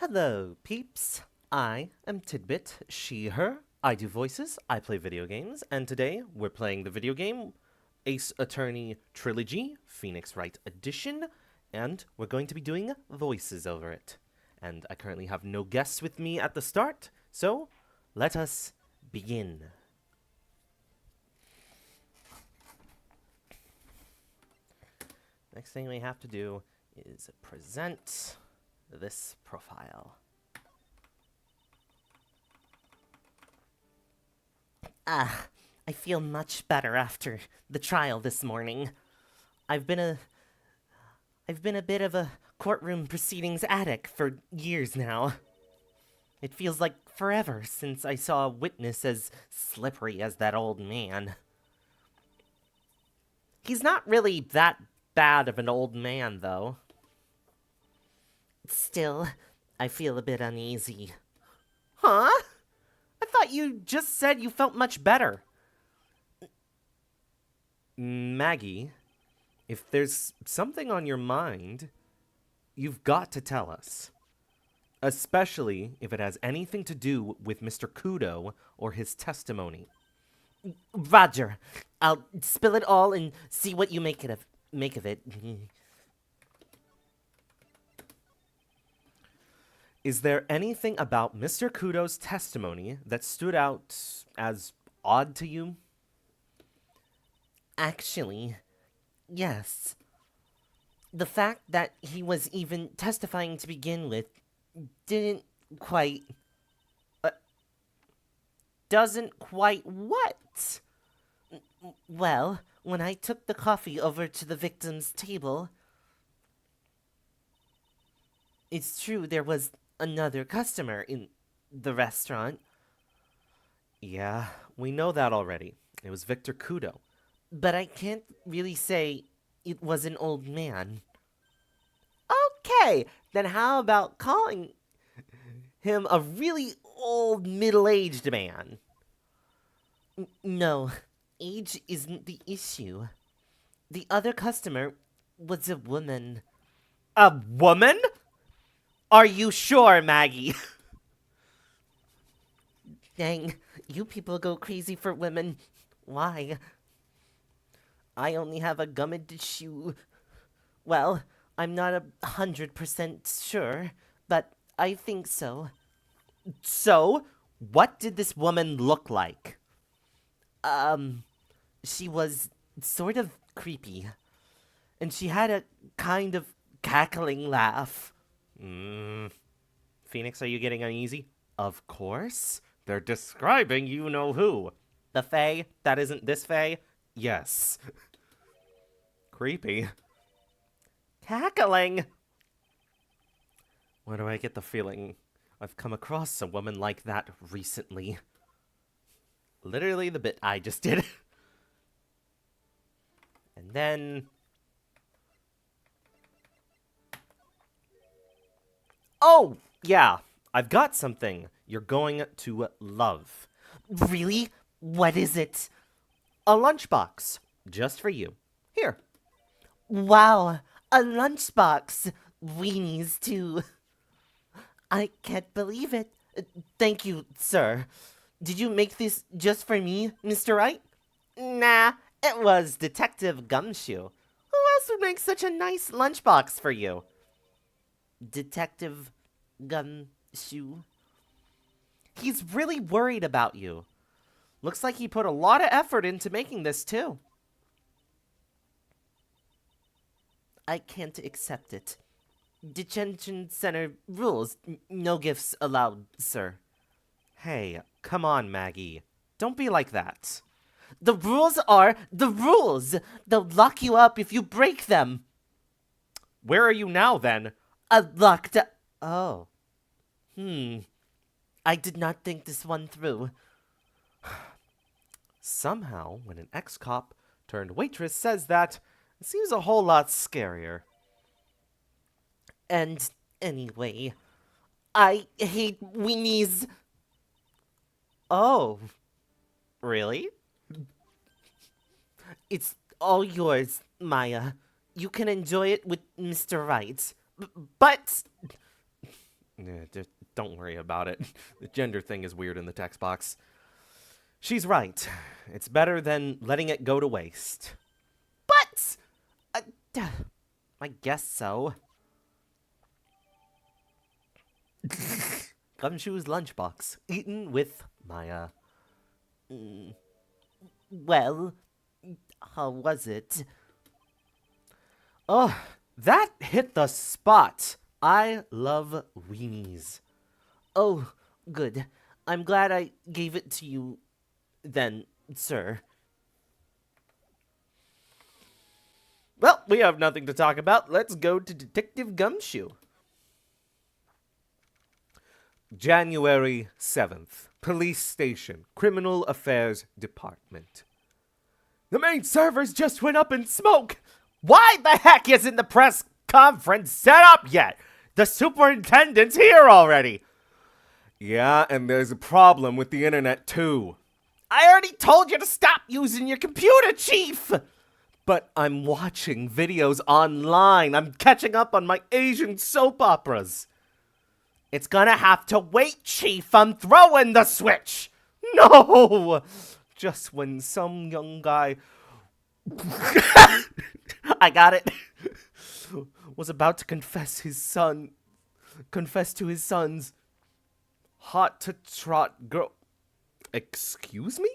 Hello, peeps. I am Tidbit, she, her. I do voices, I play video games, and today we're playing the video game Ace Attorney Trilogy, Phoenix Wright Edition, and we're going to be doing voices over it. And I currently have no guests with me at the start, so let us begin. Next thing we have to do is present this profile. I feel much better after the trial this morning. I've been a bit of a courtroom proceedings addict for years now. It feels like forever since I saw a witness as slippery as that old man. He's not really that bad of an old man, though. Still, I feel a bit uneasy. Huh? I thought you just said you felt much better. Maggie, if there's something on your mind, you've got to tell us. Especially if it has anything to do with Mr. Kudo or his testimony. Roger. I'll spill it all and see what you make of it. Is there anything about Mr. Kudo's testimony that stood out as odd to you? Actually, yes. The fact that he was even testifying to begin with didn't quite... doesn't quite what? Well, when I took the coffee over to the victim's table... It's true there was another customer in the restaurant. Yeah, we know that already. It was Victor Kudo. But I can't really say it was an old man. Okay, then how about calling him a really old middle-aged man? No, age isn't the issue. The other customer was a woman. A woman? Are you sure, Maggie? Dang, you people go crazy for women. Why? I only have a gummed shoe. Well, I'm not 100% sure, but I think so. So, what did this woman look like? She was sort of creepy. And she had a kind of cackling laugh. Phoenix, are you getting uneasy? Of course. They're describing you-know-who. The Fae? That isn't this Fae? Yes. Creepy. Cackling? Why do I get the feeling I've come across a woman like that recently? Literally the bit I just did. And then... Oh, yeah, I've got something you're going to love. Really? What is it? A lunchbox, just for you. Here. Wow, a lunchbox. Weenies, too. I can't believe it. Thank you, sir. Did you make this just for me, Mr. Wright? Nah, it was Detective Gumshoe. Who else would make such a nice lunchbox for you? Detective Gumshoe. He's really worried about you. Looks like he put a lot of effort into making this, too. I can't accept it. Detention center rules. No gifts allowed, sir. Hey, come on, Maggie. Don't be like that. The rules are the rules. They'll lock you up if you break them. Where are you now, then? Locked up. Oh. I did not think this one through. Somehow, when an ex-cop turned waitress says that, it seems a whole lot scarier. And anyway, I hate weenies. Oh. Really? It's all yours, Maya. You can enjoy it with Mr. Wright. But Just don't worry about it. The gender thing is weird in the text box. She's right. It's better than letting it go to waste. But I guess so. Gumshoe's lunchbox, eaten with Maya. Well, how was it? Oh, that hit the spot. I love weenies. Oh, good. I'm glad I gave it to you then, sir. Well, we have nothing to talk about. Let's go to Detective Gumshoe. January 7th. Police Station. Criminal Affairs Department. The main servers just went up in smoke. Why the heck isn't the press conference set up yet? The superintendent's here already. Yeah, and there's a problem with the internet too. I already told you to stop using your computer, Chief! But I'm watching videos online. I'm catching up on my Asian soap operas. It's gonna have to wait, Chief. I'm throwing the switch. No! Just when some young guy... I got it. Was about to confess to his son's hot to trot girl. Excuse me?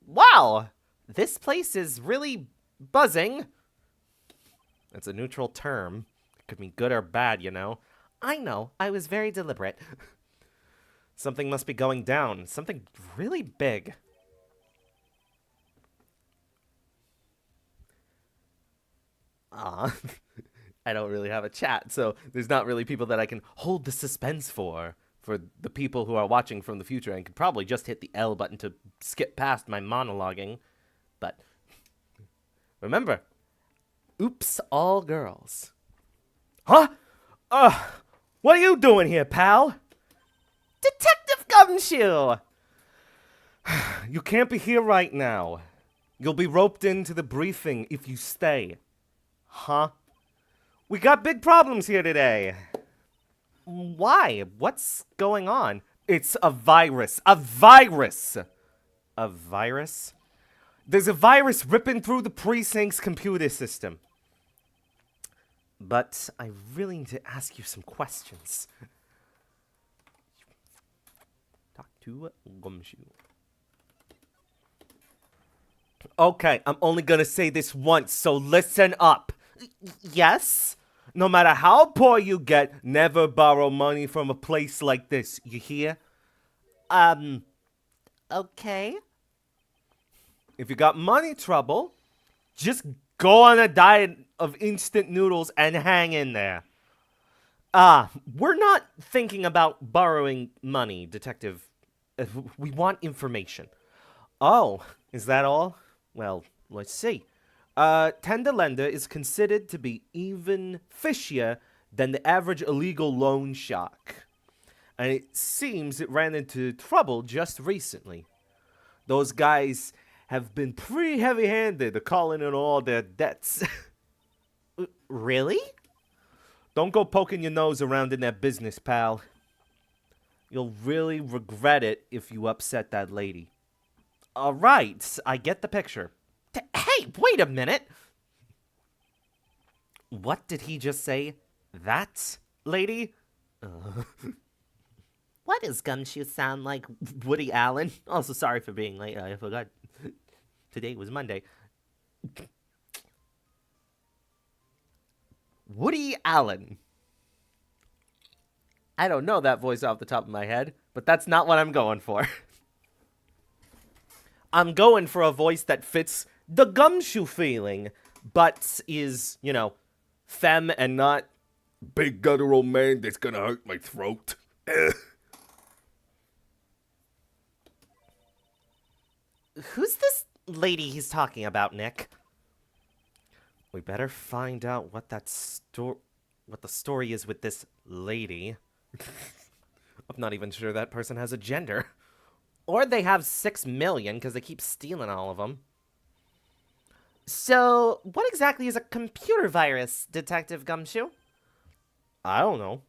Wow, this place is really buzzing. That's a neutral term. It could mean good or bad, you know. I know, I was very deliberate. Something must be going down. Something really big. I don't really have a chat, so there's not really people that I can hold the suspense for the people who are watching from the future and could probably just hit the L button to skip past my monologuing. But remember, oops, all girls. Huh? What are you doing here, pal? Detective Gumshoe! You can't be here right now. You'll be roped into the briefing if you stay. Huh? We got big problems here today. Why? What's going on? It's a virus. A virus! A virus? There's a virus ripping through the precinct's computer system. But I really need to ask you some questions. Talk to Gumshoe. Okay, I'm only gonna say this once, so listen up. Yes? No matter how poor you get, never borrow money from a place like this. You hear? Okay. If you got money trouble, just go on a diet of instant noodles and hang in there. We're not thinking about borrowing money, Detective. We want information. Oh, is that all? Well, let's see. Tender lender is considered to be even fishier than the average illegal loan shark. And it seems it ran into trouble just recently. Those guys have been pretty heavy-handed calling in all their debts. Really? Don't go poking your nose around in their business, pal. You'll really regret it if you upset that lady. All right, I get the picture. Hey, wait a minute! What did he just say? That lady? What does Gumshoe sound like? Woody Allen? Also, sorry for being late. I forgot today was Monday. Woody Allen. I don't know that voice off the top of my head, but that's not what I'm going for. I'm going for a voice that fits the Gumshoe feeling, but is, you know, femme and not big guttural man that's gonna hurt my throat. Who's this lady he's talking about, Nick? We better find out what the story is with this lady. I'm not even sure that person has a gender. Or they have 6 million because they keep stealing all of them. So, what exactly is a computer virus, Detective Gumshoe? I don't know.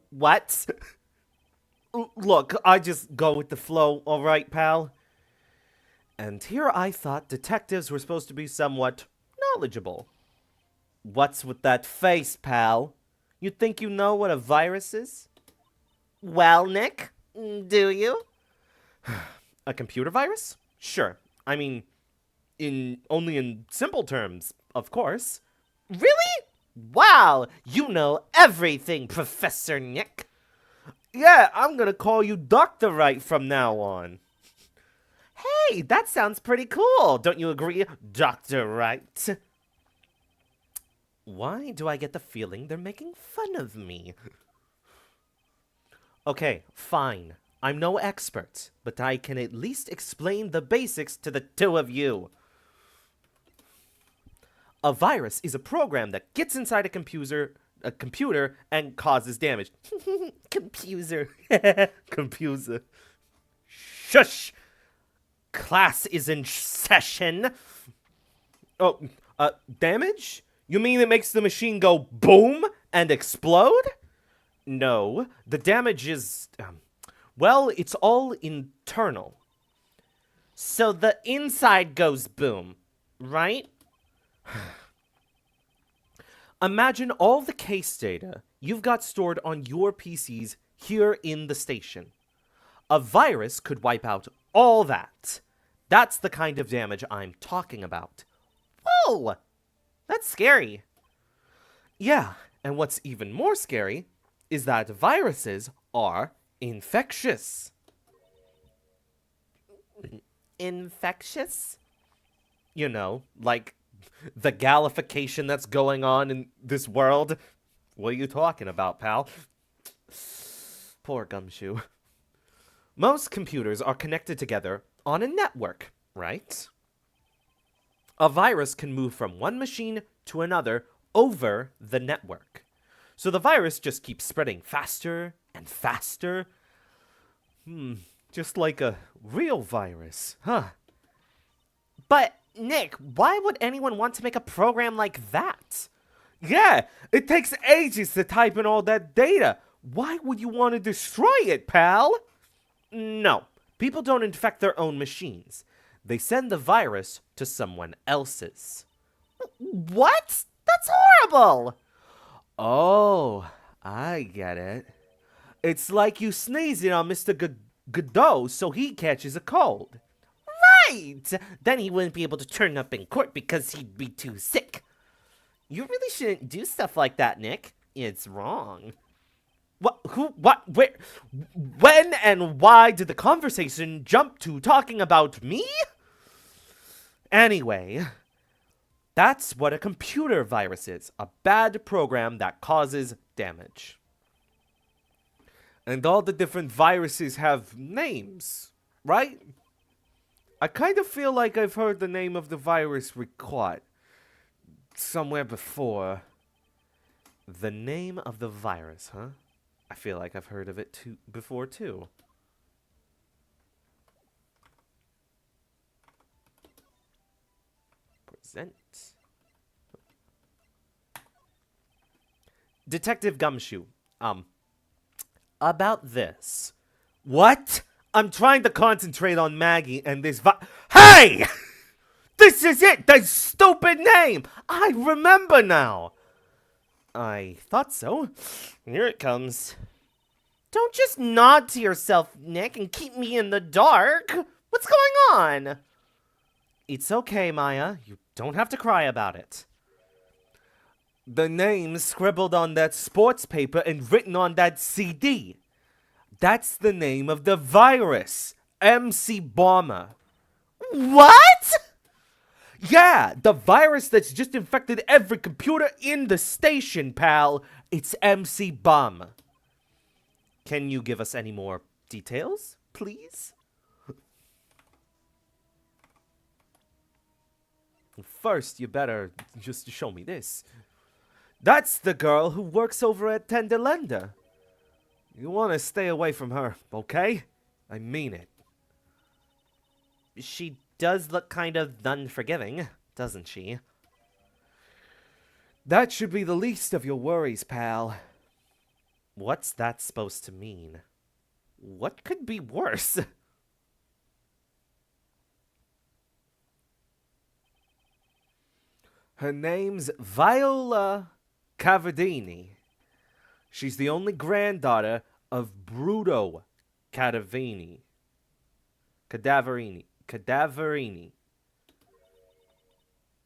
What? Look, I just go with the flow, alright, pal? And here I thought detectives were supposed to be somewhat knowledgeable. What's with that face, pal? You think you know what a virus is? Well, Nick, do you? A computer virus? Sure. I mean, only in simple terms, of course. Really? Wow, you know everything, Professor Nick. Yeah, I'm gonna call you Dr. Wright from now on. Hey, that sounds pretty cool. Don't you agree, Dr. Wright? Why do I get the feeling they're making fun of me? Okay, fine. I'm no expert, but I can at least explain the basics to the two of you. A virus is a program that gets inside a computer and causes damage. Computer. Computer. Shush! Class is in session. Oh, damage? You mean it makes the machine go boom and explode? No, the damage is, well, it's all internal. So the inside goes boom, right? Imagine all the case data you've got stored on your PCs here in the station. A virus could wipe out all that. That's the kind of damage I'm talking about. Whoa! That's scary. Yeah, and what's even more scary is that viruses are infectious. Infectious? You know, like the galification that's going on in this world. What are you talking about, pal? Poor Gumshoe. Most computers are connected together on a network, right? A virus can move from one machine to another over the network. So the virus just keeps spreading faster and faster. Just like a real virus, huh? But, Nick, why would anyone want to make a program like that? Yeah, it takes ages to type in all that data. Why would you want to destroy it, pal? No, people don't infect their own machines. They send the virus to someone else's. What? That's horrible! Oh, I get it. It's like you sneezing on Mr. Godot so he catches a cold. Right! Then he wouldn't be able to turn up in court because he'd be too sick. You really shouldn't do stuff like that, Nick. It's wrong. What? Who? What? Where? When and why did the conversation jump to talking about me? Anyway, that's what a computer virus is. A bad program that causes damage. And all the different viruses have names, right? I kind of feel like I've heard the name of the virus we caught somewhere before. The name of the virus, huh? I feel like I've heard of it before too. Present. Detective Gumshoe. About this. What? I'm trying to concentrate on Maggie and this Hey! This is it! The stupid name! I remember now! I thought so. Here it comes. Don't just nod to yourself, Nick, and keep me in the dark. What's going on? It's okay, Maya. You don't have to cry about it. The name scribbled on that sports paper and written on that CD. That's the name of the virus. MC Bomber. What? Yeah, the virus that's just infected every computer in the station, pal. It's MC Bomb. Can you give us any more details, please? First, you better just show me this. That's the girl who works over at Tenderlender. You want to stay away from her, okay? I mean it. She does look kind of unforgiving, doesn't she? That should be the least of your worries, pal. What's that supposed to mean? What could be worse? Her name's Viola Cavadini. She's the only granddaughter of Bruto Cadaverini. Cadaverini.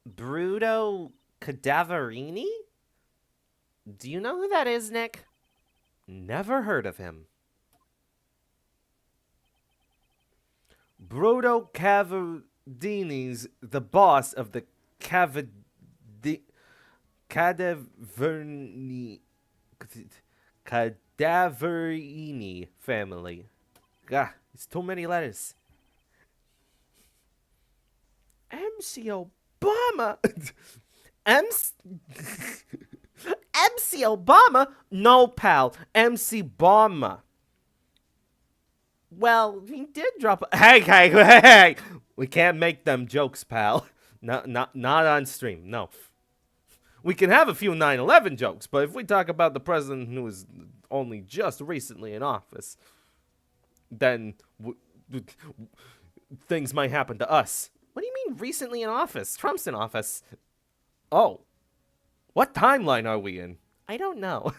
Bruto Cadaverini? Do you know who that is, Nick? Never heard of him. Bruto Cavadini's the boss of the Cadaverini family. Ah, it's too many letters. MC Obama. MC Obama? No, pal. MC Bomber. Well, he did drop a... Hey! We can't make them jokes, pal. Not on stream, no. We can have a few 9/11 jokes, but if we talk about the president who is only just recently in office, then things might happen to us. What do you mean recently in office? Trump's in office. Oh. What timeline are we in? I don't know.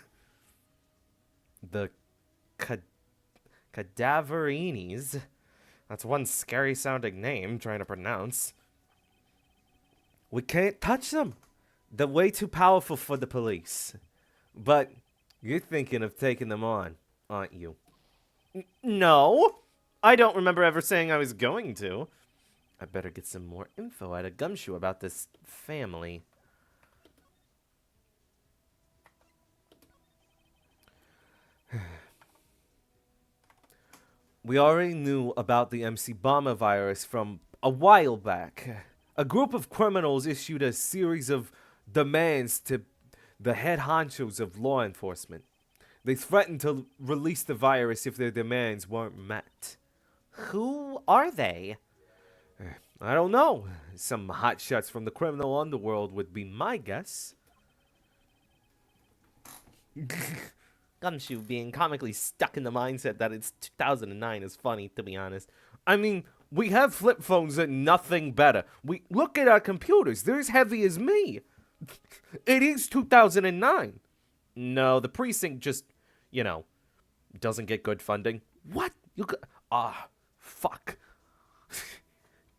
The Cadaverinis. That's one scary sounding name trying to pronounce. We can't touch them. They're way too powerful for the police. But you're thinking of taking them on, aren't you? No. I don't remember ever saying I was going to. I better get some more info out of Gumshoe about this family. We already knew about the MC Bomber virus from a while back. A group of criminals issued a series of demands to the head honchos of law enforcement. They threatened to release the virus if their demands weren't met. Who are they? I don't know. Some hotshots from the criminal underworld would be my guess. Gumshoe being comically stuck in the mindset that it's 2009 is funny, to be honest. I mean, we have flip phones and nothing better. We look at our computers. They're as heavy as me. It is 2009. No, the precinct just, doesn't get good funding. What? Fuck.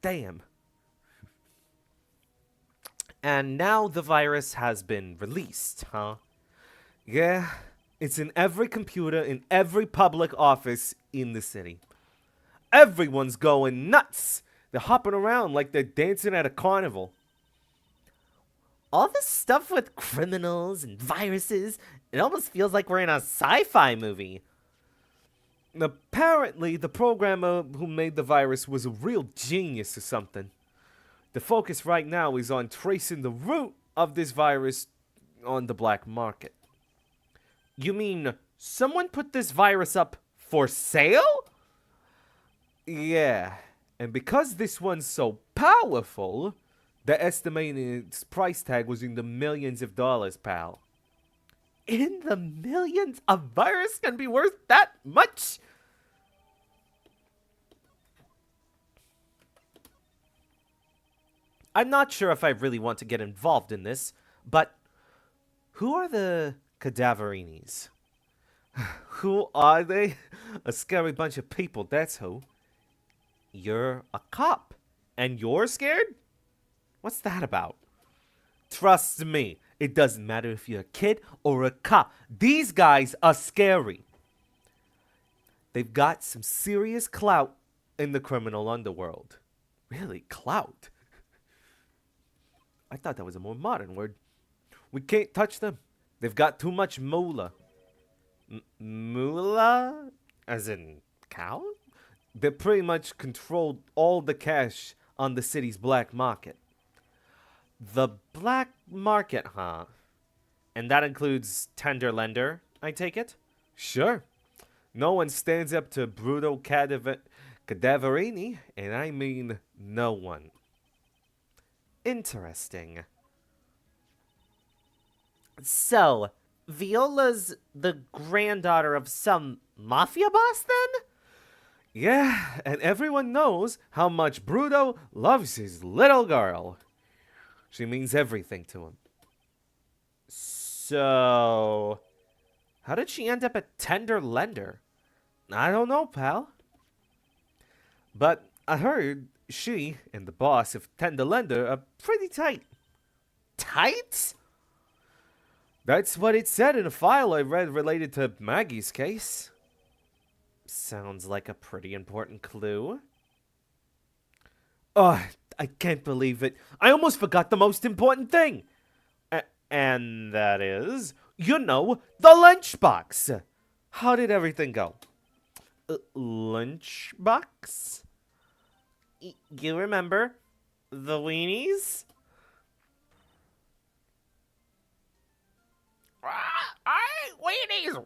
Damn. And now the virus has been released, huh? Yeah, it's in every computer in every public office in the city. Everyone's going nuts. They're hopping around like they're dancing at a carnival. All this stuff with criminals and viruses, it almost feels like we're in a sci-fi movie. Apparently, the programmer who made the virus was a real genius or something. The focus right now is on tracing the root of this virus on the black market. You mean someone put this virus up for sale? Yeah, and because this one's so powerful, the estimated its price tag was in the millions of dollars, pal. In the millions? A virus can be worth that much? I'm not sure if I really want to get involved in this, but who are the Cadaverinis? Who are they? A scary bunch of people, that's who. You're a cop, and you're scared? What's that about? Trust me, it doesn't matter if you're a kid or a cop. These guys are scary. They've got some serious clout in the criminal underworld. Really, clout? I thought that was a more modern word. We can't touch them. They've got too much moolah. Moolah? As in cow? They pretty much controlled all the cash on the city's black market. The black market, huh? And that includes tender lender, I take it? Sure. No one stands up to Bruto Cadaverini, and I mean no one. Interesting. So, Viola's the granddaughter of some mafia boss then? Yeah, and everyone knows how much Bruto loves his little girl. She means everything to him. So, how did she end up a tender lender? I don't know, pal. But I heard she and the boss of Tenderlender are pretty tight. Tight? That's what it said in a file I read related to Maggie's case. Sounds like a pretty important clue. Oh, I can't believe it. I almost forgot the most important thing. And that is. You know, the lunchbox. How did everything go? Lunchbox? You remember? The weenies? Hey, weenies!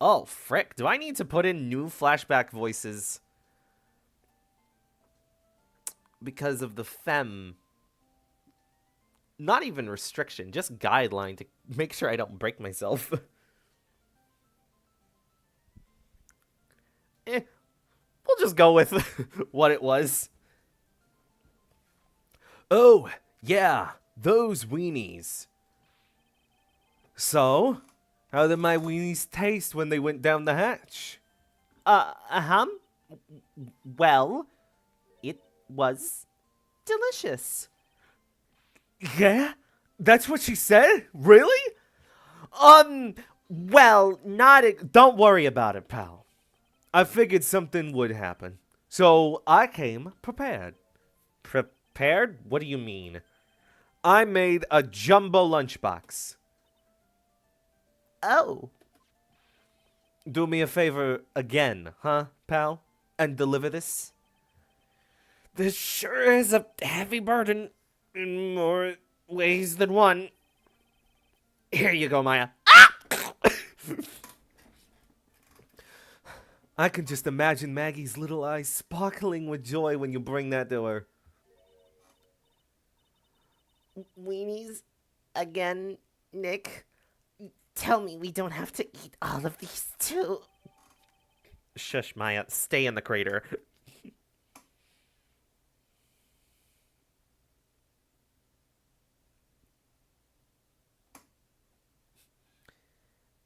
Oh, frick. Do I need to put in new flashback voices? Because of the fem. Not even restriction, just guideline to make sure I don't break myself. We'll just go with what it was. Oh, yeah, those weenies. So, how did my weenies taste when they went down the hatch? Well, it was delicious. Yeah? That's what she said? Really? Well, don't worry about it, pal. I figured something would happen. So I came prepared. Prepared? What do you mean? I made a jumbo lunchbox. Oh. Do me a favor again, huh, pal? And deliver this? This sure is a heavy burden in more ways than one. Here you go, Maya. I can just imagine Maggie's little eyes sparkling with joy when you bring that to her. Weenies again, Nick. Tell me we don't have to eat all of these too. Shush, Maya. Stay in the crater.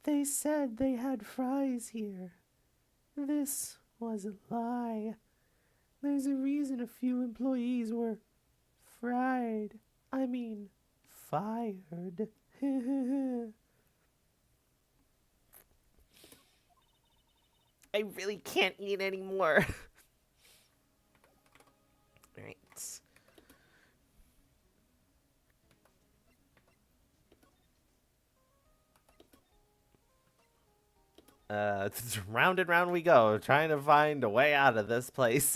They said they had fries here. This was a lie. There's a reason a few employees were fired. I really can't eat anymore. Right. Round and round we go, trying to find a way out of this place.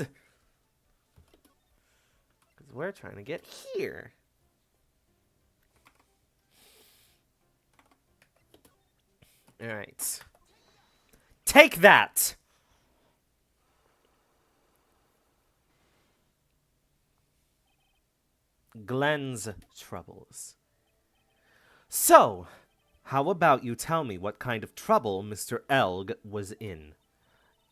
Because we're trying to get here. Alright. Take that! Glenn's troubles. So, how about you tell me what kind of trouble Mr. Elg was in?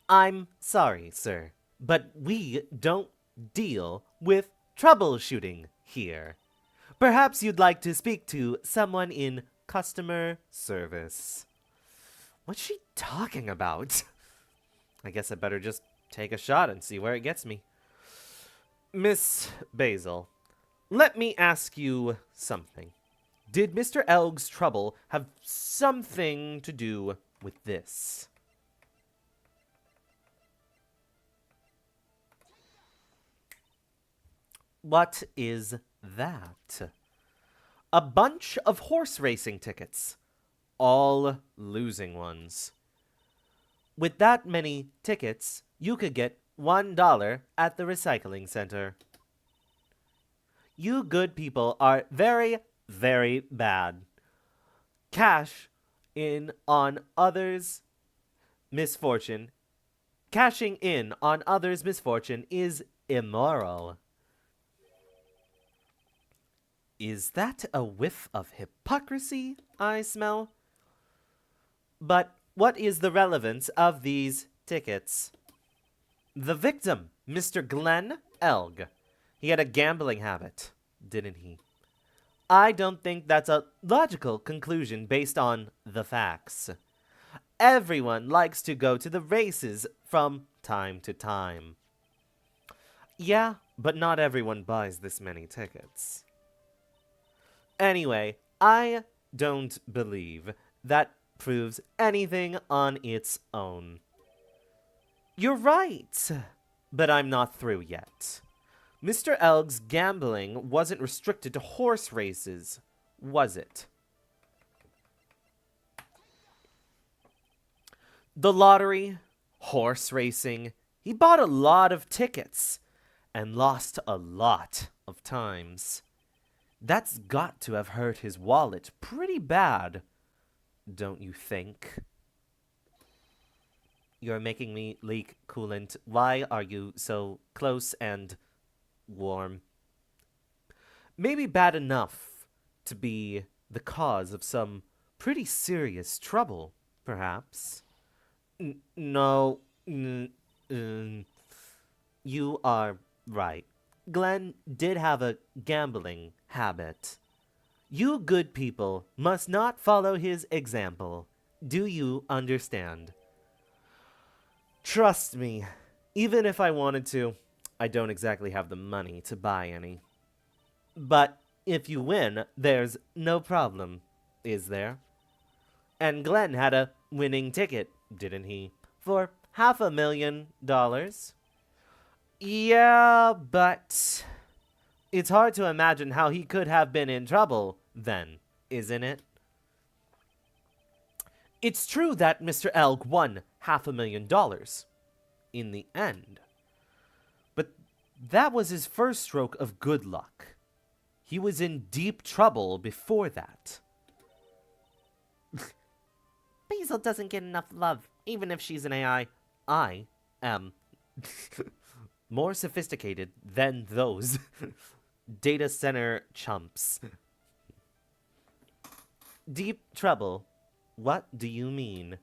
I'm sorry, sir, but we don't deal with troubleshooting here. Perhaps you'd like to speak to someone in customer service. What's she talking about? I guess I better just take a shot and see where it gets me. Miss Basil, let me ask you something. Did Mr. Elg's trouble have something to do with this? What is that? A bunch of horse racing tickets. All losing ones. With that many tickets, you could get $1 at the recycling center. You good people are very, very bad. Cash in on others' misfortune. Cashing in on others' misfortune is immoral. Is that a whiff of hypocrisy I smell? But what is the relevance of these tickets? The victim, Mr. Glenn Elg. He had a gambling habit, didn't he? I don't think that's a logical conclusion based on the facts. Everyone likes to go to the races from time to time. Yeah, but not everyone buys this many tickets. Anyway, I don't believe that proves anything on its own. You're right, but I'm not through yet. Mr. Elg's gambling wasn't restricted to horse races, was it? The lottery, horse racing, he bought a lot of tickets and lost a lot of times. That's got to have hurt his wallet pretty bad, don't you think? You're making me leak coolant. Why are you so close and warm? Maybe bad enough to be the cause of some pretty serious trouble, perhaps. No, you are right. Glenn did have a gambling habit. You good people must not follow his example. Do you understand? Trust me, even if I wanted to, I don't exactly have the money to buy any. But if you win, there's no problem, is there? And Glenn had a winning ticket, didn't he? For $500,000. Yeah, but it's hard to imagine how he could have been in trouble then, isn't it? It's true that Mr. Elg won $500,000 in the end. But that was his first stroke of good luck. He was in deep trouble before that. Basil doesn't get enough love, even if she's an AI. I am more sophisticated than those data center chumps. Deep trouble? What do you mean?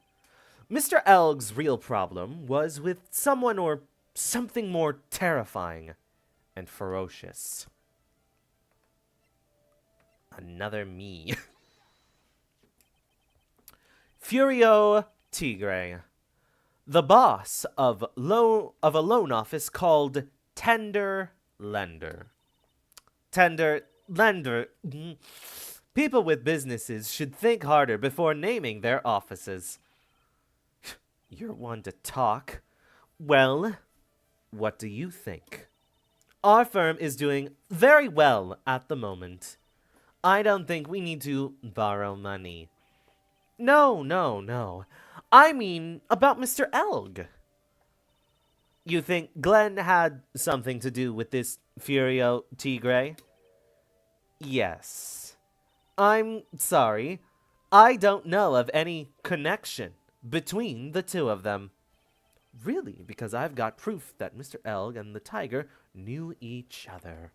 Mr. Elg's real problem was with someone or something more terrifying and ferocious. Another me. Furio Tigre, the boss of a loan office called Tender Lender. Tender Lender. People with businesses should think harder before naming their offices. You're one to talk. Well, what do you think? Our firm is doing very well at the moment. I don't think we need to borrow money. No. I mean about Mr. Elg. You think Glenn had something to do with this Furio Tigre? Yes. I'm sorry. I don't know of any connection between the two of them. Really, because I've got proof that Mr. Elg and the tiger knew each other.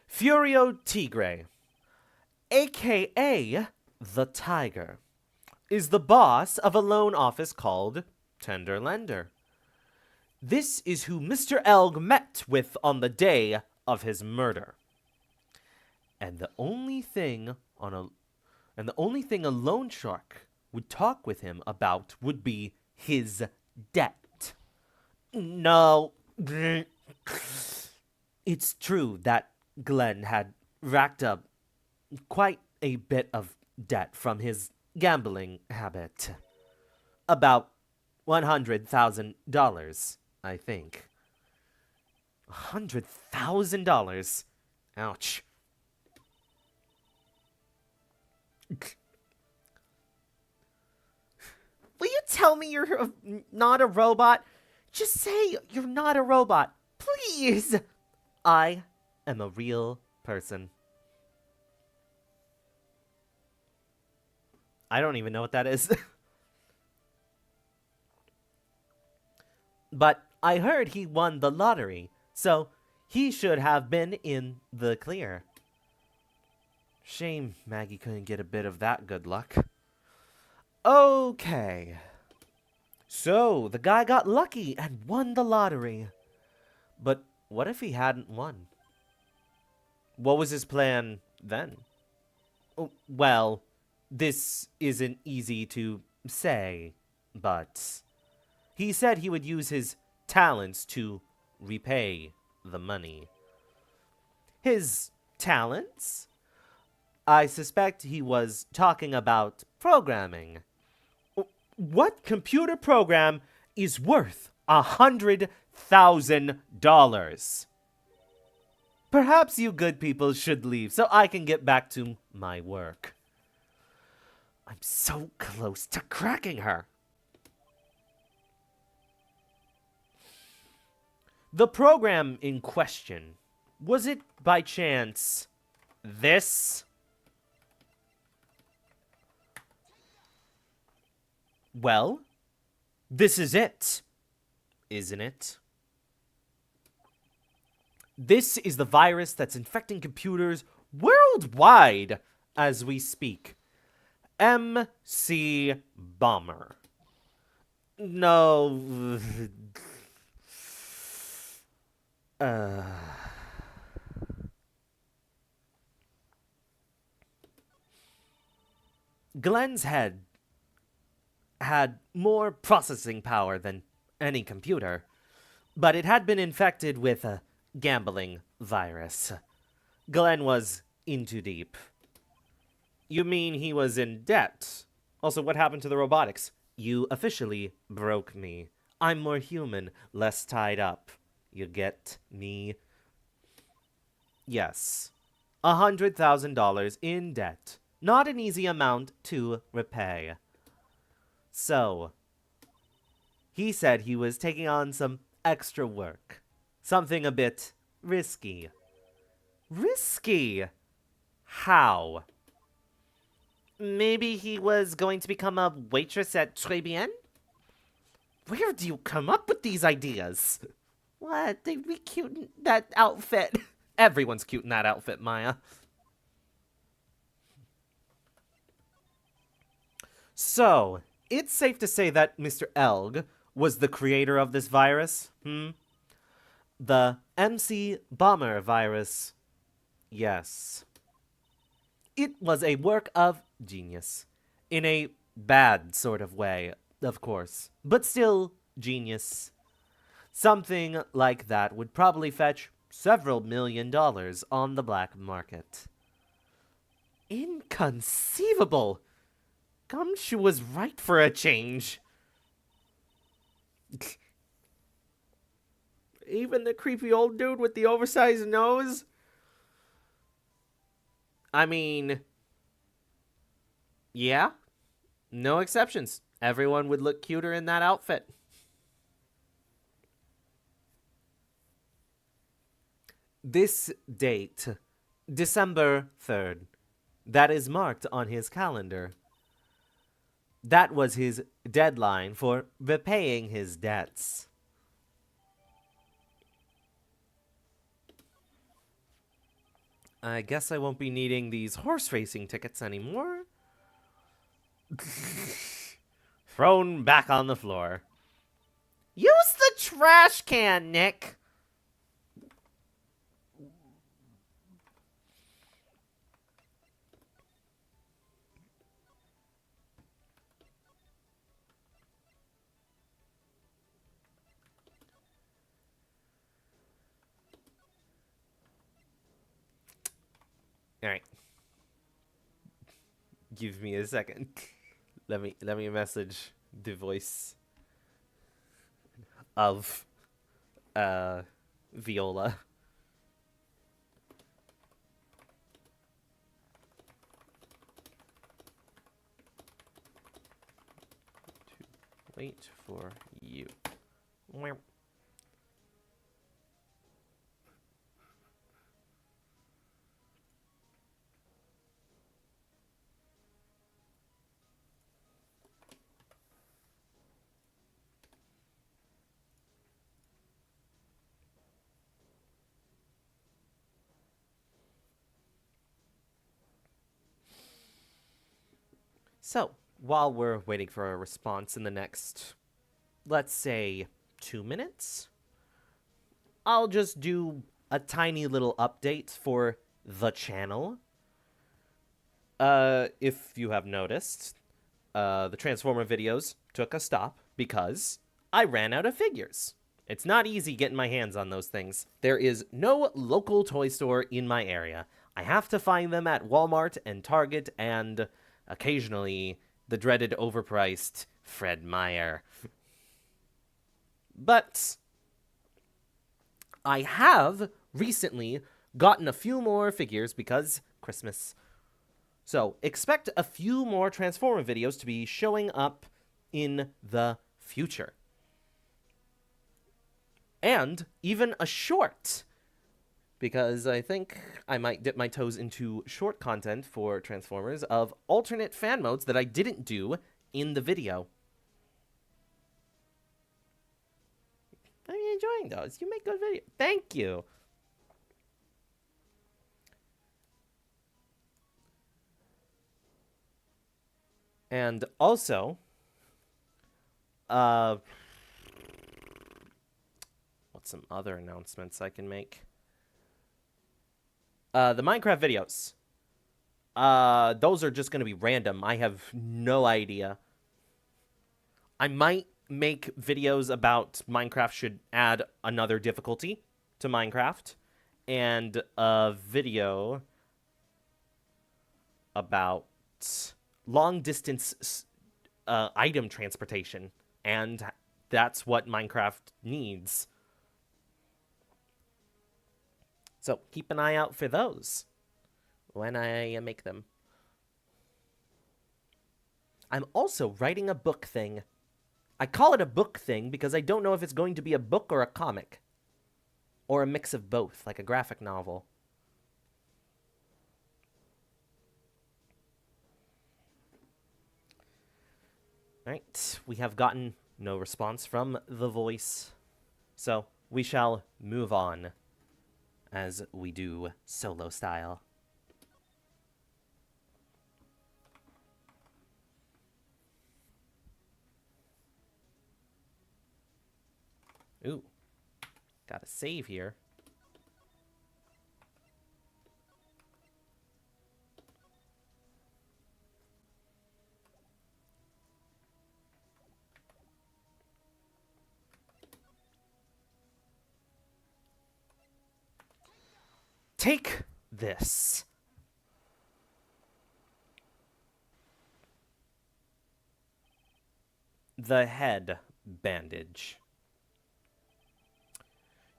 Furio Tigre, aka the Tiger, is the boss of a loan office called Tender Lender. This is who Mr. Elg met with on the day of his murder. And the only thing a loan shark would talk with him about would be his debt. No. It's true that Glenn had racked up quite a bit of debt from his gambling habit. About $100,000, I think. $100,000? Ouch. Will you tell me you're not a robot? Just say you're not a robot, please. I am a real person. I don't even know what that is. But I heard he won the lottery, so he should have been in the clear. Shame Maggie couldn't get a bit of that good luck. Okay. So, the guy got lucky and won the lottery. But what if he hadn't won? What was his plan then? Oh, well, this isn't easy to say, but he said he would use his talents to repay the money. His talents? I suspect he was talking about programming. What computer program is worth $100,000? Perhaps you good people should leave so I can get back to my work. I'm so close to cracking her. The program in question, was it by chance this? Well, this is it, isn't it? This is the virus that's infecting computers worldwide as we speak. MC Bomber. No. Glenn's head had more processing power than any computer, but it had been infected with a gambling virus. Glenn was in too deep. You mean he was in debt? Also, what happened to the robotics? You officially broke me. I'm more human, less tied up. You get me? Yes. $100,000 in debt. Not an easy amount to repay. So, he said he was taking on some extra work. Something a bit risky. Risky? How? Maybe he was going to become a waitress at Tribulations? Where do you come up with these ideas? What? They'd be cute in that outfit. Everyone's cute in that outfit, Maya. So, it's safe to say that Mr. Elg was the creator of this virus, The MC Bomber virus. Yes. It was a work of genius. In a bad sort of way, of course. But still, genius. Something like that would probably fetch several $1,000,000 on the black market. Inconceivable! Gumshoe was right for a change. Even the creepy old dude with the oversized nose? I mean, yeah, no exceptions. Everyone would look cuter in that outfit. This date, December 3rd, that is marked on his calendar. That was his deadline for repaying his debts. I guess I won't be needing these horse racing tickets anymore. Thrown back on the floor. Use the trash can, Nick! All right. Give me a second. Let me message the voice of Viola. To wait for you. So, while we're waiting for a response in the next, let's say, 2 minutes, I'll just do a tiny little update for the channel. If you have noticed, the Transformer videos took a stop because I ran out of figures. It's not easy getting my hands on those things. There is no local toy store in my area. I have to find them at Walmart and Target and occasionally the dreaded overpriced Fred Meyer. But I have recently gotten a few more figures because Christmas. So expect a few more Transformer videos to be showing up in the future. And even a short, because I think I might dip my toes into short content for Transformers of alternate fan modes that I didn't do in the video. I'm enjoying those. You make good videos. Thank you. And also, what's some other announcements I can make? The Minecraft videos. Those are just going to be random. I have no idea. I might make videos about Minecraft should add another difficulty to Minecraft, and a video about long distance item transportation, and that's what Minecraft needs. So keep an eye out for those when I make them. I'm also writing a book thing. I call it a book thing because I don't know if it's going to be a book or a comic. Or a mix of both, like a graphic novel. Alright, we have gotten no response from the voice. So we shall move on as we do solo style. Ooh, gotta save here. Take this. The head bandage.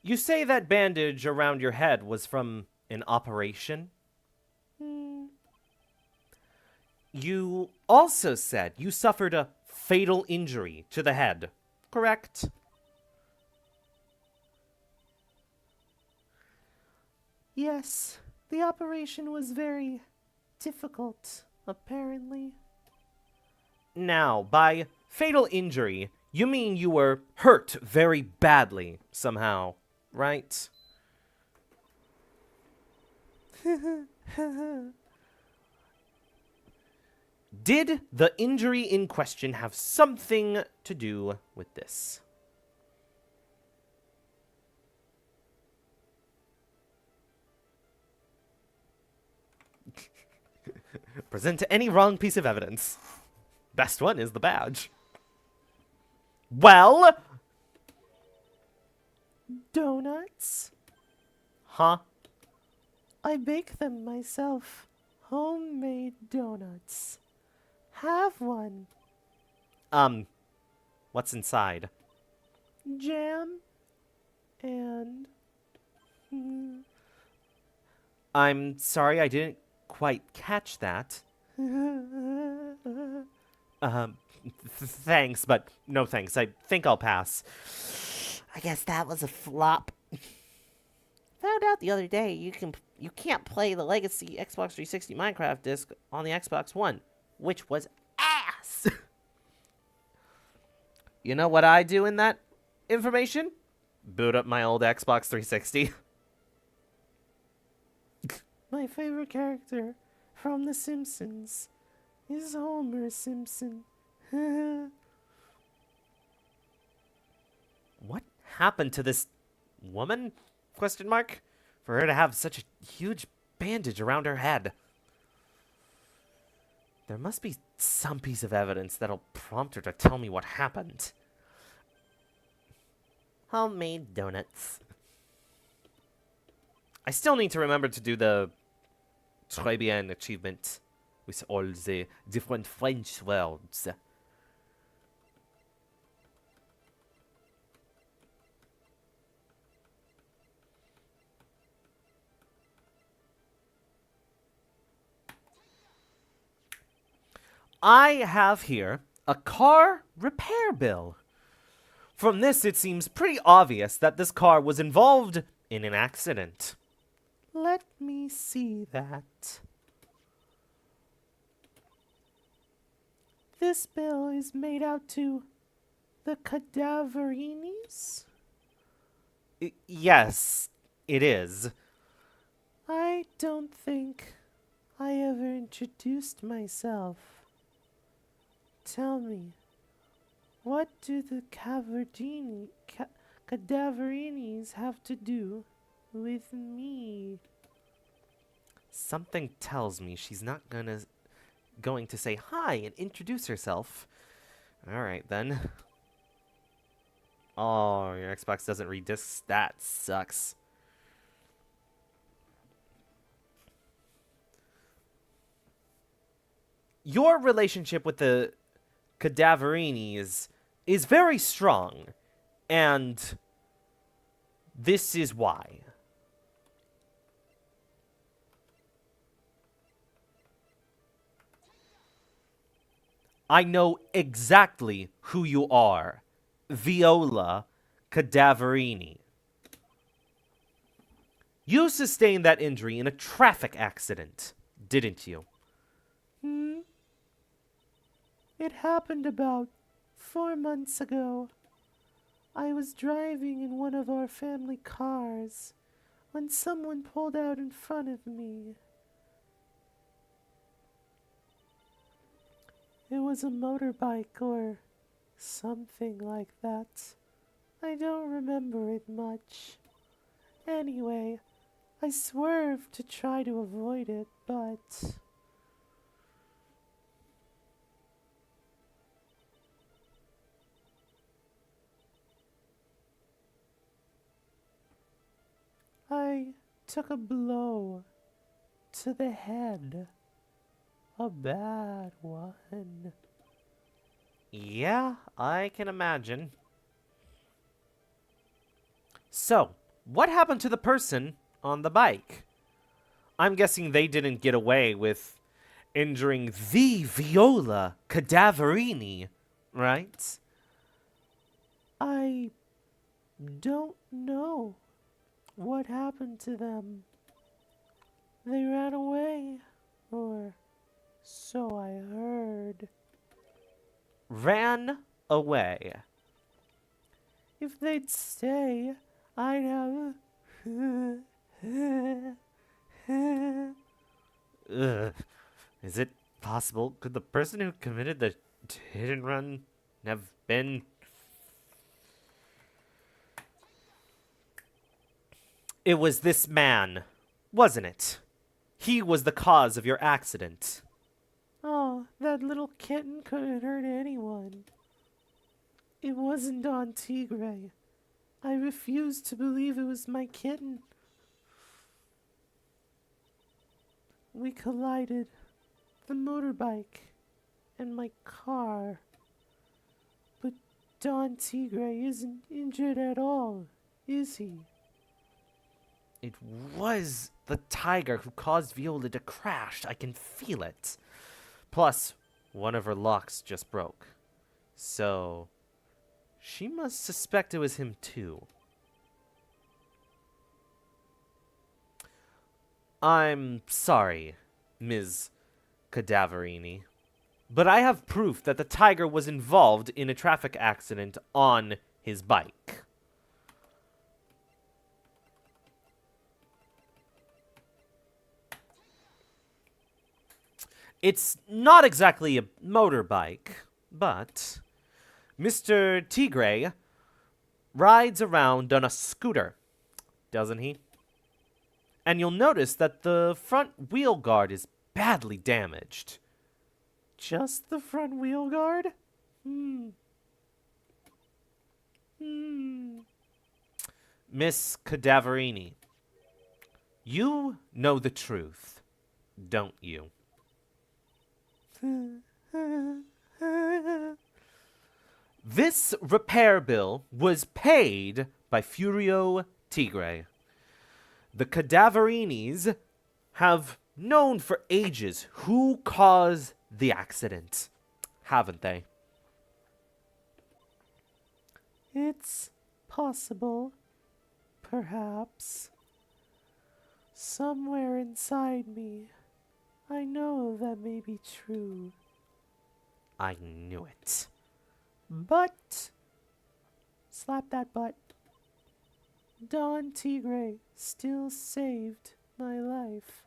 You say that bandage around your head was from an operation? You also said you suffered a fatal injury to the head, correct? Yes, the operation was very difficult, apparently. Now, by fatal injury, you mean you were hurt very badly somehow, right? Did the injury in question have something to do with this? Present any wrong piece of evidence. Best one is the badge. Well? Donuts? Huh? I bake them myself. Homemade donuts. Have one. What's inside? Jam and... I'm sorry, I didn't quite catch that. Thanks, but no thanks. I think I'll pass. I guess that was a flop. Found out the other day you can't play the legacy Xbox 360 Minecraft disc on the Xbox One, which was ass. You know what I do in that information? Boot up my old Xbox 360. My favorite character from The Simpsons is Homer Simpson. What happened to this woman? Question mark? For her to have such a huge bandage around her head. There must be some piece of evidence that'll prompt her to tell me what happened. Homemade donuts. I still need to remember to do the Très bien achievement with all the different French words. I have here a car repair bill. From this, it seems pretty obvious that this car was involved in an accident. Let me see that. This bill is made out to the Cadaverinis? Yes, it is. I don't think I ever introduced myself. Tell me, what do the Cadaverinis have to do with me? Something tells me she's not going to say hi and introduce herself. Alright then. Oh, your Xbox doesn't read discs? That sucks. Your relationship with the Cadaverini is very strong, and this is why. I know exactly who you are. Viola Cadaverini. You sustained that injury in a traffic accident, didn't you? It happened about 4 months ago. I was driving in one of our family cars when someone pulled out in front of me. It was a motorbike or something like that. I don't remember it much. Anyway, I swerved to try to avoid it, but I took a blow to the head. A bad one. Yeah, I can imagine. So, what happened to the person on the bike? I'm guessing they didn't get away with injuring the Viola Cadaverini, right? I don't know what happened to them. They ran away, or so I heard. Ran away. If they'd stay, I'd have... Ugh. Is it possible? Could the person who committed the hit and run have been... It was this man, wasn't it? He was the cause of your accident. Oh, that little kitten couldn't hurt anyone. It wasn't Don Tigre. I refuse to believe it was my kitten. We collided. The motorbike and my car. But Don Tigre isn't injured at all, is he? It was the tiger who caused Viola to crash. I can feel it. Plus, one of her locks just broke. So, she must suspect it was him too. I'm sorry, Ms. Cadaverini, but I have proof that the tiger was involved in a traffic accident on his bike. It's not exactly a motorbike, but Mr. Tigre rides around on a scooter, doesn't he? And you'll notice that the front wheel guard is badly damaged. Just the front wheel guard? Miss Cadaverini, you know the truth, don't you? This repair bill was paid by Furio Tigre. The Cadaverinis have known for ages who caused the accident, haven't they? It's possible, perhaps. Somewhere inside me, I know that may be true. I knew it. But, slap that butt. Don Tigre still saved my life.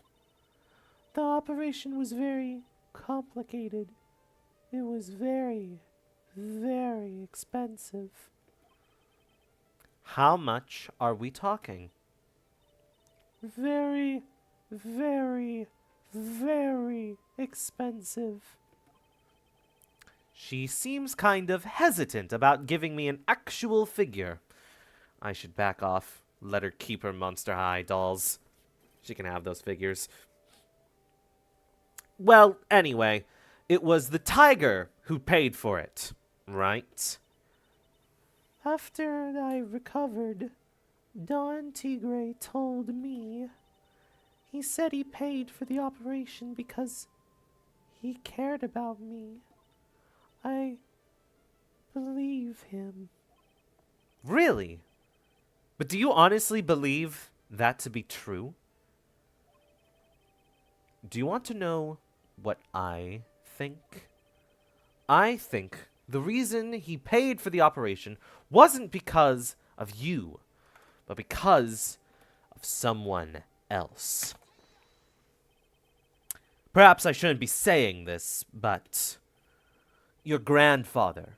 The operation was very complicated. It was very, very expensive. How much are we talking? Very, very, very expensive. She seems kind of hesitant about giving me an actual figure. I should back off. Let her keep her Monster High dolls. She can have those figures. Well, anyway, it was the tiger who paid for it, right? After I recovered, Don Tigre told me. He said he paid for the operation because he cared about me. I believe him. Really? But do you honestly believe that to be true? Do you want to know what I think? I think the reason he paid for the operation wasn't because of you, but because of someone else. Perhaps I shouldn't be saying this, but your grandfather,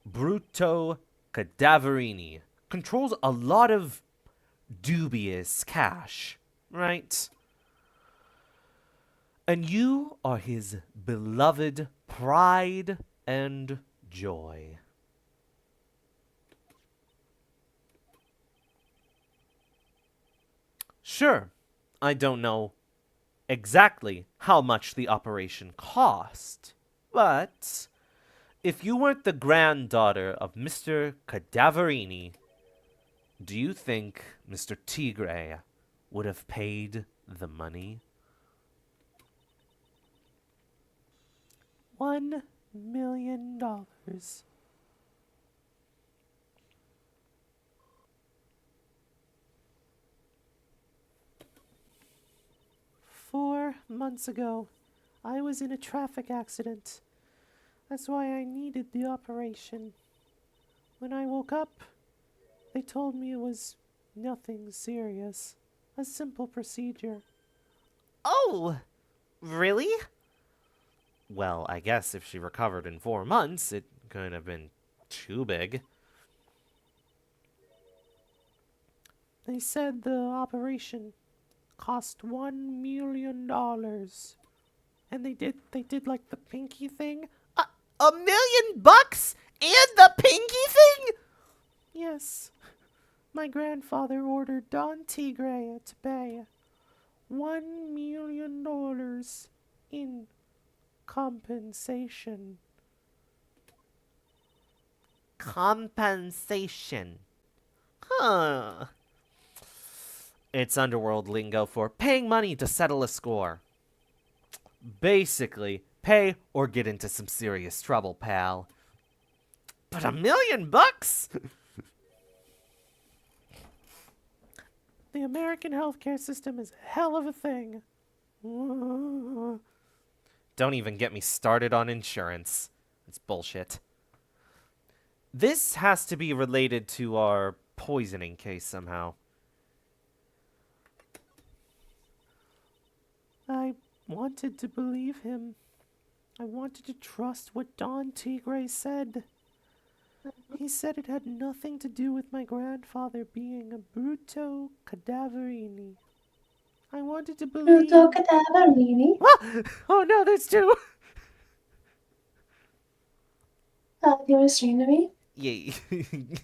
Bruto Cadaverini, controls a lot of dubious cash, right? And you are his beloved pride and joy. Sure, I don't know exactly how much the operation cost, but if you weren't the granddaughter of Mr. Cadaverini, do you think Mr. Tigre would have paid the money? $1 million. 4 months ago, I was in a traffic accident. That's why I needed the operation. When I woke up, they told me it was nothing serious. A simple procedure. Oh, really? Well, I guess if she recovered in 4 months, it couldn't have been too big. They said the operation cost $1 million. And they did like the pinky thing. $1 million and the pinky thing? Yes. My grandfather ordered Don Tigre to pay $1 million in compensation. Compensation. Huh. It's underworld lingo for paying money to settle a score. Basically, pay or get into some serious trouble, pal. But $1 million? The American healthcare system is a hell of a thing. Don't even get me started on insurance. It's bullshit. This has to be related to our poisoning case somehow. I wanted to believe him, I wanted to trust what Don Tigre said. He said it had nothing to do with my grandfather being a Bruto Cadaverini. I wanted to Bruto believe. Cadaverini. Ah! Oh no, there's two! You want to stream to me? You,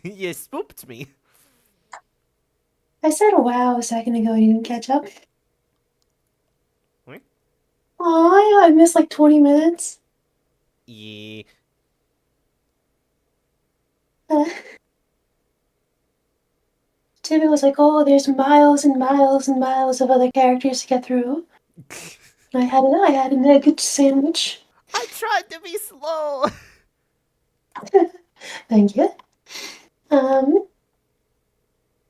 you spooked me. I said wow a second ago and you didn't catch up. What? Aw, I missed like 20 minutes. Yeah. Uh, Timmy was like, oh, there's miles and miles and miles of other characters to get through. I had an egg sandwich. I tried to be slow. Thank you. I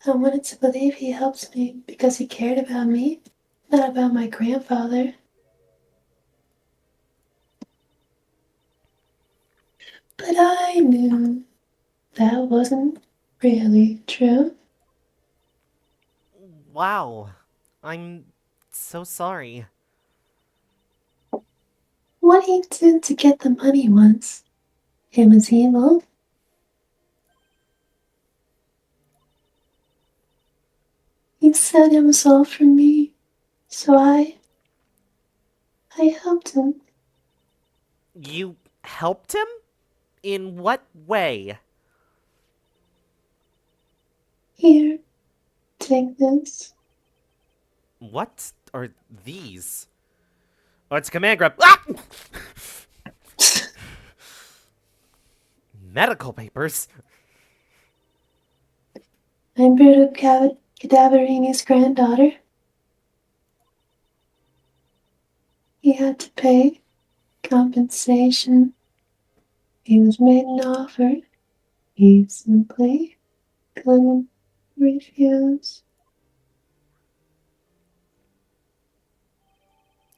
wanted to believe he helped me because he cared about me, not about my grandfather. But I knew that wasn't really true. Wow. I'm so sorry. What he did to get the money once, it was evil. He set himself for me, so I helped him. You helped him? In what way? Here, take this. What are these? Oh, it's a command grab. Ah! Medical papers? I'm Bruto Cadaverini's granddaughter. He had to pay compensation. He was made an offer. He simply couldn't refuse.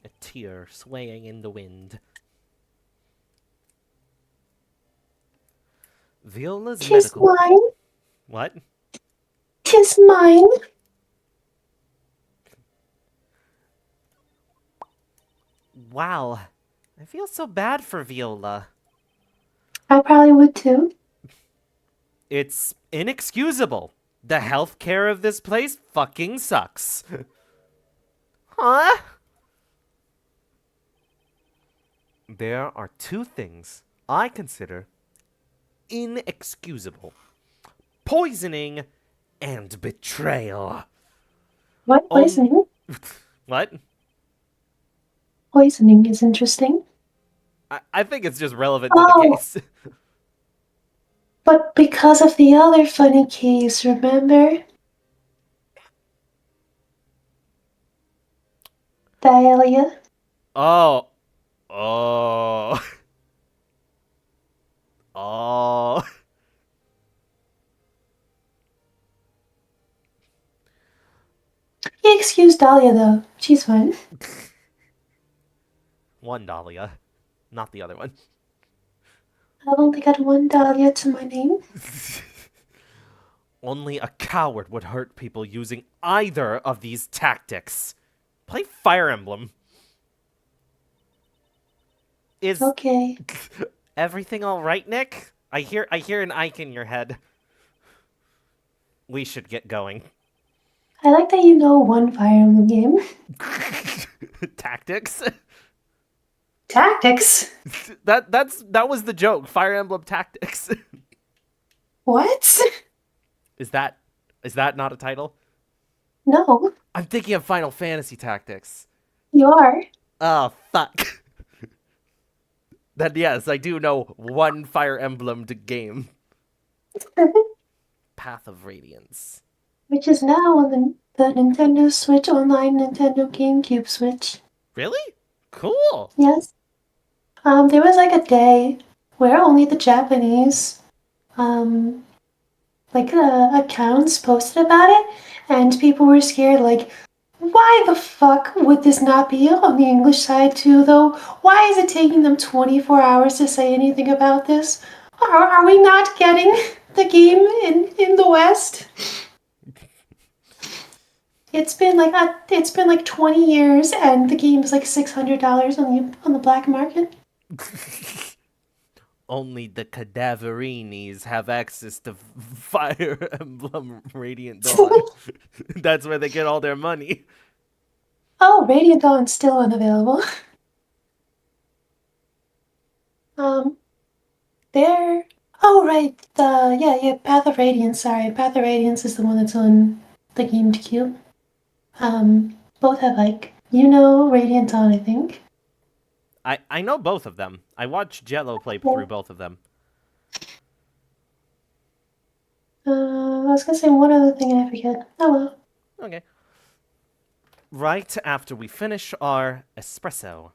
A tear swaying in the wind. Viola's Tis medical. mine, What? tis mine. Wow. I feel so bad for Viola. I probably would too. It's inexcusable. The healthcare of this place fucking sucks. Huh? There are two things I consider inexcusable: poisoning and betrayal. What poisoning? What? Poisoning is interesting. I think it's just relevant to the Oh, case. but because of the other funny case, remember? Dahlia. Oh. Oh. Oh. He excused Dahlia though. She's fine. One Dahlia, not the other one. I've only got one Dahlia to my name. Only a coward would hurt people using either of these tactics. Play Fire Emblem. Is Okay. everything all right, Nick? I hear an Ike in your head. We should get going. I like that you know one Fire Emblem game. Tactics? Tactics? That was the joke. Fire Emblem Tactics. What? Is that not a title? No, I'm thinking of Final Fantasy Tactics. you are. Oh, fuck. Then yes, I do know one Fire Emblem game. Path of Radiance. Which is now on the Nintendo Switch Online Nintendo GameCube Switch. Really? Cool. Yes. There was like a day where only the Japanese, accounts posted about it, and people were scared, like, why the fuck would this not be on the English side too, though? Why is it taking them 24 hours to say anything about this? Are we not getting the game in the West? It's been like 20 years, and the game is like $600 on the black market. Only the cadaverinis have access to Fire Emblem Radiant Dawn. That's where they get all their money. Oh, Radiant Dawn's still unavailable. Um, there. Oh, right. Yeah, Path of Radiance. Sorry, Path of Radiance is the one that's on the GameCube. Both have Radiant Dawn, I think. I know both of them. I watched Jello play Yeah. through both of them. I was gonna say one other thing and I forget. Oh well. Okay. Right after we finish our espresso.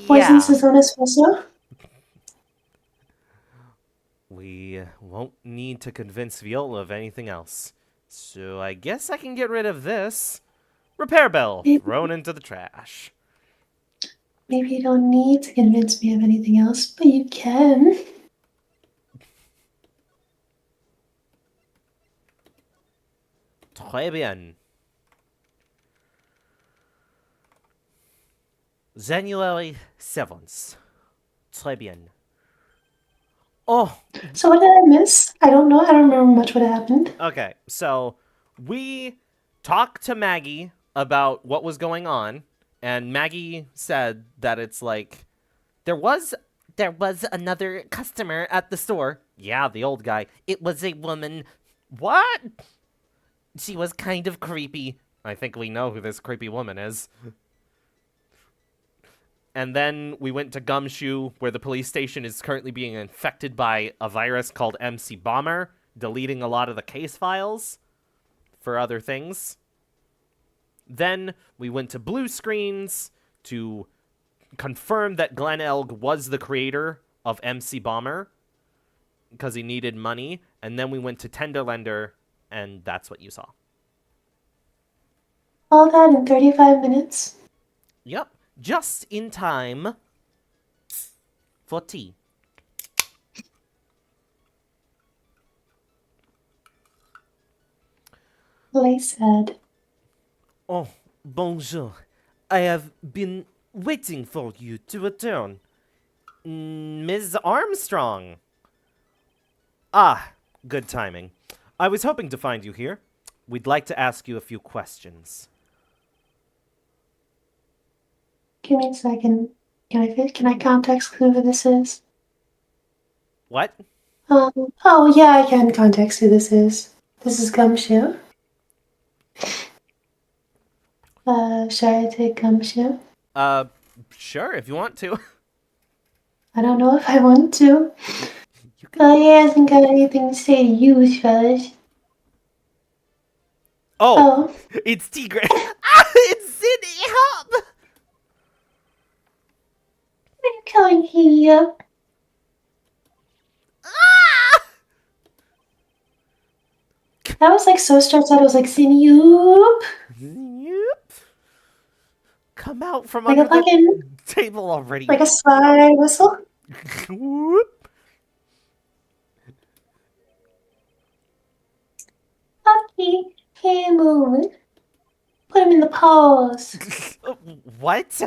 Poison's Yeah. his own espresso. We won't need to convince Viola of anything else. So I guess I can get rid of this. Repair bell thrown into the trash. Maybe you don't need to convince me of anything else, but you can. Très bien. January 7th. Très bien. Oh, So what did I miss? I don't know. I don't remember much what happened. okay. So we talked to Maggie about what was going on, and Maggie said that it's like there was another customer at the store. Yeah, the old guy. It was a woman. What? She was kind of creepy. I think we know who this creepy woman is. And then we went to Gumshoe, where the police station is currently being infected by a virus called MC Bomber, deleting a lot of the case files for other things. Then we went to Blue Screens to confirm that Glenn Elg was the creator of MC Bomber because he needed money. And then we went to Tenderlender, and that's what you saw. All that in 35 minutes. Yep. Just in time for tea. Lay said. Oh, bonjour. I have been waiting for you to return. Ms. Armstrong. Ah, good timing. I was hoping to find you here. We'd like to ask you a few questions. Give me a second. Can I context who this is? What? Oh yeah, I can context who this is. This is Gumshoe. Should I take Gumshoe? Sure, if you want to. I don't know if I want to. He hasn't got anything to say to you, fellas. Oh, Oh, it's Tigre. It's Sydney, help! I'm calling you up. That was like so stressed out. I was like, Sinoop. Yep. Come out from Like a under the fucking, table already. like a slide whistle. Whoop. Lucky, can't move it. Put him in the paws. What?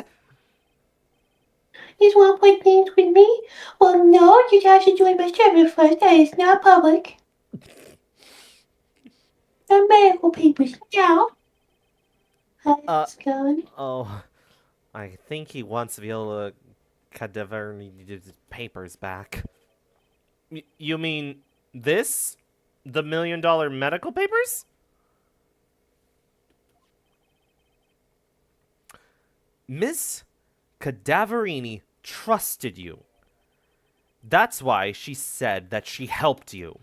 You just want to play games with me? Well, no, you have to join my server first. That is not public. The medical papers now. Let's go. Oh, I think he wants Viola Cadaverni's papers back. You mean this? The $1 million medical papers? Miss Cadaverini trusted you. That's why she said that she helped you.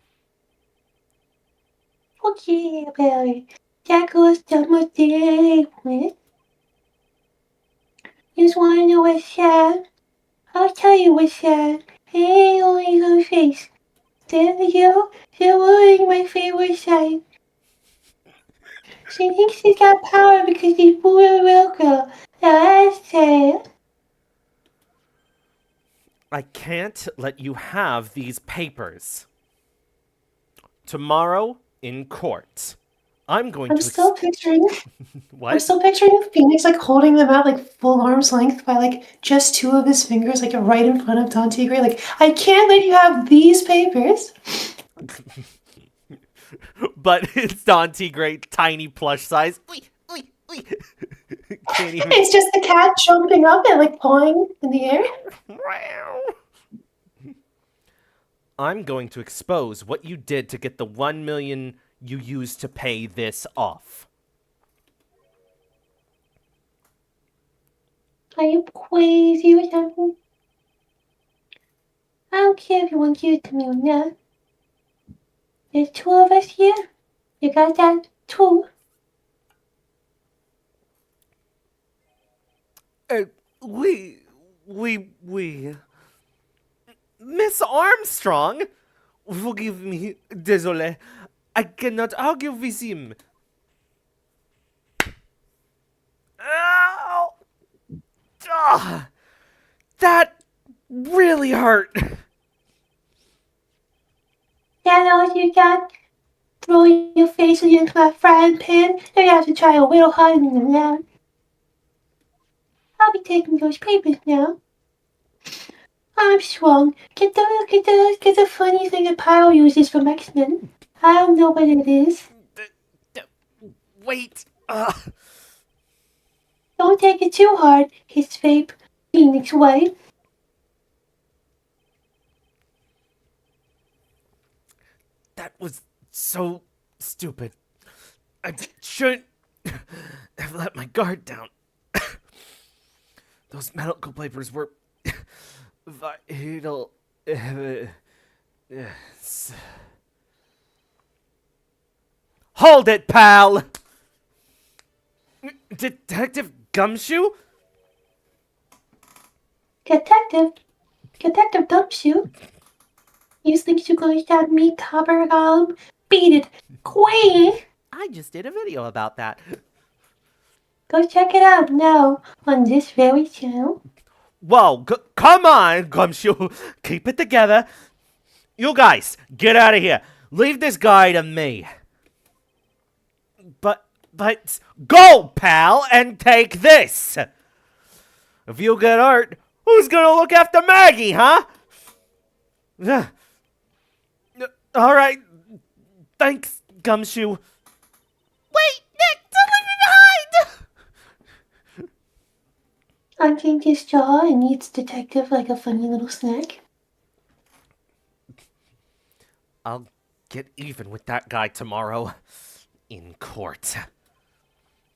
Okay, Barry. That goes to my day with. You just want to know what's sad? I'll tell you what's sad. It ain't only her face. They're ruining my favorite side. She thinks she's got power because she's a real girl. Now that's sad. I can't let you have these papers. Tomorrow, in court, I'm going I'm to still picturing. I'm what? still picturing Phoenix like holding them out like full arm's length by like just two of his fingers, like right in front of Don Tigre. Like, I can't let you have these papers. But it's Don T. Great, tiny plush size. Oi, oi, oi. Can't even. It's just the cat jumping up and like pawing in the air. I'm going to expose what you did to get the 1 million you used to pay this off. Are you crazy or something? I don't care if you want to give it to me or not. There's two of us here. You got that too. Uh, we, we. Miss Armstrong? Forgive me, désolé. I cannot argue with him. Ow! Ah, that really hurt. That all you got? Throw your face into my frying pan. Now you have to try a little harder than that. I'll be taking those papers now. Armstrong, get the funny thing that Pyle uses from X-Men. I don't know what it is. Wait. Don't take it too hard, his vape. Phoenix White. That was so stupid. I shouldn't have let my guard down. Those medical papers were vital. Yes. Hold it, pal! Detective Gumshoe? Detective Dumpshoe. You think you're going to stab me, Copper Golem? Beat it, Queen! I just did a video about that. Go check it out now on this very channel. Whoa, come on, Gumshoe. Keep it together. You guys, get out of here. Leave this guy to me. But, go, pal, and take this. If you get hurt, who's gonna look after Maggie, huh? All right. Thanks, Gumshoe. Wait, Nick, don't leave me behind! I think his jaw and eats Detective like a funny little snack. I'll get even with that guy tomorrow in court.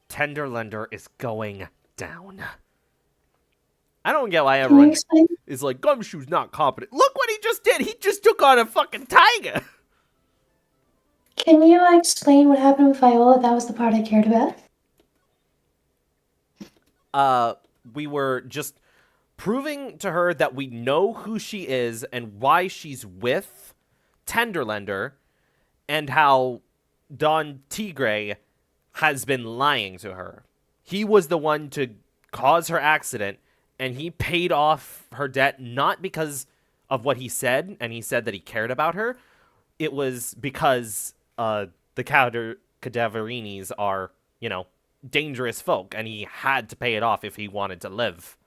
Tenderlender is going down. I don't get why Can you everyone explain? is like, Gumshoe's not competent. Look what he just did. He just took on a fucking tiger. Can you explain what happened with Viola? That was the part I cared about. We were just proving to her that we know who she is and why she's with Tenderlender, and how Don Tigre has been lying to her. He was the one to cause her accident, and he paid off her debt not because of what he said, and he said that he cared about her. It was because the Cadaverinis are, dangerous folk, and he had to pay it off if he wanted to live.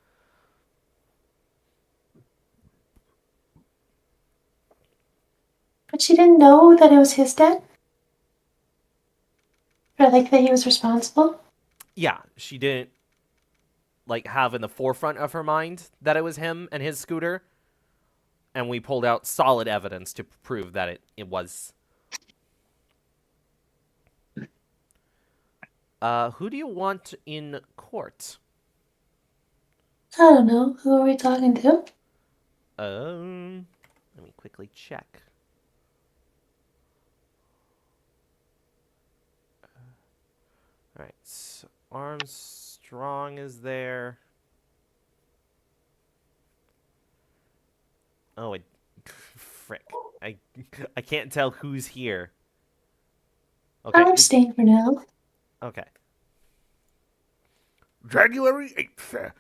But she didn't know that it was his debt? Or like that he was responsible? Yeah, she didn't have in the forefront of her mind that it was him and his scooter, and we pulled out solid evidence to prove that it was. Who do you want in court? I don't know. Who are we talking to? Let me quickly check. All right, so Armstrong is there. Oh, frick! I can't tell who's here. Okay. I'm staying for now. Okay. January 8th,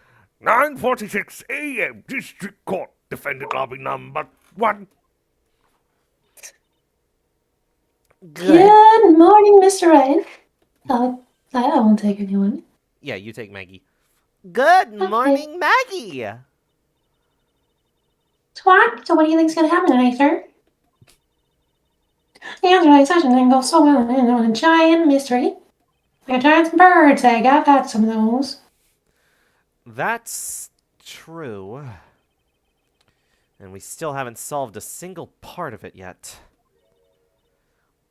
9:46 a.m. District Court, Defendant Lobby number 1. Good morning, Mr. Ryan. I won't take anyone. Yeah, you take Maggie. Good Okay. morning, Maggie! Squawk, so what do you think's gonna happen tonight, sir? The answer to the session didn't go so well on a giant mystery. Like a giant bird's egg, I've had some of those. That's true. And we still haven't solved a single part of it yet.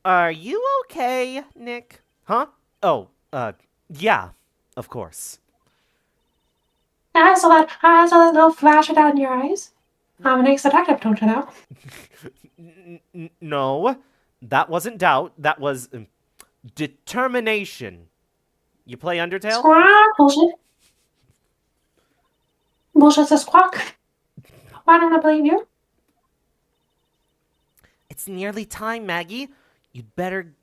Are you okay, Nick? Huh? Oh, yeah, of course. I saw that little flash of doubt in your eyes. I'm an ex-detective, don't you know? No, that wasn't doubt. That was determination. You play Undertale? Squawk, bullshit. Bullshit says squawk. Why don't I believe you? It's nearly time, Maggie. You'd better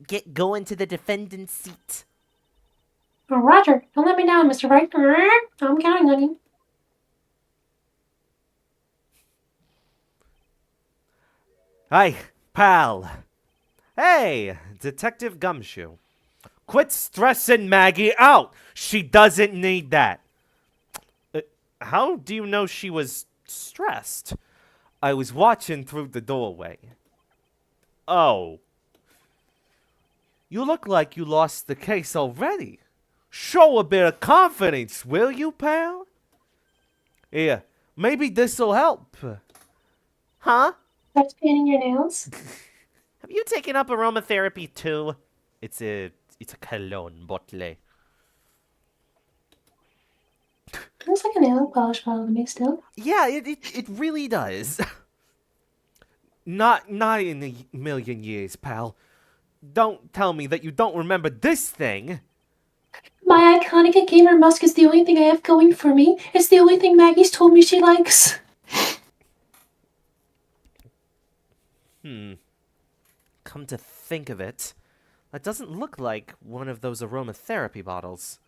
get going to the defendant's seat. Oh, Roger, don't let me down, Mr. Bright. I'm counting on you. Hi, pal. Hey, Detective Gumshoe. Quit stressing Maggie out. She doesn't need that. How do you know she was stressed? I was watching through the doorway. Oh. You look like you lost the case already. Show a bit of confidence, will you, pal? Here, maybe this'll help. Huh? That's painting your nails. Have you taken up aromatherapy too? It's a cologne bottle. Looks like a nail polish bottle to me still. Yeah, it really does. Not in a million years, pal. Don't tell me that you don't remember this thing. My iconic gamer musk is the only thing I have going for me. It's the only thing Maggie's told me she likes. Come to think of it, that doesn't look like one of those aromatherapy bottles.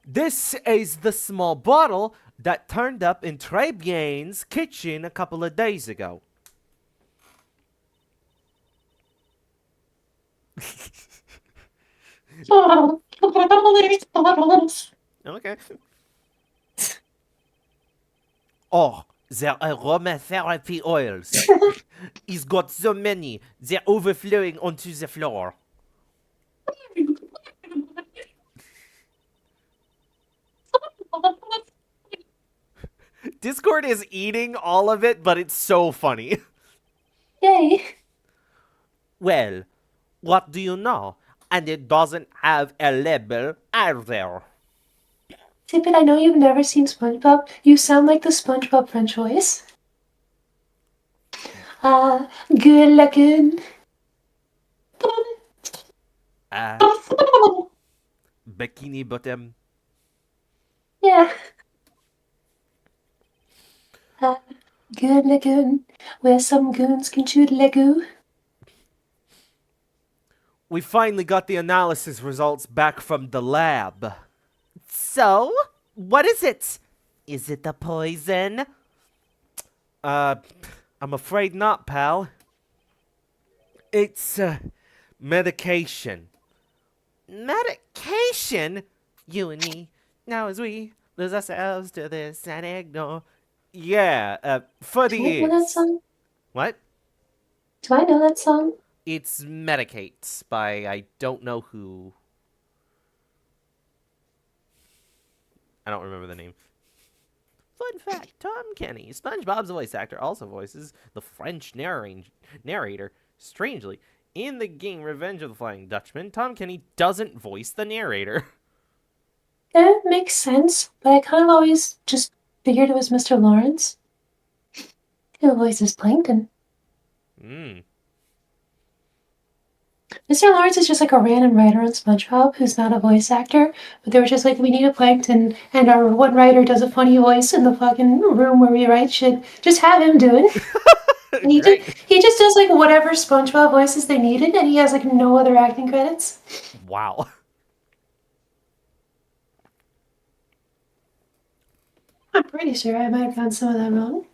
This is the small bottle that turned up in Tribulations' kitchen a couple of days ago. Okay. Oh, they're aromatherapy oils. He's got so many, they're overflowing onto the floor. Discord is eating all of it, but it's so funny. Yay. Well, what do you know? And it doesn't have a label either. Tippet, I know you've never seen SpongeBob. You sound like the SpongeBob French voice. Good looking. Bikini bottom. Yeah. Good looking. Where some goons can shoot Lego. We finally got the analysis results back from the lab. So, what is it? Is it the poison? I'm afraid not, pal. It's, medication. Medication? You and me, now as we lose ourselves to this and ignore. Yeah, for the Do I know that ears. song? What? Do I know that song? It's Medicate by I don't know who. I don't remember the name. Fun fact, Tom Kenny, SpongeBob's voice actor, also voices the French narrator. Strangely, in the game Revenge of the Flying Dutchman, Tom Kenny doesn't voice the narrator. That makes sense, but I kind of always just figured it was Mr. Lawrence, who voices Plankton. Mr. Lawrence is just like a random writer on SpongeBob who's not a voice actor, but they were just like, we need a Plankton, and our one writer does a funny voice in the fucking room where we write shit. Just have him do it. And he just does like whatever SpongeBob voices they needed, and he has like no other acting credits. Wow. I'm pretty sure I might have gotten some of that wrong.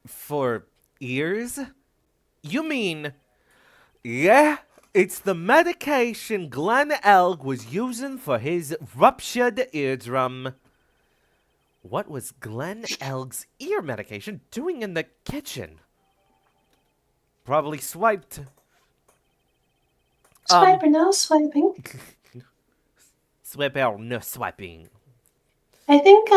For ears? You mean, yeah, It's the medication Glenn Elg was using for his ruptured eardrum. What was Glenn Elg's ear medication doing in the kitchen? Probably swiped. Swipe or no swiping. Swipe or no swiping. I think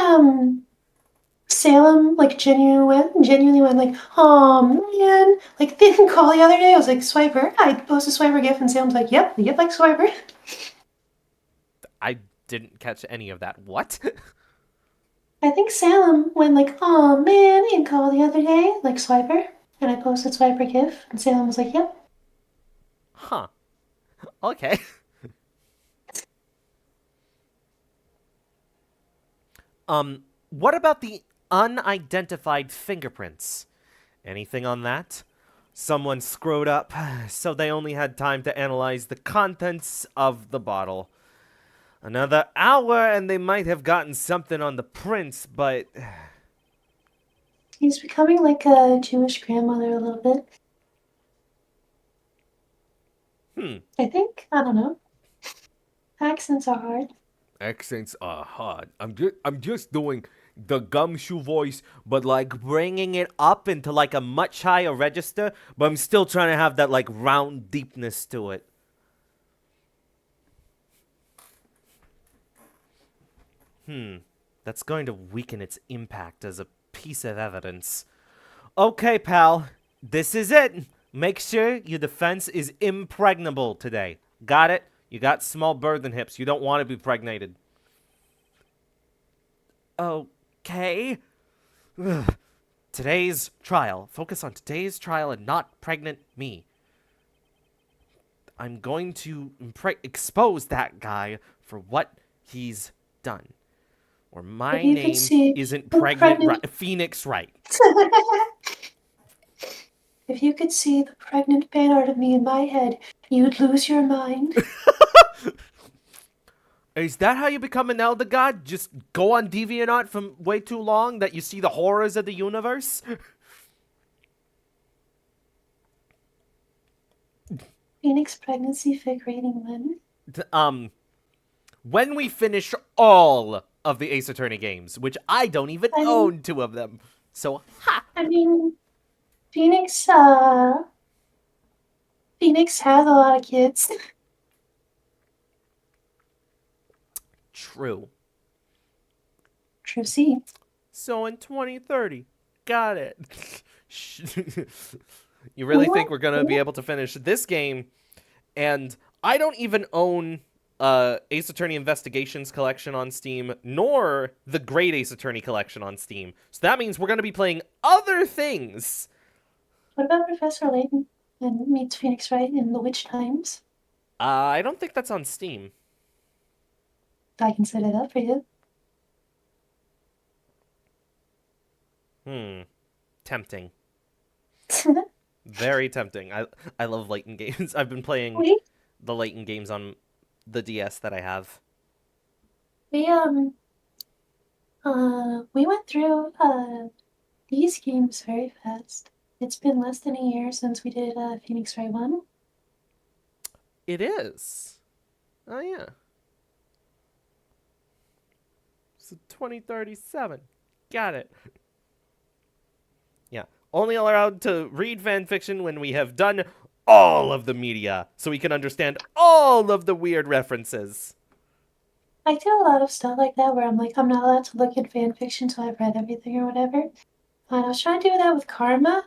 Salem like genuinely went like, oh man, like they didn't call the other day. I was like, Swiper. I posted Swiper gif and Salem's like, yep, like Swiper. I didn't catch any of that. What? I think Salem went like, oh man, they didn't call the other day, like Swiper. And I posted Swiper gif and Salem was like, yep. Huh. Okay. What about the unidentified fingerprints? Anything on that? Someone screwed up, so they only had time to analyze the contents of the bottle. Another hour and they might have gotten something on the prints, but... He's becoming like a Jewish grandmother a little bit. I think. I don't know. Accents are hard. Accents are hard. I'm just doing the gumshoe voice, but like bringing it up into like a much higher register, but I'm still trying to have that like round deepness to it. That's going to weaken its impact as a piece of evidence. Okay, pal. This is it. Make sure your defense is impregnable today. Got it? You got small birthing hips. You don't want to be pregnated. Okay. Ugh. Today's trial. Focus on today's trial and not pregnant me. I'm going to expose that guy for what he's done. Or my If you could name see isn't the pregnant. Phoenix Wright. If you could see the pregnant fan art of me in my head, you'd lose your mind. Is that how you become an elder god? Just go on DeviantArt for way too long that you see the horrors of the universe? Phoenix pregnancy fig rating when? When we finish all of the Ace Attorney games, which I don't even own 2 of them. So, ha! I mean, Phoenix has a lot of kids. True. True C. So in 2030. Got it. You really think we're going to be able to finish this game? And I don't even own Ace Attorney Investigations collection on Steam, nor the Great Ace Attorney collection on Steam. So that means we're going to be playing other things. What about Professor Layton and meets Phoenix Wright in The Witch Times? I don't think that's on Steam. I can set it up for you. Tempting. Very tempting. I love Layton games. I've been playing the Layton games on the DS that I have. We went through these games very fast. It's been less than a year since we did Phoenix Wright 1. It is. Oh yeah. So 2037. Got it. Yeah. Only allowed to read fanfiction when we have done all of the media, so we can understand all of the weird references. I do a lot of stuff like that where I'm like, I'm not allowed to look at fanfiction until I've read everything or whatever. And I was trying to do that with Karma,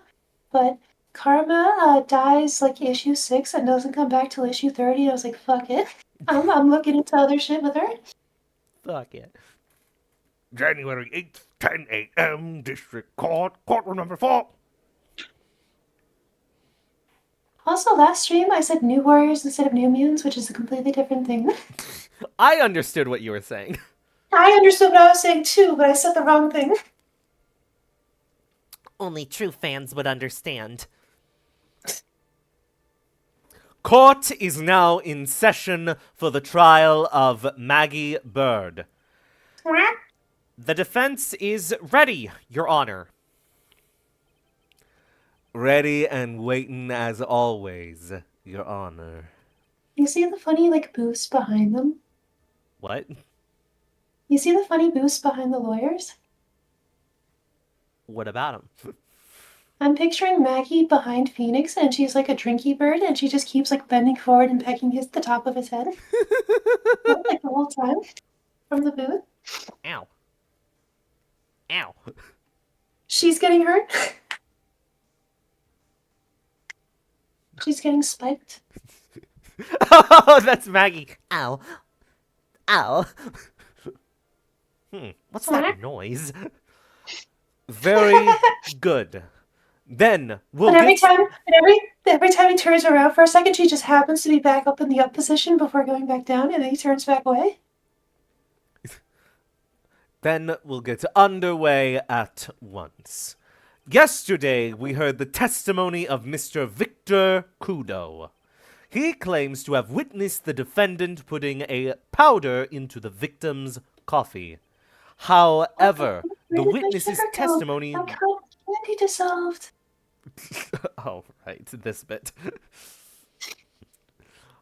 but Karma dies like issue 6 and doesn't come back till issue 30. I was like, fuck it. I'm looking into other shit with her. Fuck it. January 8th, 10 a.m., District Court, Courtroom number 4. Also, last stream I said New Warriors instead of New Mutants, which is a completely different thing. I understood what you were saying. I understood what I was saying too, but I said the wrong thing. Only true fans would understand. Court is now in session for the trial of Maggie Bird. The defense is ready, Your Honor. Ready and waiting as always, Your Honor. You see the funny, like, booths behind them? What? You see the funny booths behind the lawyers? What about him? I'm picturing Maggie behind Phoenix, and she's like a drinky bird, and she just keeps like bending forward and pecking the top of his head, like the whole time from the booth. Ow. Ow. She's getting hurt. She's getting spiked. Oh, that's Maggie. Ow. Ow. What's that noise? Very good. Then we'll But every get. time, every time he turns around for a second, she just happens to be back up in the up position before going back down, and then he turns back away. Then we'll get underway at once. Yesterday, we heard the testimony of Mr. Victor Kudo. He claims to have witnessed the defendant putting a powder into the victim's coffee. However, the witness's testimony. How can't be dissolved? Oh, right, this bit.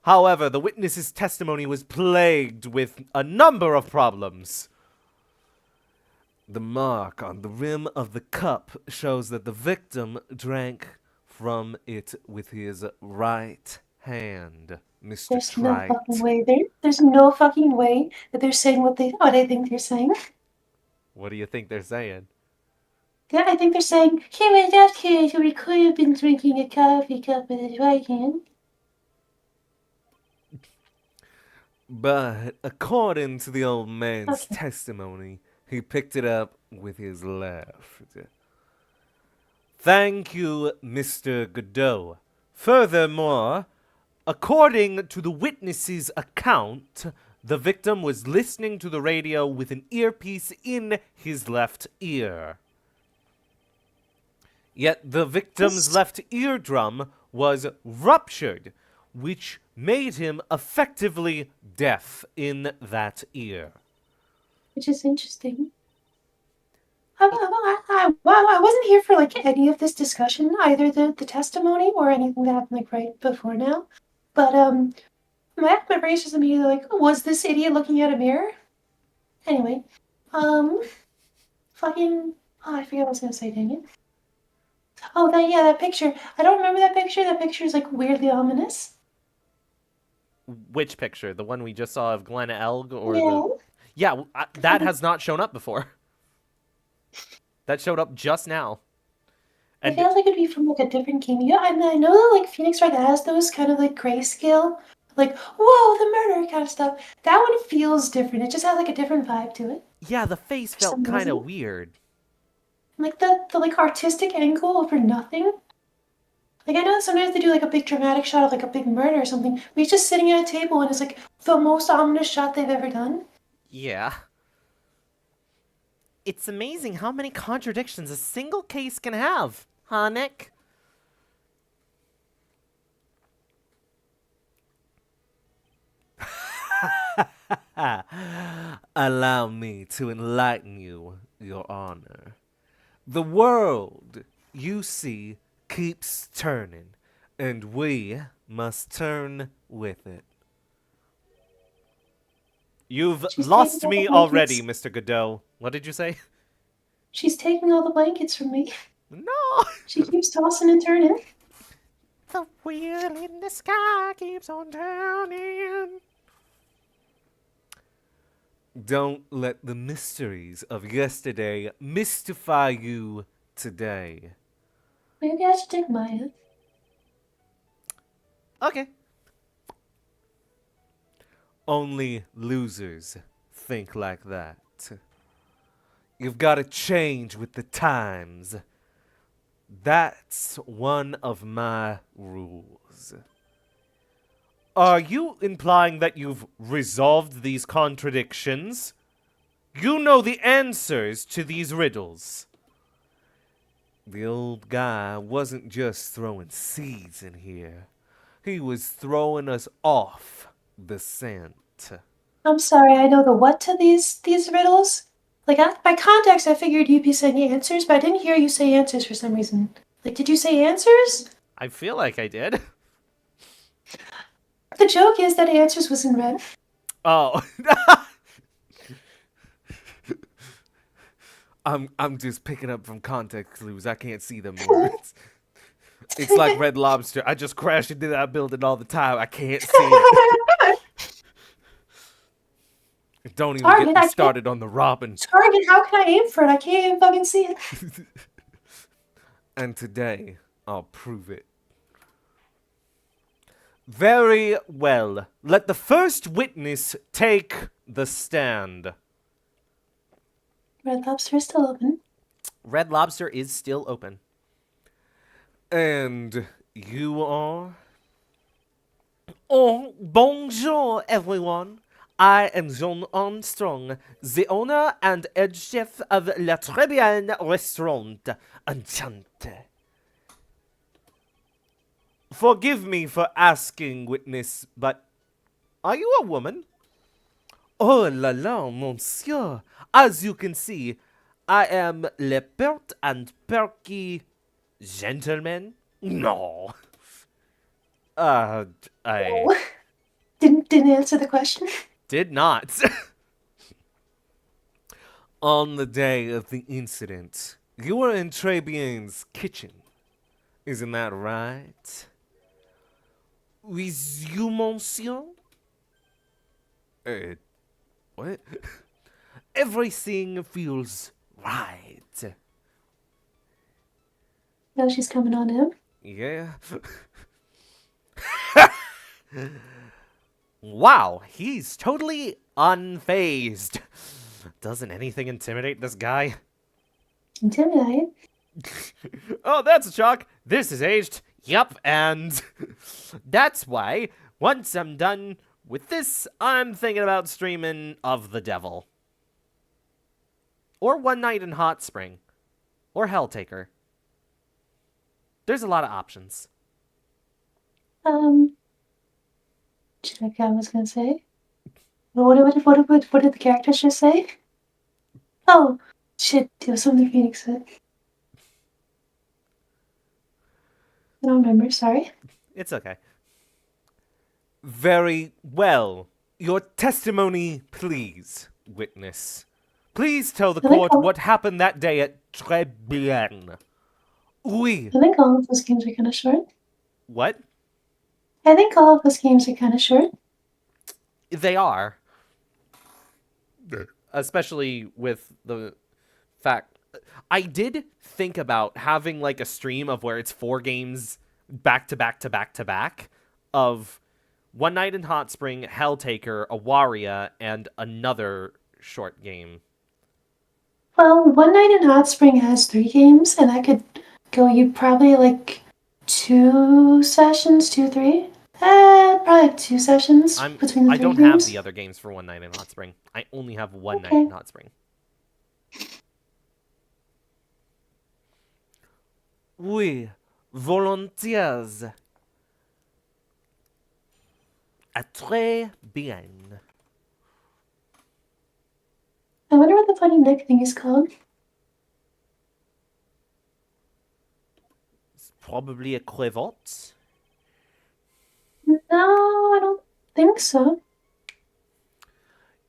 However, the witness's testimony was plagued with a number of problems. The mark on the rim of the cup shows that the victim drank from it with his right hand. Mr. There's no Trite. fucking way. There's no fucking way that they're saying what I think they're saying. What do you think they're saying? Yeah, I think they're saying he was just here, so he could have been drinking a coffee cup with his right hand. But according to the old man's Okay. testimony, he picked it up with his left. Thank you, Mr. Godot. Furthermore, according to the witness's account, the victim was listening to the radio with an earpiece in his left ear. Yet the victim's left eardrum was ruptured, which made him effectively deaf in that ear. Which is interesting. I wasn't here for like any of this discussion, either the testimony or anything that happened like right before now. But my brain's just immediately like, was this idiot looking at a mirror? Anyway, fucking, I forget what I was gonna say. Dang it. Oh, that picture. I don't remember that picture. That picture is like weirdly ominous. Which picture? The one we just saw of Glenn Elg or Yeah. the. Yeah, that has not shown up before. That showed up just now. It And feels like it'd be from like a different game. Yeah, I know that like Phoenix Wright has those kind of like grayscale, like whoa, the murder kind of stuff. That one feels different. It just has like a different vibe to it. yeah, the face For felt some kind of reason. weird. Like the like artistic angle over nothing. Like I know that sometimes they do like a big dramatic shot of like a big murder or something, but he's just sitting at a table and it's like the most ominous shot they've ever done. Yeah. It's amazing how many contradictions a single case can have, huh, Nick? Allow me to enlighten you, Your Honor. The world, you see, keeps turning, and we must turn with it. You've She's lost taking all me the already, blankets. Mr. Godot. What did you say? She's taking all the blankets from me. No! She keeps tossing and turning. The wheel in the sky keeps on turning. Don't let the mysteries of yesterday mystify you today. Maybe I should take Maya. Okay. Only losers think like that. You've got to change with the times. That's one of my rules. Are you implying that you've resolved these contradictions? You know the answers to these riddles. The old guy wasn't just throwing seeds in here. He was throwing us off the scent. I'm sorry, I know the what to these riddles. Like by context, I figured you'd be saying answers, but I didn't hear you say answers for some reason. Like, did you say answers? I feel like I did. The joke is that answers was in red. Oh. I'm just picking up from context clues. I can't see them words. It's like Red Lobster. I just crash into that building all the time. I can't see it. Don't even Target, get me started on the robin. Target, how can I aim for it? I can't even fucking see it. And today, I'll prove it. Very well. Let the first witness take the stand. Red Lobster is still open. Red Lobster is still open. And you are? Oh, bonjour, everyone. I am John Armstrong, the owner and head chef of La Tribulations restaurant. Enchanté. Forgive me for asking, witness, but are you a woman? Oh la la, monsieur. As you can see, I am le pert and perky gentleman. No. I Oh. Didn't answer the question. did not. On the day of the incident, you were in Trebien's kitchen. Isn't that right? With you, monsieur? What? Everything feels right. Now she's coming on him. Yeah. Wow, he's totally unfazed. Doesn't anything intimidate this guy? Intimidate. Oh, that's a shock. This is aged. Yup, and that's why once I'm done with this, I'm thinking about streaming Of the Devil. Or One Night in Hot Spring. Or Helltaker. There's a lot of options. Check. I was gonna say. What did the characters just say? Oh, shit! It was something Phoenix said. I don't remember. Sorry. It's okay. Very well. Your testimony, please, witness. Please tell the I think court I'll- what happened that day at Trebian. Oui. I think all of those games are kind of short. What? I think all of those games are kind of short. They are. Especially with the fact I did think about having like a stream of where it's 4 games back to back to back to back of One Night in Hot Spring, Helltaker, Awaria, and another short game. Well, One Night in Hot Spring has 3 games, and I could go you probably like 2 sessions, 2, 3. Probably 2 sessions between the 3 I don't games. have the other games for One Night in Hot Spring. I only have One Night Okay. in Hot Spring. Oui. Volontiers. Très bien. I wonder what the funny neck thing is called. It's probably a cravat. No, I don't think so.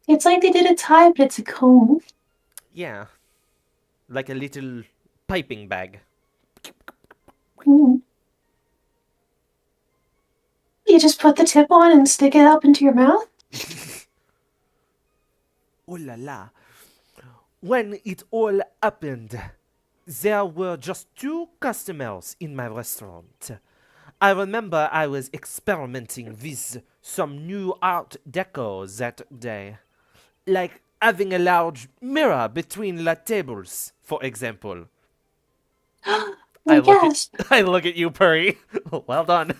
It's like they did a tie, but it's a cone. Yeah. Like a little piping bag. Mm. You just put the tip on and stick it up into your mouth? Oh la la. When it all happened, there were just 2 customers in my restaurant. I remember I was experimenting with some new art deco that day. Like having a large mirror between the tables, for example. I guess. I look at you, Purry. Well done.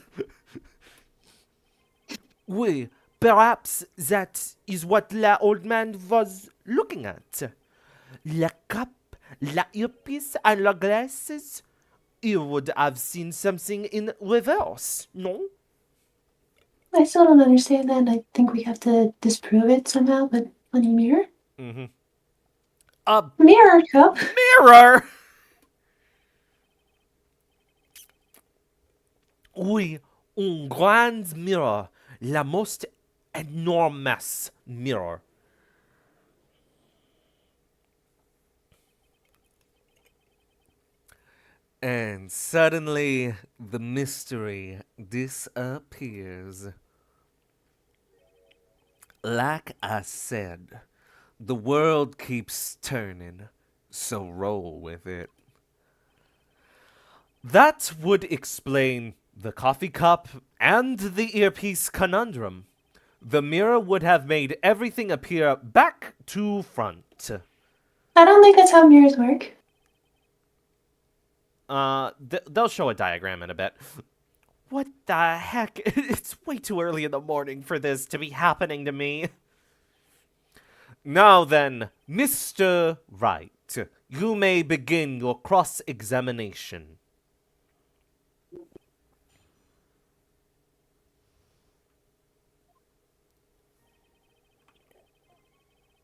Oui. Perhaps that is what la old man was looking at. La cup, la earpiece, and la glasses. You would have seen something in reverse, no? I still don't understand that, and I think we have to disprove it somehow, but funny mirror? Mm-hmm. A Mirror cup? mirror! Oui, un grand mirror. la most enormous mirror. And suddenly, the mystery disappears. Like I said, the world keeps turning, so roll with it. That would explain the coffee cup and the earpiece conundrum. The mirror would have made everything appear back to front. I don't think that's how mirrors work. They'll show a diagram in a bit. What the heck? It's way too early in the morning for this to be happening to me. Now then, Mr. Wright, you may begin your cross-examination.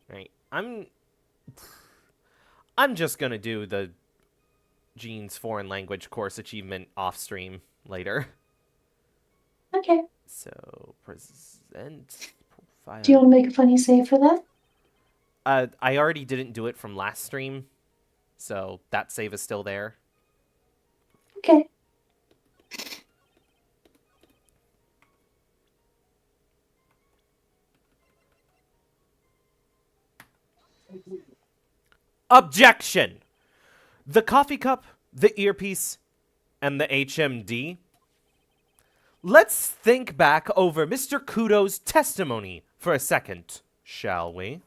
Right, I'm just gonna do the Gene's foreign language course achievement off stream later. Okay. So, present profile. Do you want to make a funny save for that? I already didn't do it from last stream, so that save is still there. Okay. Objection! The coffee cup, the earpiece, and the HMD. Let's think back over Mr. Kudo's testimony for a second, shall we?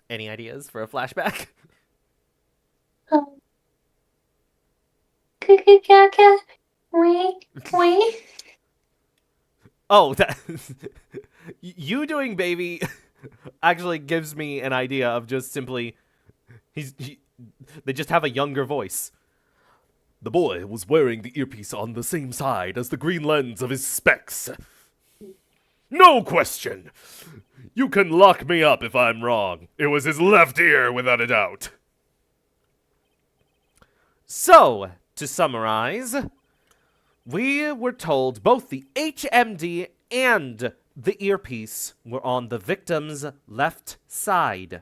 Any ideas for a flashback? Cuckoo caca. Wee. Oh, that you doing baby actually gives me an idea of just simply they just have a younger voice. The boy was wearing the earpiece on the same side as the green lens of his specs. No question! You can lock me up if I'm wrong. It was his left ear, without a doubt. So, to summarize, we were told both the HMD and the earpiece were on the victim's left side.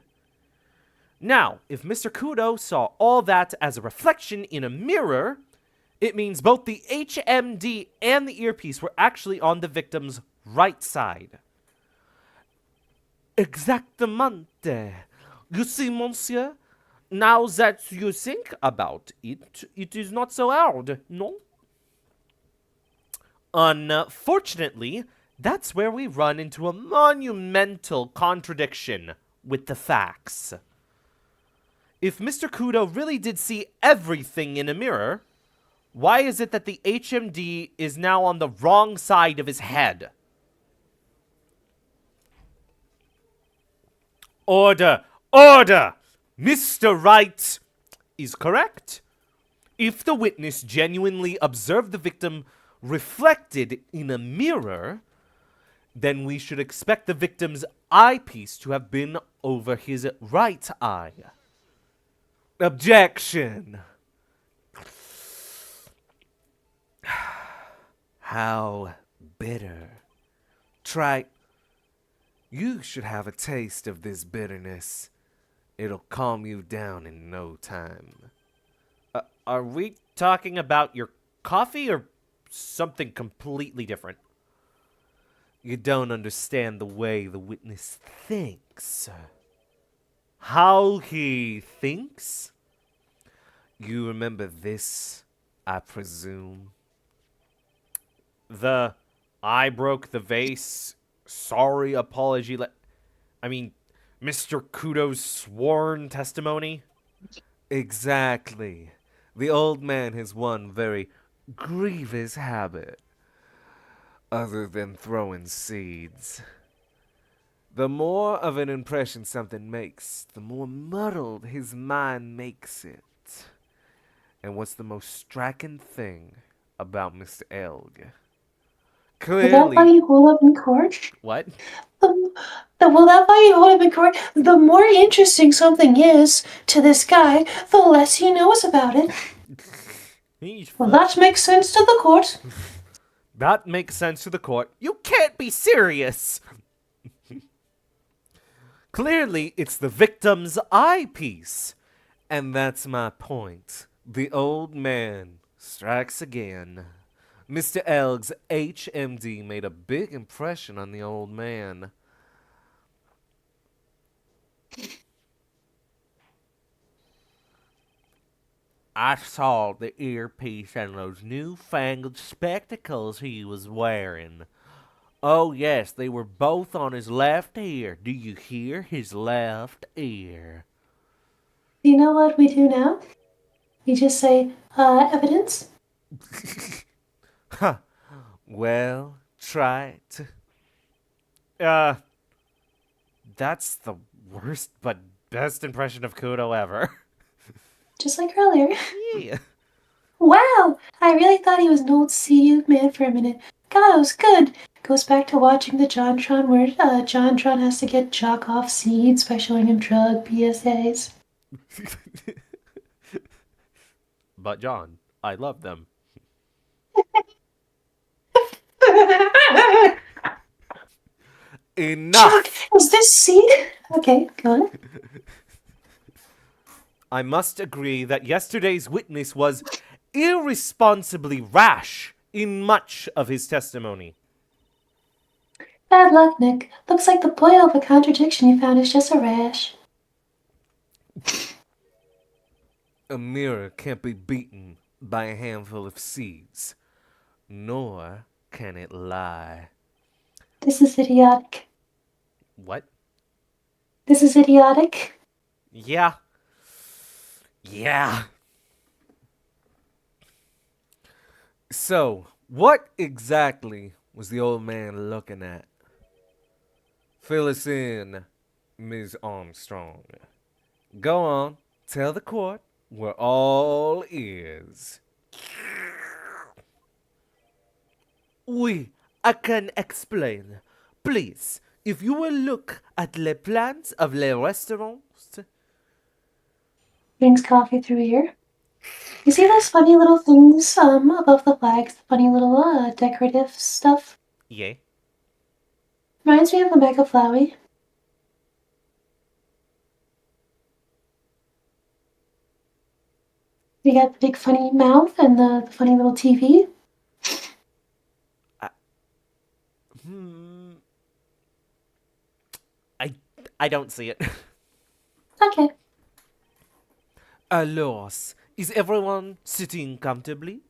Now, if Mr. Kudo saw all that as a reflection in a mirror, it means both the HMD and the earpiece were actually on the victim's right side. Exactamente. You see, monsieur, now that you think about it, it is not so hard, no? Unfortunately, that's where we run into a monumental contradiction with the facts. If Mr. Kudo really did see everything in a mirror, why is it that the HMD is now on the wrong side of his head? Order! Order! Mr. Wright is correct. If the witness genuinely observed the victim reflected in a mirror, then we should expect the victim's eyepiece to have been over his right eye. Objection! How bitter. Try. You should have a taste of this bitterness. It'll calm you down in no time. Are we talking about your coffee or something completely different? You don't understand the way the witness thinks. How he thinks? You remember this, I presume? The I broke the vase, sorry apology. Mr. Kudo's sworn testimony? Exactly. The old man has one very grievous habit, other than throwing seeds. The more of an impression something makes, the more muddled his mind makes it. And what's the most striking thing about Mr. Elg? Will that Clearly. body hold up in court? What? Um, will that body hold up in court? The more interesting something is to this guy, the less he knows about it. Well, that makes sense to the court. That makes sense to the court. You can't be serious! Clearly, it's the victim's eyepiece. And that's my point. The old man strikes again. Mr. Elg's HMD made a big impression on the old man. I saw the earpiece and those newfangled spectacles he was wearing. Oh, yes, they were both on his left ear. Do you hear? His left ear. You know what we do now? We just say, evidence? Huh. Well, try it. Uh, that's the worst but best impression of Kudo ever. Just like earlier. Yeah. Wow! I really thought he was an old seedy man for a minute. God, it was good. Goes back to watching the JonTron where JonTron has to get jock off seeds by showing him drug PSAs. But John, I love them. Jock, Enough! is this seed? Okay, go on. I must agree that yesterday's witness was irresponsibly rash in much of his testimony. Bad luck, Nick. Looks like the boil of a contradiction you found is just a rash. A mirror can't be beaten by a handful of seeds, nor can it lie. This is idiotic. What? This is idiotic. Yeah. Yeah. So, what exactly was the old man looking at? Fill us in, Ms. Armstrong. Go on, tell the court we're all ears. Oui, I can explain. Please, if you will look at les plans of les restaurants. Brings coffee through here. You see those funny little things above the flags? The funny little decorative stuff? Yeah. Reminds me of the Mega Flowey. You got the big funny mouth and the funny little TV. I don't see it. Okay. Alors, is everyone sitting comfortably?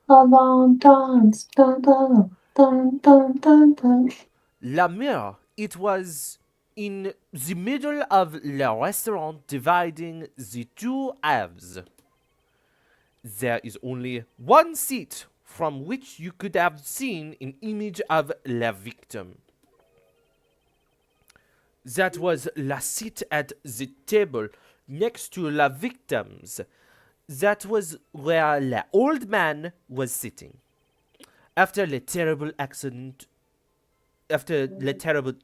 A long dance, dun dun dun dun dun dun. La mirror, it was in the middle of the restaurant dividing the two halves. There is only one seat from which you could have seen an image of la victim. That was la seat at the table next to la victims. That was where the old man was sitting. After the terrible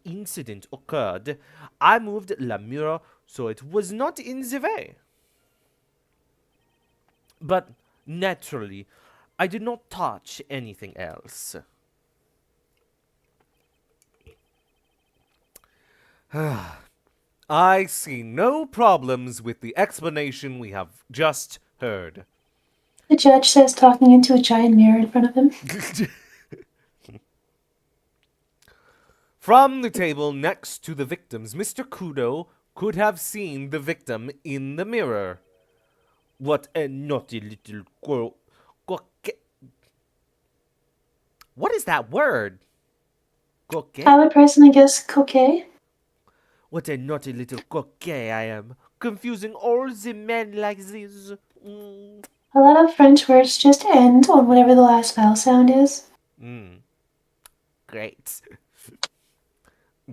incident occurred, I moved la mirror so it was not in the way. But naturally, I did not touch anything else. I see no problems with the explanation we have just heard. The judge says, talking into a giant mirror in front of him. From the table next to the victims, Mr. Kudo could have seen the victim in the mirror. What a naughty little girl. What is that word? Coquet? I would personally guess coquet. What a naughty little coquet I am, confusing all the men like this. A lot of French words just end on whatever the last vowel sound is. Great.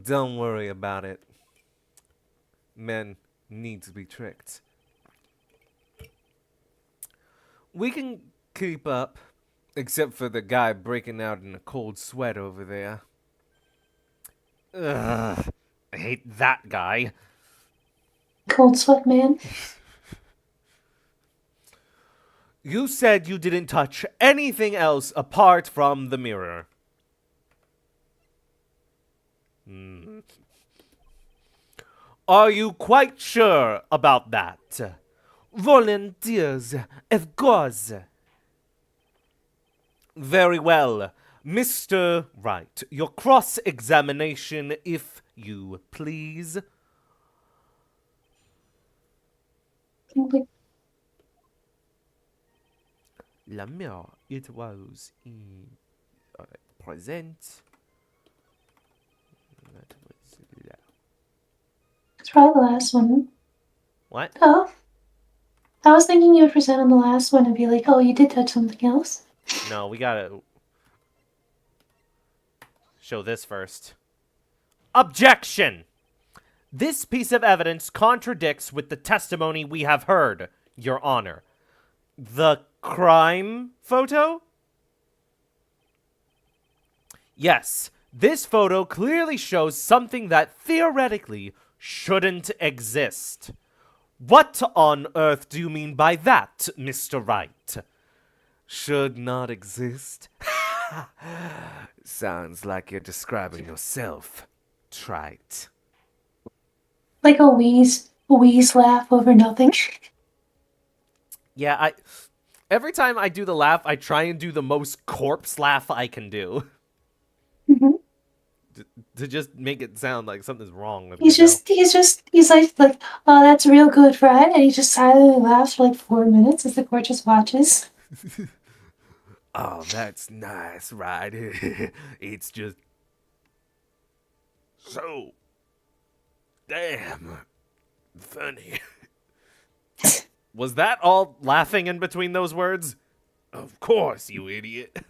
Don't worry about it. Men need to be tricked. We can keep up Except for the guy breaking out in a cold sweat over there. Ugh, I hate that guy. Cold sweat man. You said you didn't touch anything else apart from the mirror. Are you quite sure about that? Volunteers, of course. Very well. Mr. Wright, your cross-examination, if you please. Like, La mirror, it was present. That was it's probably the last one. What? Oh. I was thinking you would present on the last one and be like, oh, you did touch something else. No, we gotta show this first. Objection! This piece of evidence contradicts with the testimony we have heard, Your Honor. The crime photo? Yes, this photo clearly shows something that theoretically shouldn't exist. What on earth do you mean by that, Mr. Wright? should not exist. Sounds like you're describing yourself, trite. Like a wheeze laugh over nothing. Yeah, every time I do the laugh, I try and do the most corpse laugh I can do. Mhm. To just make it sound like something's wrong with He's me. he's like, oh, that's real good, right? And he just silently laughs for like 4 minutes as the court just watches. Oh, that's nice, right? It's just so damn funny. Was that all laughing in between those words? Of course, you idiot.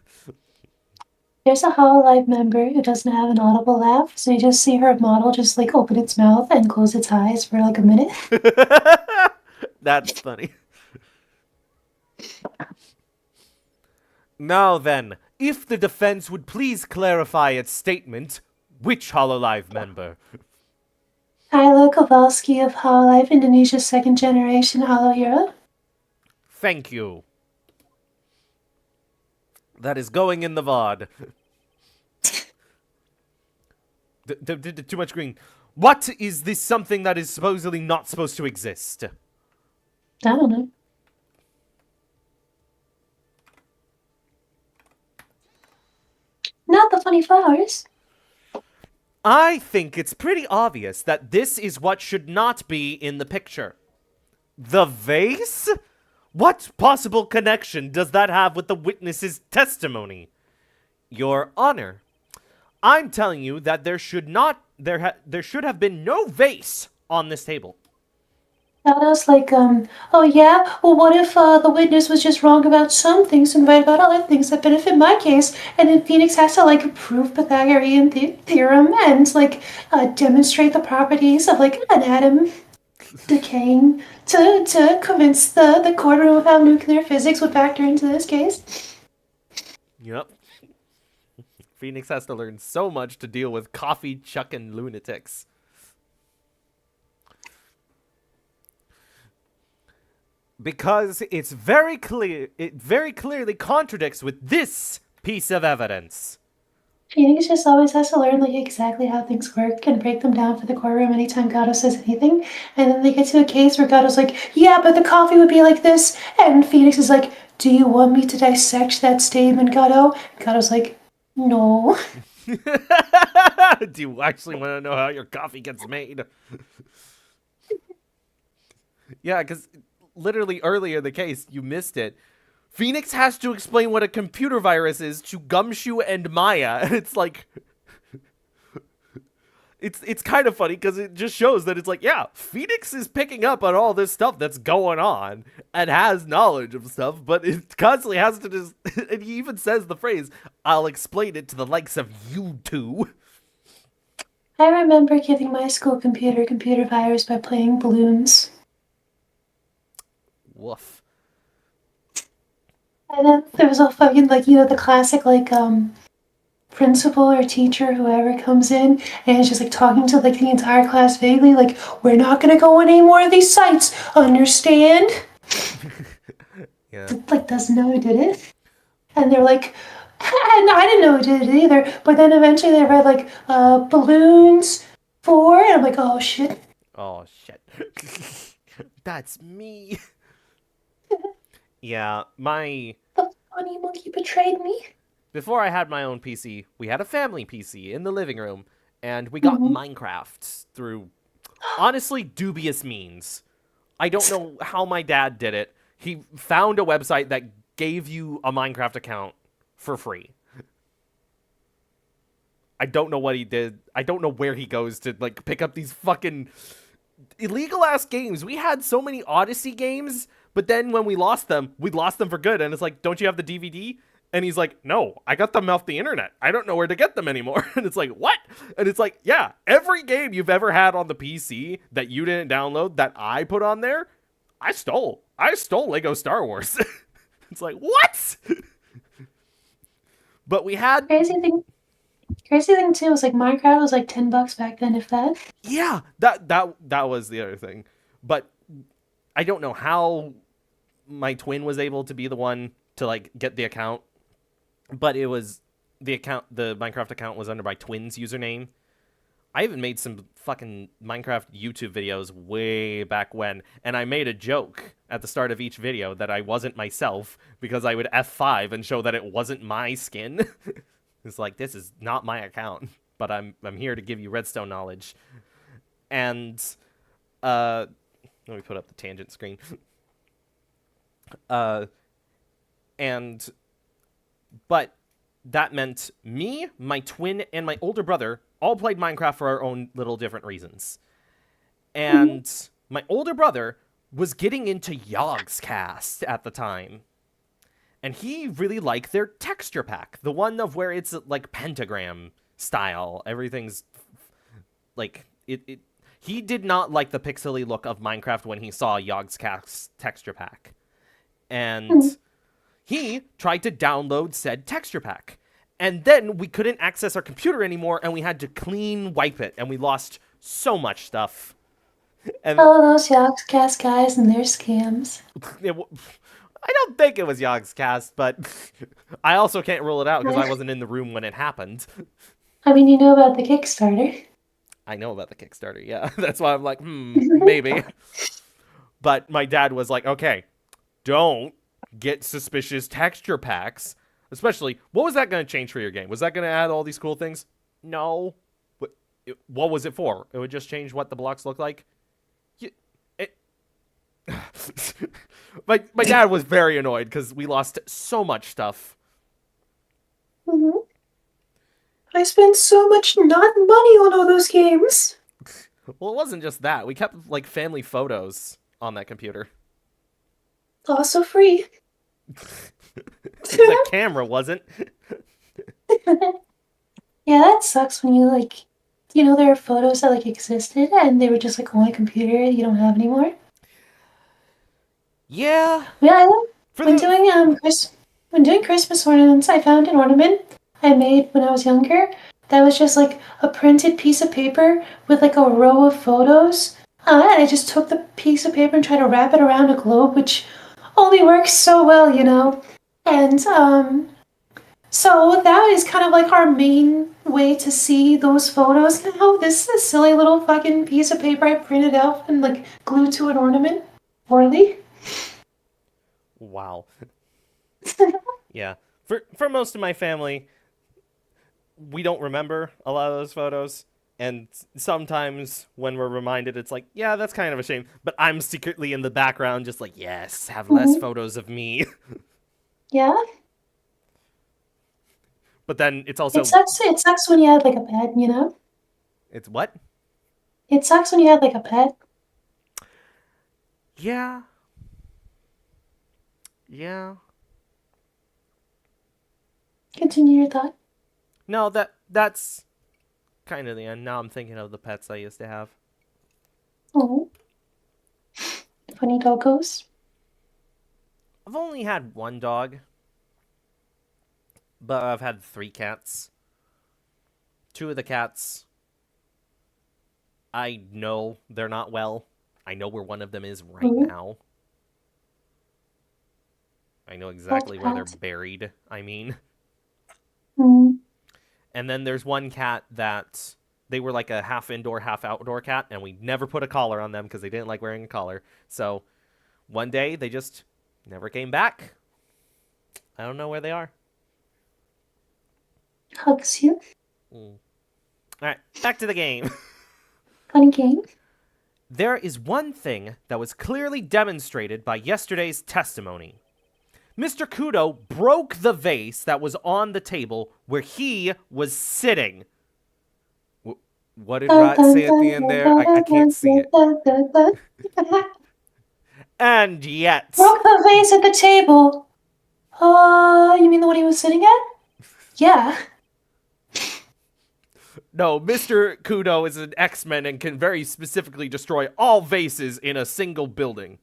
There's a Hololive member who doesn't have an audible laugh, so you just see her model just like open its mouth and close its eyes for like a minute. That's funny. Now then, if the defense would please clarify its statement, which Hololive member? Kylo Kowalski of Hololive, Indonesia's second generation Holo hero. Thank you. That is going in the VOD. Too much green. What is this something that is supposedly not supposed to exist? I don't know. Not the funny flowers. I think it's pretty obvious that this is what should not be in the picture. The vase? What possible connection does that have with the witness's testimony? Your Honor, I'm telling you that there should have been no vase on this table. Shadows like, oh yeah, well what if the witness was just wrong about some things and right about other things that benefit my case, and then Phoenix has to like prove Pythagorean theorem and like demonstrate the properties of like an atom decaying to convince the courtroom of how nuclear physics would factor into this case. Yep. Phoenix has to learn so much to deal with coffee-chucking lunatics. Because it's very clear, it very clearly contradicts with this piece of evidence. Phoenix just always has to learn like exactly how things work and break them down for the courtroom anytime Gato says anything. And then they get to a case where Gato's like, yeah, but the coffee would be like this. And Phoenix is like, do you want me to dissect that statement, Gato? And Gato's like, no. Do you actually want to know how your coffee gets made? Yeah, because literally earlier in the case, you missed it. Phoenix has to explain what a computer virus is to Gumshoe and Maya. And it's like... It's kind of funny because it just shows that it's like, yeah, Phoenix is picking up on all this stuff that's going on and has knowledge of stuff, but it constantly has to just... And he even says the phrase, I'll explain it to the likes of you two. I remember giving my school computer virus by playing balloons. Woof. And then there was a fucking, like, the classic, like, principal or teacher, whoever comes in, and is just, like, talking to, like, the entire class vaguely, like, we're not gonna go on any more of these sites, understand? Yeah. Like, doesn't know who did it. And they're like, and I didn't know who did it either, but then eventually they read, like, balloons 4, and I'm like, oh shit. Oh shit. That's me. Yeah, my The funny monkey betrayed me. before I had my own PC, we had a family PC in the living room, and we got Mhm. Minecraft through honestly dubious means. I don't know how my dad did it. He found a website that gave you a Minecraft account for free. I don't know what he did. I don't know where he goes to like pick up these fucking illegal ass games. We had so many Odyssey games, but then when we lost them for good. And it's like, don't you have the DVD? And he's like, no, I got them off the internet. I don't know where to get them anymore. And it's like, what? And it's like, yeah, every game you've ever had on the PC that you didn't download that I put on there, I stole. I stole Lego Star Wars. It's like, what? But we had, Crazy thing too was like Minecraft was like $10 back then, if that. yeah, that was the other thing. But I don't know how my twin was able to be the one to like get the account, but it was the Minecraft account was under my twin's username. I even made some fucking Minecraft YouTube videos way back when, and I made a joke at the start of each video that I wasn't myself because I would F5 and show that it wasn't my skin. It's like, this is not my account, but I'm here to give you redstone knowledge. And let me put up the tangent screen. And but that meant me, my twin, and my older brother all played Minecraft for our own little different reasons. And my older brother was getting into Yogscast at the time. And he really liked their texture pack, the one of where it's like pentagram style. Everything's like it he did not like the pixely look of Minecraft when he saw Yogscast's texture pack. And he tried to download said texture pack. And then we couldn't access our computer anymore, and we had to clean wipe it, and we lost so much stuff. And Oh, those Yogscast guys and their scams. I don't think it was Yogscast, but I also can't rule it out because I wasn't in the room when it happened. I mean, you know about the Kickstarter. I know about the Kickstarter, yeah. That's why I'm like, maybe. But my dad was like, okay, don't get suspicious texture packs. Especially, what was that going to change for your game? Was that going to add all these cool things? No. What was it for? It would just change what the blocks look like? My dad was very annoyed because we lost so much stuff. Mm-hmm. I spent so much not money on all those games. Well, it wasn't just that. We kept, like, family photos on that computer. Also free. The camera wasn't. Yeah, that sucks when you like, there are photos that like existed and they were just like on a computer you don't have anymore. Yeah. Yeah, For when the doing when doing Christmas ornaments, I found an ornament I made when I was younger that was just like a printed piece of paper with like a row of photos. And I just took the piece of paper and tried to wrap it around a globe, which only works so well, And so that is kind of like our main way to see those photos now. This is a silly little fucking piece of paper I printed out and like glued to an ornament. Poorly. Wow. Yeah. For most of my family, we don't remember a lot of those photos. And sometimes when we're reminded, it's like, yeah, that's kind of a shame. But I'm secretly in the background just like, yes, have less photos of me. Yeah. But then it's also... It sucks when you had like a pet. It's what? It sucks when you had like a pet. Yeah. Yeah. Continue your thought. No, that's kind of the end. Now I'm thinking of the pets I used to have. Oh. Funny doggos. I've only had one dog, but I've had 3 cats. 2 of the cats, I know they're not well. I know where one of them is right Mm-hmm. now. I know That's exactly where they're bad. buried, I mean. Mm. And then there's one cat that they were like a half indoor, half outdoor cat, and we never put a collar on them because they didn't like wearing a collar. So one day they just never came back. I don't know where they are. Hugs you. All right, back to the game. Fun game. There is one thing that was clearly demonstrated by yesterday's testimony. Mr. Kudo broke the vase that was on the table where he was sitting. What did Rat say at the end there? I can't see it. And yet, Broke the vase at the table. You mean the one he was sitting at? Yeah. no, Mr. Kudo is an X-Men and can very specifically destroy all vases in a single building.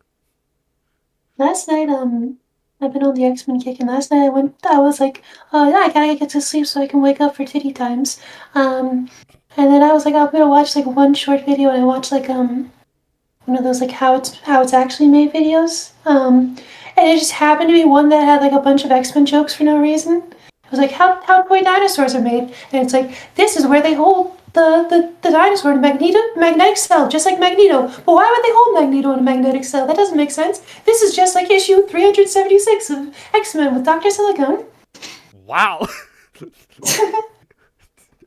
Last night, I've been on the X-Men kick, and last night I was like, oh, yeah, I gotta get to sleep so I can wake up for titty times. And then I was like, I'm gonna watch like one short video, and I watched like, one of those like how it's actually made videos. And it just happened to be one that had like a bunch of X-Men jokes for no reason. It was like how toy dinosaurs are made, and it's like this is where they hold the dinosaur in a magnetic cell, just like Magneto. But why would they hold Magneto in a magnetic cell? That doesn't make sense. This is just like issue 376 of X-Men with Dr. Silicone. Wow.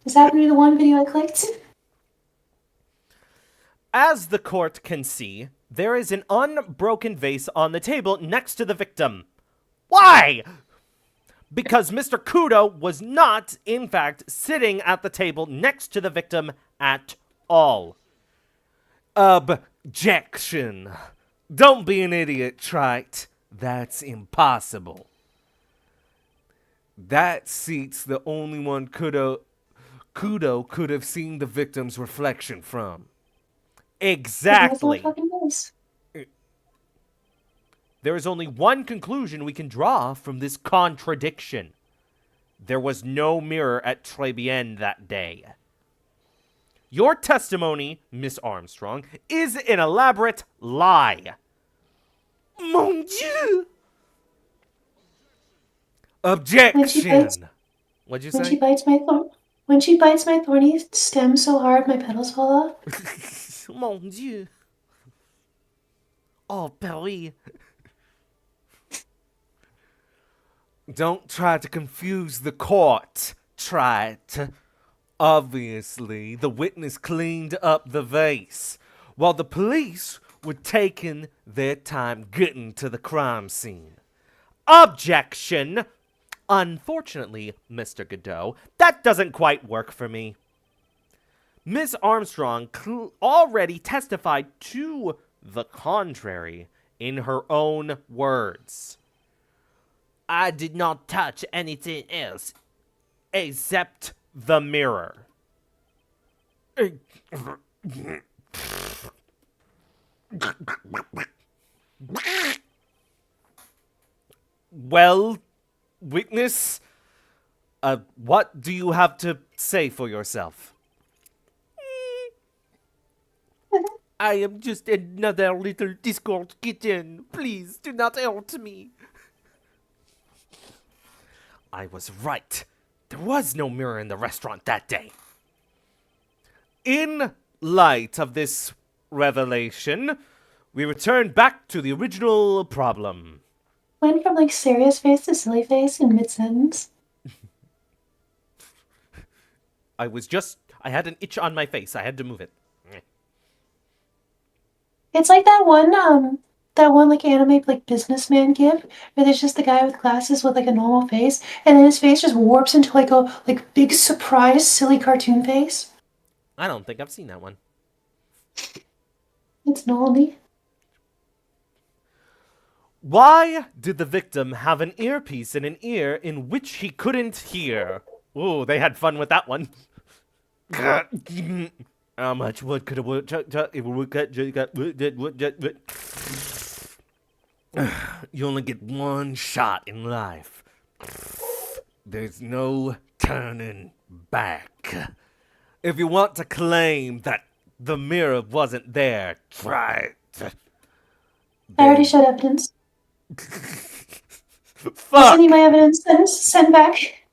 This happened to be the one video I clicked. As the court can see, there is an unbroken vase on the table next to the victim. Why? Because Mr. Kudo was not, in fact, sitting at the table next to the victim at all. Objection. Don't be an idiot, Trite. That's impossible. That seat's the only one Kudo could have seen the victim's reflection from. Exactly. There is only one conclusion we can draw from this contradiction. There was no mirror at Tribulations that day. Your testimony, Miss Armstrong, is an elaborate lie. Mon Dieu! Objection! What'd you When say? she bites my thorny stem so hard my petals fall off. Mon Dieu. Oh, Paris. Don't try to confuse the court, Trite. Obviously, the witness cleaned up the vase, while the police were taking their time getting to the crime scene. Objection! Unfortunately, Mr. Godot, that doesn't quite work for me. Miss Armstrong already testified to the contrary in her own words. I did not touch anything else except the mirror. Well, witness, what do you have to say for yourself? I am just another little Discord kitten. Please do not hurt me. I was right. There was no mirror in the restaurant that day. In light of this revelation, we return back to the original problem. Went from like serious face to silly face in mid-sentence. I had an itch on my face. I had to move it. It's like that one like anime like businessman gif where there's just the guy with glasses with like a normal face, and then his face just warps into like a like big surprise silly cartoon face. I don't think I've seen that one. It's naughty. Why did the victim have an earpiece in an ear in which he couldn't hear? Ooh, they had fun with that one. How much wood could a woodchuck chuck if a woodcut got wood? You only get one shot in life. There's no turning back. If you want to claim that the mirror wasn't there, try it. I already showed evidence. I'll send you Fuck! my evidence and send back.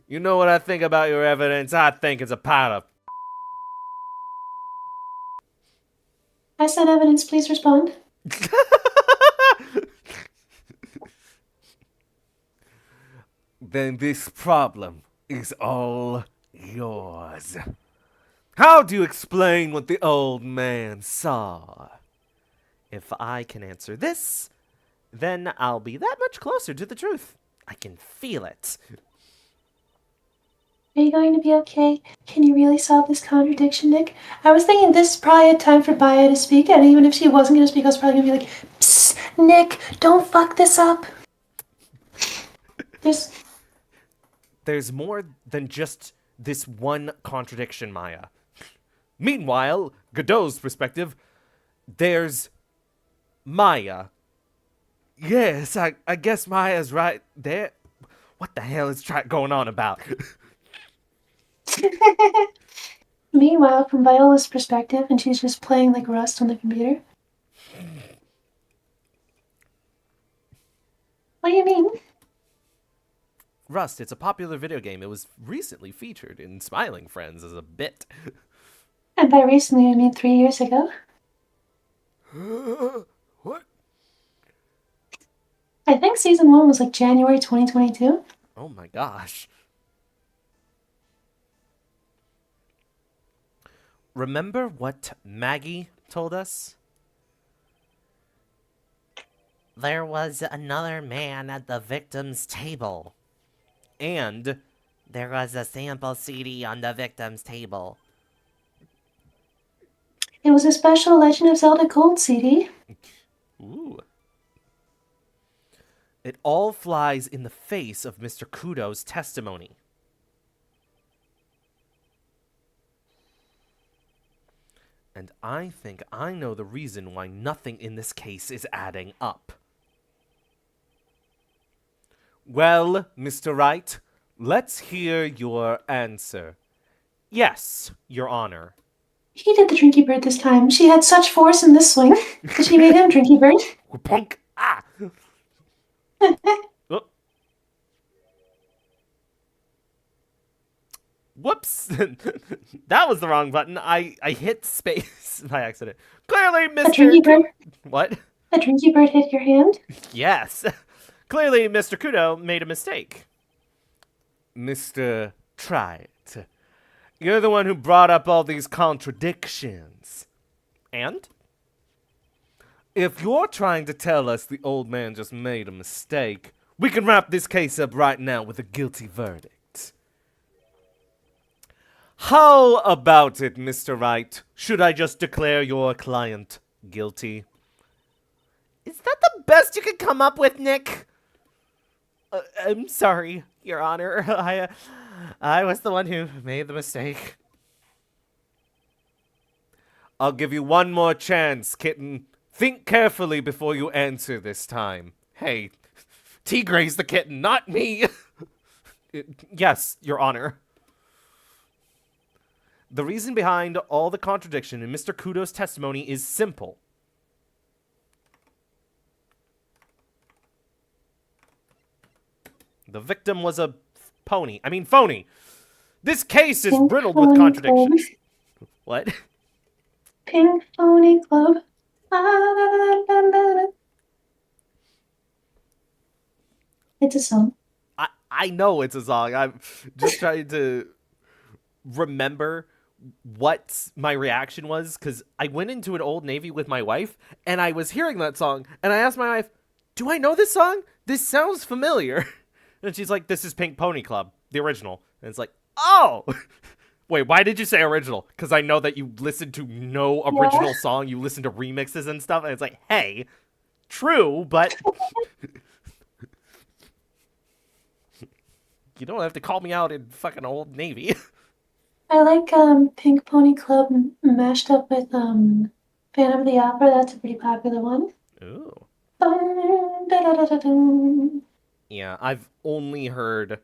You know what I think about your evidence? I think it's a pile of. I sent evidence, please respond. Then this problem is all yours. How do you explain what the old man saw? If I can answer this, then I'll be that much closer to the truth. I can feel it. Are you going to be okay? Can you really solve this contradiction, Nick? I was thinking this is probably a time for Maya to speak, and even if she wasn't going to speak, I was probably going to be like, Psst, Nick, don't fuck this up. There's more than just this one contradiction, Maya. Meanwhile, Godot's perspective, there's Maya. Yes, I guess Maya's right there. What the hell is going on about? Meanwhile, from Viola's perspective, and she's just playing like Rust on the computer. What do you mean? Rust, it's a popular video game. It was recently featured in Smiling Friends as a bit. And by recently, I mean 3 years ago. What? I think season 1 was like January 2022. Oh my gosh. Remember what Maggie told us? There was another man at the victim's table. And there was a sample CD on the victim's table. It was a special Legend of Zelda Gold CD. Ooh. It all flies in the face of Mr. Kudo's testimony. And I think I know the reason why nothing in this case is adding up. Well, Mr. Wright, let's hear your answer. Yes, Your Honor. He did the Drinky Bird this time. She had such force in this swing that she made him Drinky Bird. Punk! Ah! Oh. Whoops! That was the wrong button. I hit space by accident. Clearly, Mr. A Drinky Bird? What? A Drinky Bird hit your hand? Yes. Clearly, Mr. Kudo made a mistake. Mr. Try It. You're the one who brought up all these contradictions. And? If you're trying to tell us the old man just made a mistake, we can wrap this case up right now with a guilty verdict. How about it, Mr. Wright? Should I just declare your client guilty? Is that the best you could come up with, Nick? I'm sorry, Your Honor. I was the one who made the mistake. I'll give you one more chance, kitten. Think carefully before you answer this time. Hey, Tigre's the kitten, not me. Yes, Your Honor. The reason behind all the contradiction in Mr. Kudo's testimony is simple. The victim was a phony. This case is Pink riddled with Phony contradictions. Club. What? Pink Phony Club. It's a song. I know it's a song. I'm just trying to remember what my reaction was, because I went into an Old Navy with my wife, and I was hearing that song, and I asked my wife, do I know this song? This sounds familiar. And she's like, this is Pink Pony Club, the original. And it's like, oh! Wait, why did you say original? Because I know that you listen to no original song, you listen to remixes and stuff, and it's like, hey, true, but... You don't have to call me out in fucking Old Navy. I like Pink Pony Club mashed up with Phantom of the Opera. That's a pretty popular one. Ooh. Dun, da, da, da, da, dun. Yeah, I've only heard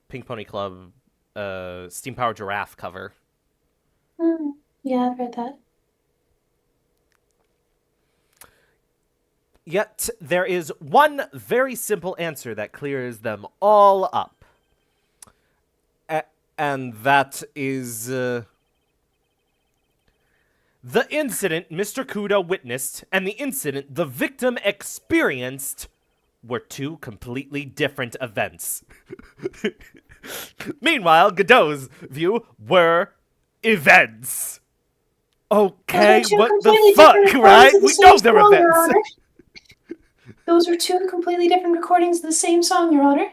Pink Pony Club Steam Power Giraffe cover. Yeah, I've read that. Yet there is one very simple answer that clears them all up. And that is the incident Mr. Kudo witnessed and the incident the victim experienced were two completely different events. Meanwhile, Godot's view were events. Okay, Those are two what the completely fuck, different right? recordings of the We same know they're song, Your events. Honor. Those are two completely different recordings of the same song, Your Honor.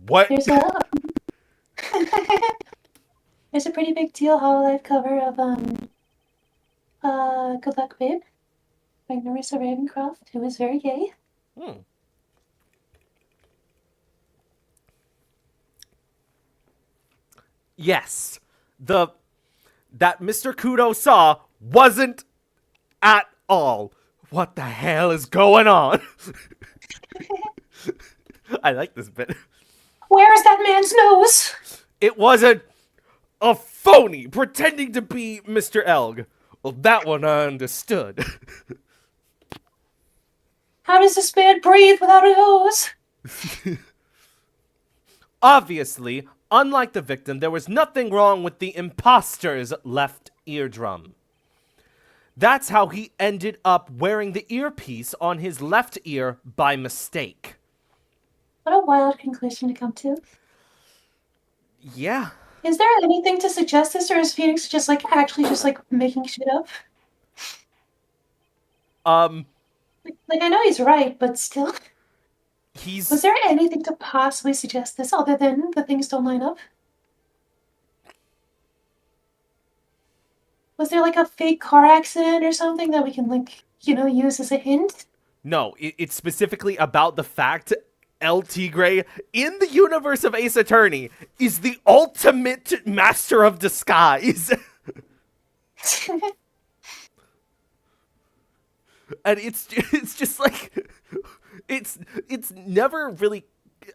What? There's a there's a pretty big deal Hololive cover of Good Luck Babe by Narissa Ravencroft, who is very gay. Yes. That Mr. Kudo saw wasn't at all. What the hell is going on? I like this bit. Where's that man's nose? It wasn't a phony pretending to be Mr. Elg. Well, that one I understood. How does this man breathe without a nose? Obviously, unlike the victim, there was nothing wrong with the imposter's left eardrum. That's how he ended up wearing the earpiece on his left ear by mistake. What a wild conclusion to come to. Yeah. Is there anything to suggest this, or is Phoenix just making shit up? Like I know he's right, but still. Was there anything to possibly suggest this other than the things don't line up? Was there like a fake car accident or something that we can use as a hint? No, it's specifically about the fact El Tigre, in the universe of Ace Attorney, is the ultimate master of disguise. And it's just like it's never really.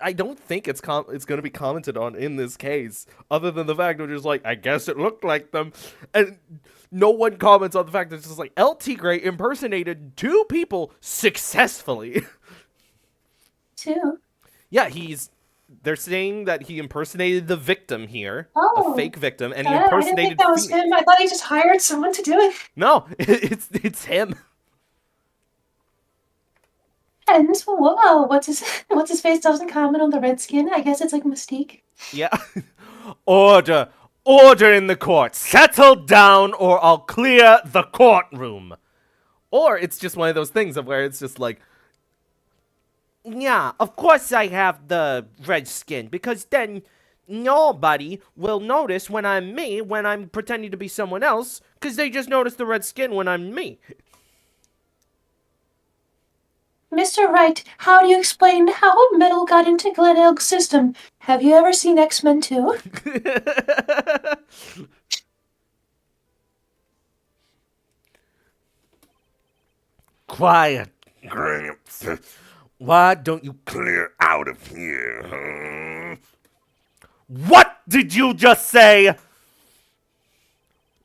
I don't think it's going to be commented on in this case, other than the fact of just like, I guess it looked like them, and no one comments on the fact that it's just like El Tigre impersonated two people successfully. Two? Yeah, they're saying that he impersonated the victim here, Oh, a fake victim, and he I didn't impersonated think that was Phoenix. him. I thought he just hired someone to do it. No, it's him. And whoa, what's his face doesn't comment on the red skin. I guess it's like Mystique. Yeah. Order in the court. Settle down, or I'll clear the courtroom. Or it's just one of those things of where it's just like, yeah, of course I have the red skin, because then nobody will notice when I'm me, when I'm pretending to be someone else, because they just notice the red skin when I'm me. Mr. Wright, how do you explain how metal got into Glen Elg's system? Have you ever seen X-Men 2? Quiet, Gramps. Why don't you clear out of here, huh? What did you just say?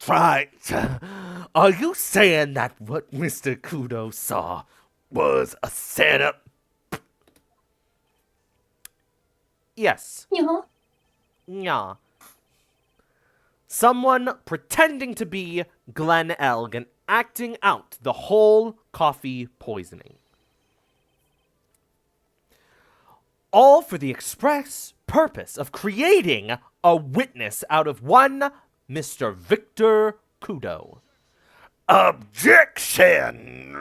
Right. Are you saying that what Mr. Kudo saw was a setup? Yes. Yeah. Yeah. Someone pretending to be Glenn Elg and acting out the whole coffee poisoning. All for the express purpose of creating a witness out of one Mr. Victor Kudo. Objection!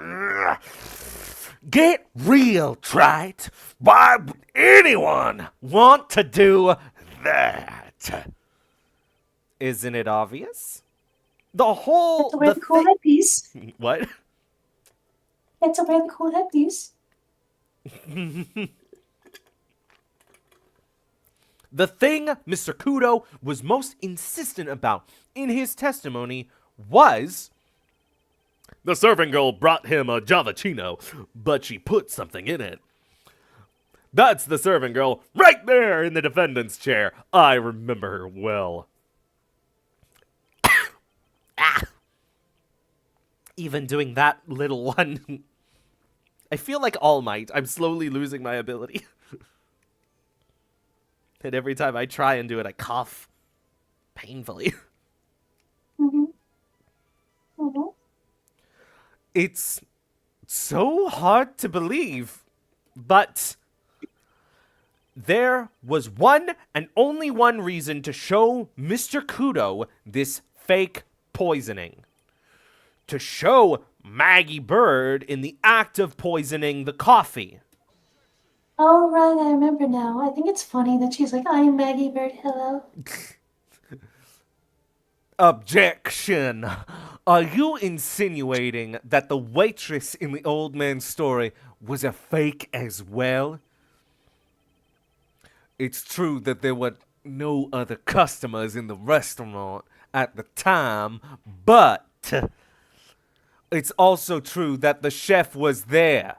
Get real, Trite. Why would anyone want to do that? Isn't it obvious? The whole... To wear the cool headpiece. What? To wear the cool headpiece. The thing Mr. Kudo was most insistent about in his testimony was... The serving girl brought him a Javachino, but she put something in it. That's the servant girl right there in the defendant's chair. I remember her well. Even doing that little one. I feel like All Might. I'm slowly losing my ability. And every time I try and do it, I cough painfully. Mm-hmm. Mm-hmm. It's so hard to believe, but there was one and only one reason to show Mr. Kudo this fake poisoning. To show Maggie Bird in the act of poisoning the coffee. Oh, right, I remember now. I think it's funny that she's like, I'm Maggie Bird, hello. Objection! Are you insinuating that the waitress in the old man's story was a fake as well? It's true that there were no other customers in the restaurant at the time, but it's also true that the chef was there.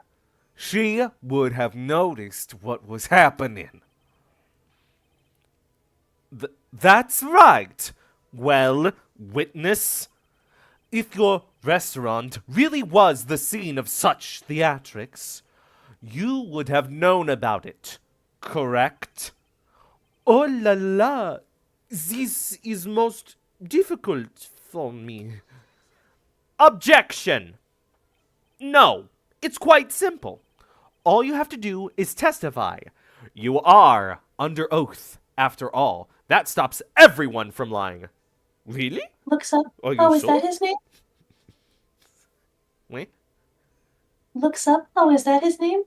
She would have noticed what was happening. That's right. Well, witness, if your restaurant really was the scene of such theatrics, you would have known about it, correct? Oh la la, this is most difficult for me. Objection! No, it's quite simple. All you have to do is testify. You are under oath, after all. That stops everyone from lying. Really? Looks up. Are you Oh, is sure? that his name? Wait. Looks up. Oh, is that his name?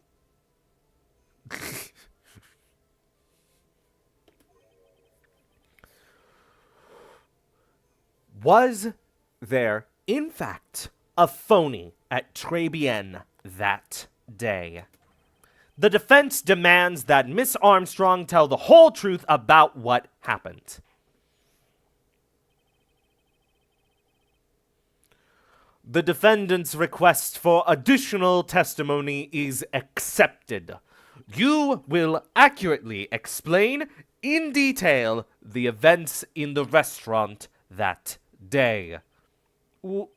Was there, in fact, a phony at Tribulations that day? The defense demands that Miss Armstrong tell the whole truth about what happened. The defendant's request for additional testimony is accepted. You will accurately explain in detail the events in the restaurant that day. You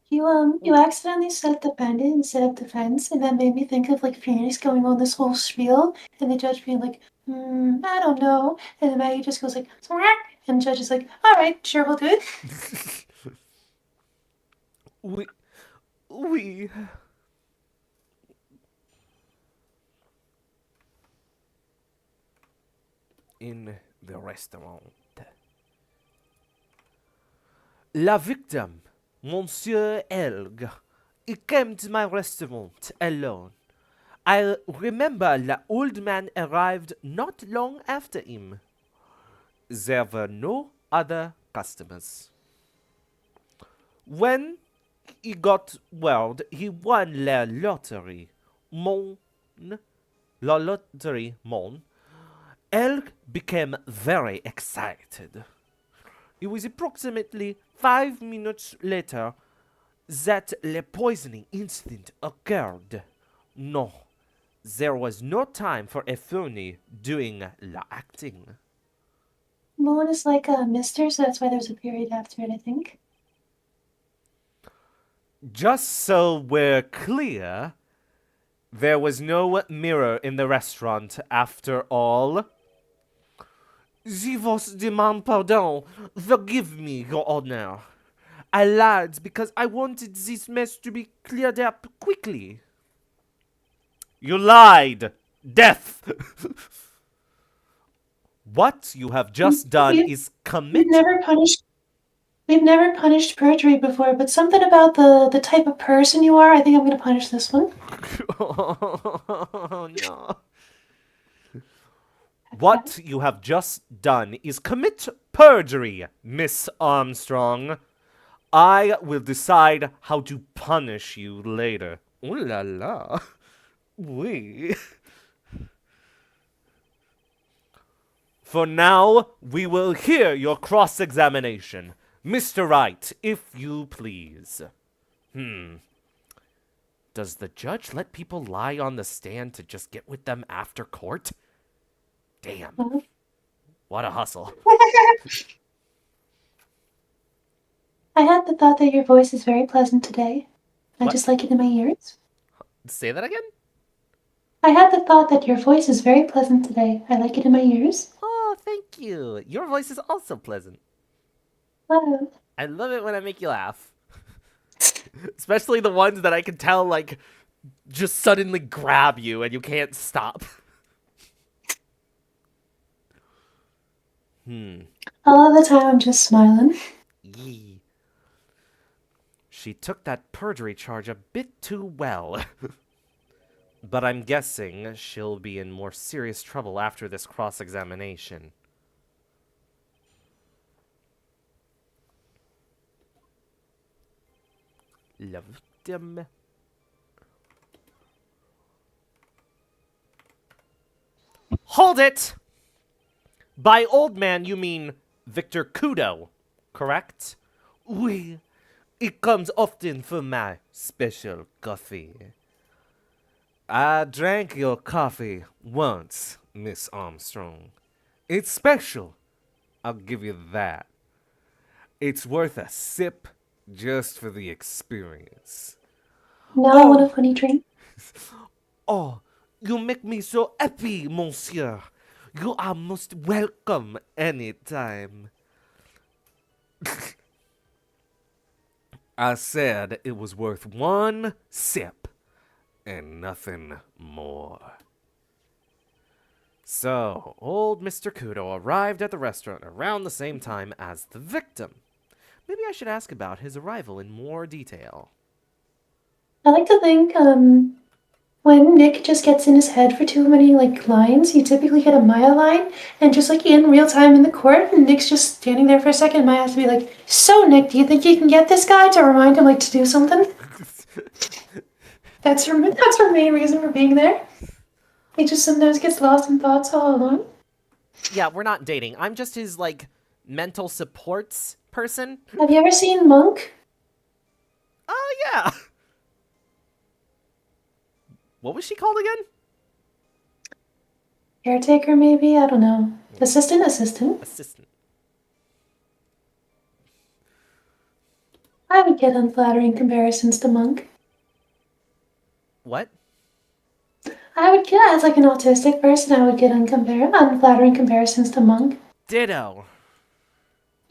accidentally said defendant instead of defense, and that made me think of like Phoenix going on this whole spiel, and the judge being like, I don't know, and then Maggie just goes like, "Smack," and the judge is like, all right, sure, we'll do it. We in the restaurant. La victim, Monsieur Elg, he came to my restaurant alone. I remember the old man arrived not long after him. There were no other customers. When he got word he won la lottery, Elg became very excited. It was approximately 5 minutes later that the poisoning incident occurred. No, there was no time for a phony doing the acting. Moon is like a mister, so that's why there's a period after it, I think. Just so we're clear, there was no mirror in the restaurant after all. Je vous demande pardon. Forgive me, Your Honor. I lied because I wanted this mess to be cleared up quickly. You lied! Death! What you have just done is commit. We've never punished perjury before, but something about the type of person you are, I think I'm gonna punish this one. Oh, no. What you have just done is commit perjury, Miss Armstrong. I will decide how to punish you later. Ooh la la. Oui. For now, we will hear your cross-examination. Mr. Wright, if you please. Does the judge let people lie on the stand to just get with them after court? Damn. Huh? What a hustle. I had the thought that your voice is very pleasant today. I What? just like it in my ears. Say that again? I had the thought that your voice is very pleasant today. I like it in my ears. Oh, thank you. Your voice is also pleasant. Wow. I love it when I make you laugh. Especially the ones that I can tell, like, just suddenly grab you and you can't stop. A lot of the time I'm just smiling. Yee. She took that perjury charge a bit too well. But I'm guessing she'll be in more serious trouble after this cross-examination. La victime. Hold it! By old man, you mean Victor Kudo, correct? Oui, it comes often for my special coffee. I drank your coffee once, Miss Armstrong. It's special, I'll give you that. It's worth a sip just for the experience. Now I want a Oh, funny drink. oh, you make me so happy, monsieur. You are most welcome any time. I said it was worth one sip and nothing more. So, old Mr. Kudo arrived at the restaurant around the same time as the victim. Maybe I should ask about his arrival in more detail. I like to think, when Nick just gets in his head for too many lines, you typically hit a Maya line, and just in real time in the court, and Nick's just standing there for a second. Maya has to be like, "So Nick, do you think you can get this guy to remind him to do something?" That's her main reason for being there. He just sometimes gets lost in thoughts all alone. Yeah, we're not dating. I'm just his, mental supports person. Have you ever seen Monk? Oh, yeah. What was she called again? Caretaker, maybe? I don't know. Assistant? Assistant. I would get unflattering comparisons to Monk. What? I would get, as an autistic person, I would get unflattering comparisons to Monk. Ditto.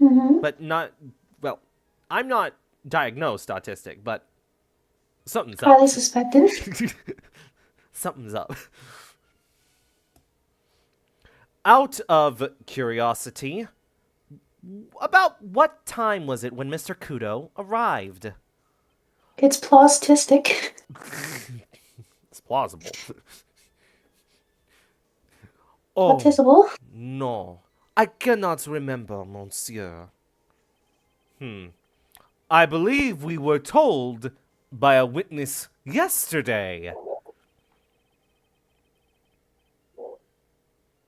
Mm-hmm. But not, well, I'm not diagnosed autistic, but something's up. Highly suspected. Something's up. Out of curiosity, about what time was it when Mr. Kudo arrived? It's plaustistic. It's plausible. Oh, Autisable. no. I cannot remember, monsieur. I believe we were told by a witness yesterday.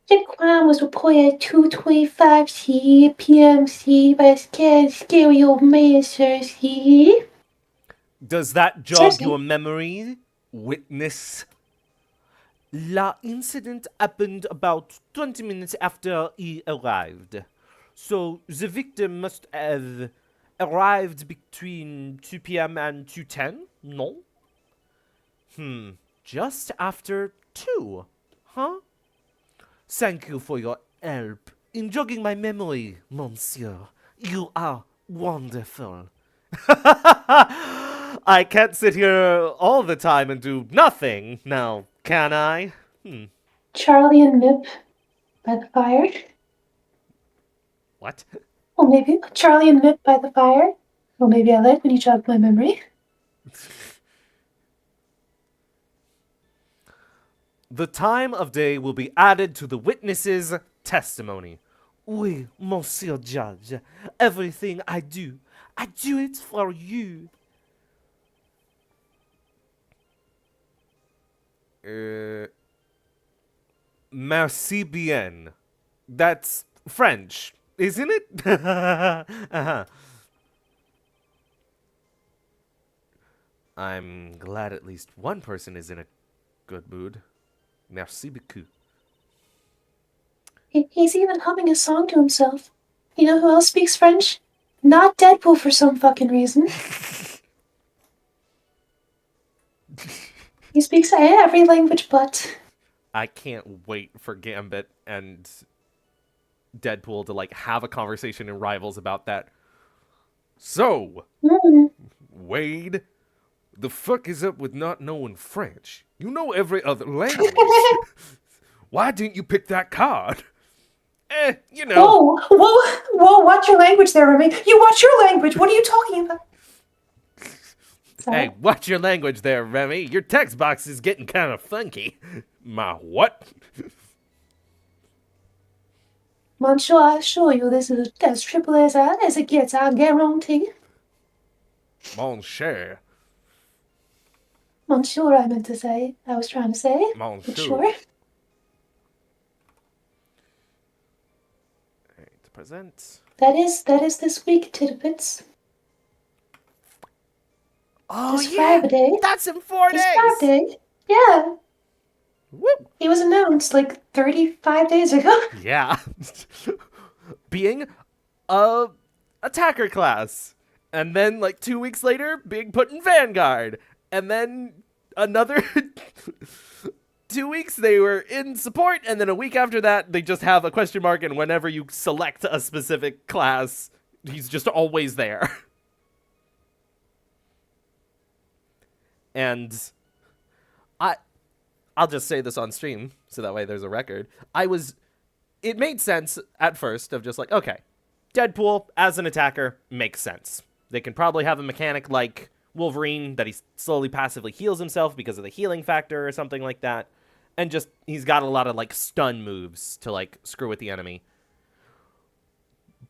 The crime was reported at 2:25 p.m. by a stereo master. Does that jog Seriously? your memory, witness? La incident happened about 20 minutes after he arrived. So the victim must have arrived between 2 p.m. and 2:10? No? Just after 2, huh? Thank you for your help in jogging my memory, monsieur. You are wonderful. I can't sit here all the time and do nothing now, can I? Charlie and Mip by the fire. What? Or maybe Charlie and Mip by the fire. Or maybe I like when you jog my memory. The time of day will be added to the witness's testimony. Oui, monsieur judge. Everything I do it for you. Merci bien. That's French, isn't it? Uh-huh. I'm glad at least one person is in a good mood. Merci beaucoup. He's even humming a song to himself. You know who else speaks French? Not Deadpool for some fucking reason. He speaks every language but. I can't wait for Gambit and Deadpool to like have a conversation in Rivals about that. So, Mm. Wade, the fuck is up with not knowing French? You know every other language. Why didn't you pick that card? You know. Whoa, watch your language there, Remy. You watch your language. What are you talking about? Sorry. Hey, watch your language there, Remy. Your text box is getting kind of funky. My what? Monsieur, I assure you this is as triple as it gets, I guarantee. Mon cher. Monsieur, I meant to say. I was trying to say. Mon But cher. sure. To present. That is this week, tidbits. Oh, This yeah. Friday. That's in 4 This days. Friday. Yeah. Woo. He was announced like 35 days ago. Yeah. Being a attacker class. And then like 2 weeks later being put in Vanguard. And then another 2 weeks they were in support, and then a week after that they just have a question mark, and whenever you select a specific class, he's just always there. And I'll just say this on stream so that way there's a record. It made sense at first of just like, okay, Deadpool as an attacker makes sense. They can probably have a mechanic like Wolverine that he slowly passively heals himself because of the healing factor or something like that. And just, he's got a lot of like stun moves to like screw with the enemy.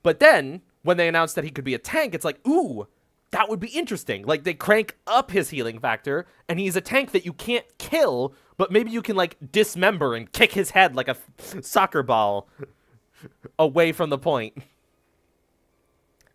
But then when they announced that he could be a tank, it's like, ooh, that would be interesting. Like they crank up his healing factor and he's a tank that you can't kill, but maybe you can like dismember and kick his head like a soccer ball away from the point.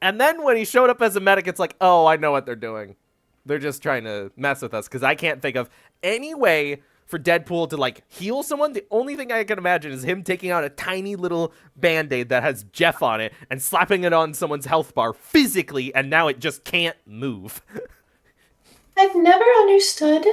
And then when he showed up as a medic, it's like, oh, I know what they're doing. They're just trying to mess with us because I can't think of any way for Deadpool to like heal someone. The only thing I can imagine is him taking out a tiny little band-aid that has Jeff on it and slapping it on someone's health bar physically, and now it just can't move. I've never understood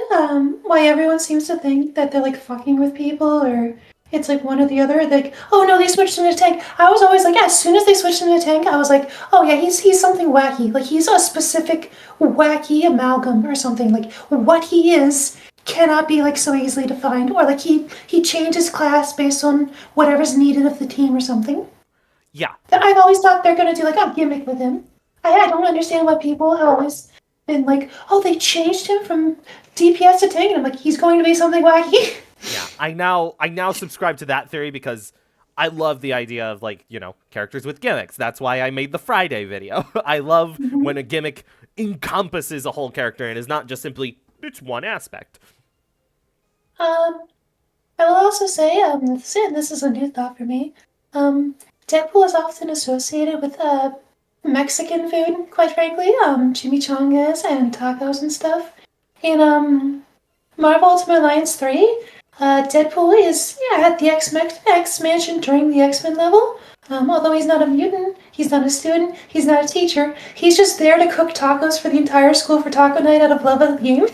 why everyone seems to think that they're like fucking with people or it's like one or the other. Like, oh no, they switched into a tank. I was always like, as soon as they switched into a tank, I was like, oh yeah, he's something wacky. Like he's a specific wacky amalgam or something. Like what he is cannot be like so easily defined, or like he changes class based on whatever's needed of the team or something. Yeah. I've always thought they're gonna do like a gimmick with him. I don't understand why people have always been like, oh, they changed him from DPS to tank, and I'm like, he's going to be something wacky. Yeah, I now subscribe to that theory because I love the idea of like, you know, characters with gimmicks. That's why I made the Friday video. I love when a gimmick encompasses a whole character and is not just simply it's one aspect. I will also say, this is a new thought for me. Deadpool is often associated with Mexican food, quite frankly, chimichangas and tacos and stuff. In Marvel Ultimate Alliance 3, Deadpool is at the X Mansion during the X-Men level. Although he's not a mutant, he's not a student, he's not a teacher, he's just there to cook tacos for the entire school for taco night out of love of the game.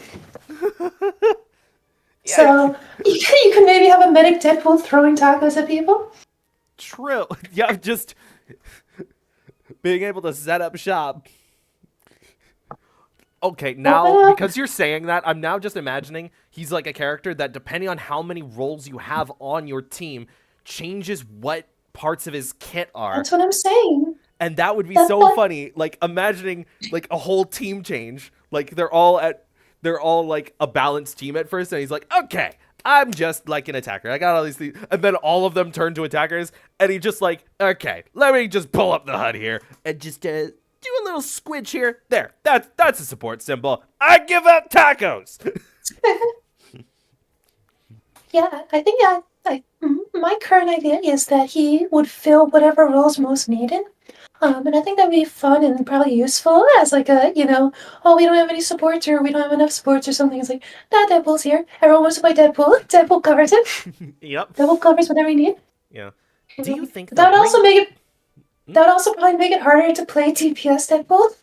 So you can maybe have a medic Deadpool throwing tacos at people. True. Yeah, just being able to set up shop. Okay, now, because you're saying that, I'm now just imagining he's like a character that, depending on how many roles you have on your team, changes what parts of his kit are. That's what I'm saying. And that would be so funny. Like, imagining, like, a whole team change. Like, they're all like a balanced team at first, and he's like, okay, I'm just like an attacker. I got all these things. And then all of them turn to attackers, and he just like, okay, let me just pull up the HUD here and just do a little squidge here. There, that's a support symbol. I give out tacos. Yeah, I think my current idea is that he would fill whatever roles most needed. And I think that'd be fun and probably useful as like a, oh, we don't have any supports or we don't have enough supports or something. It's like, nah, Deadpool's here. Everyone wants to play Deadpool. Deadpool covers it. Yep. Deadpool covers whatever you need. Yeah. Do you think they'll That would also bring... make it. That would also probably make it harder to play DPS Deadpool.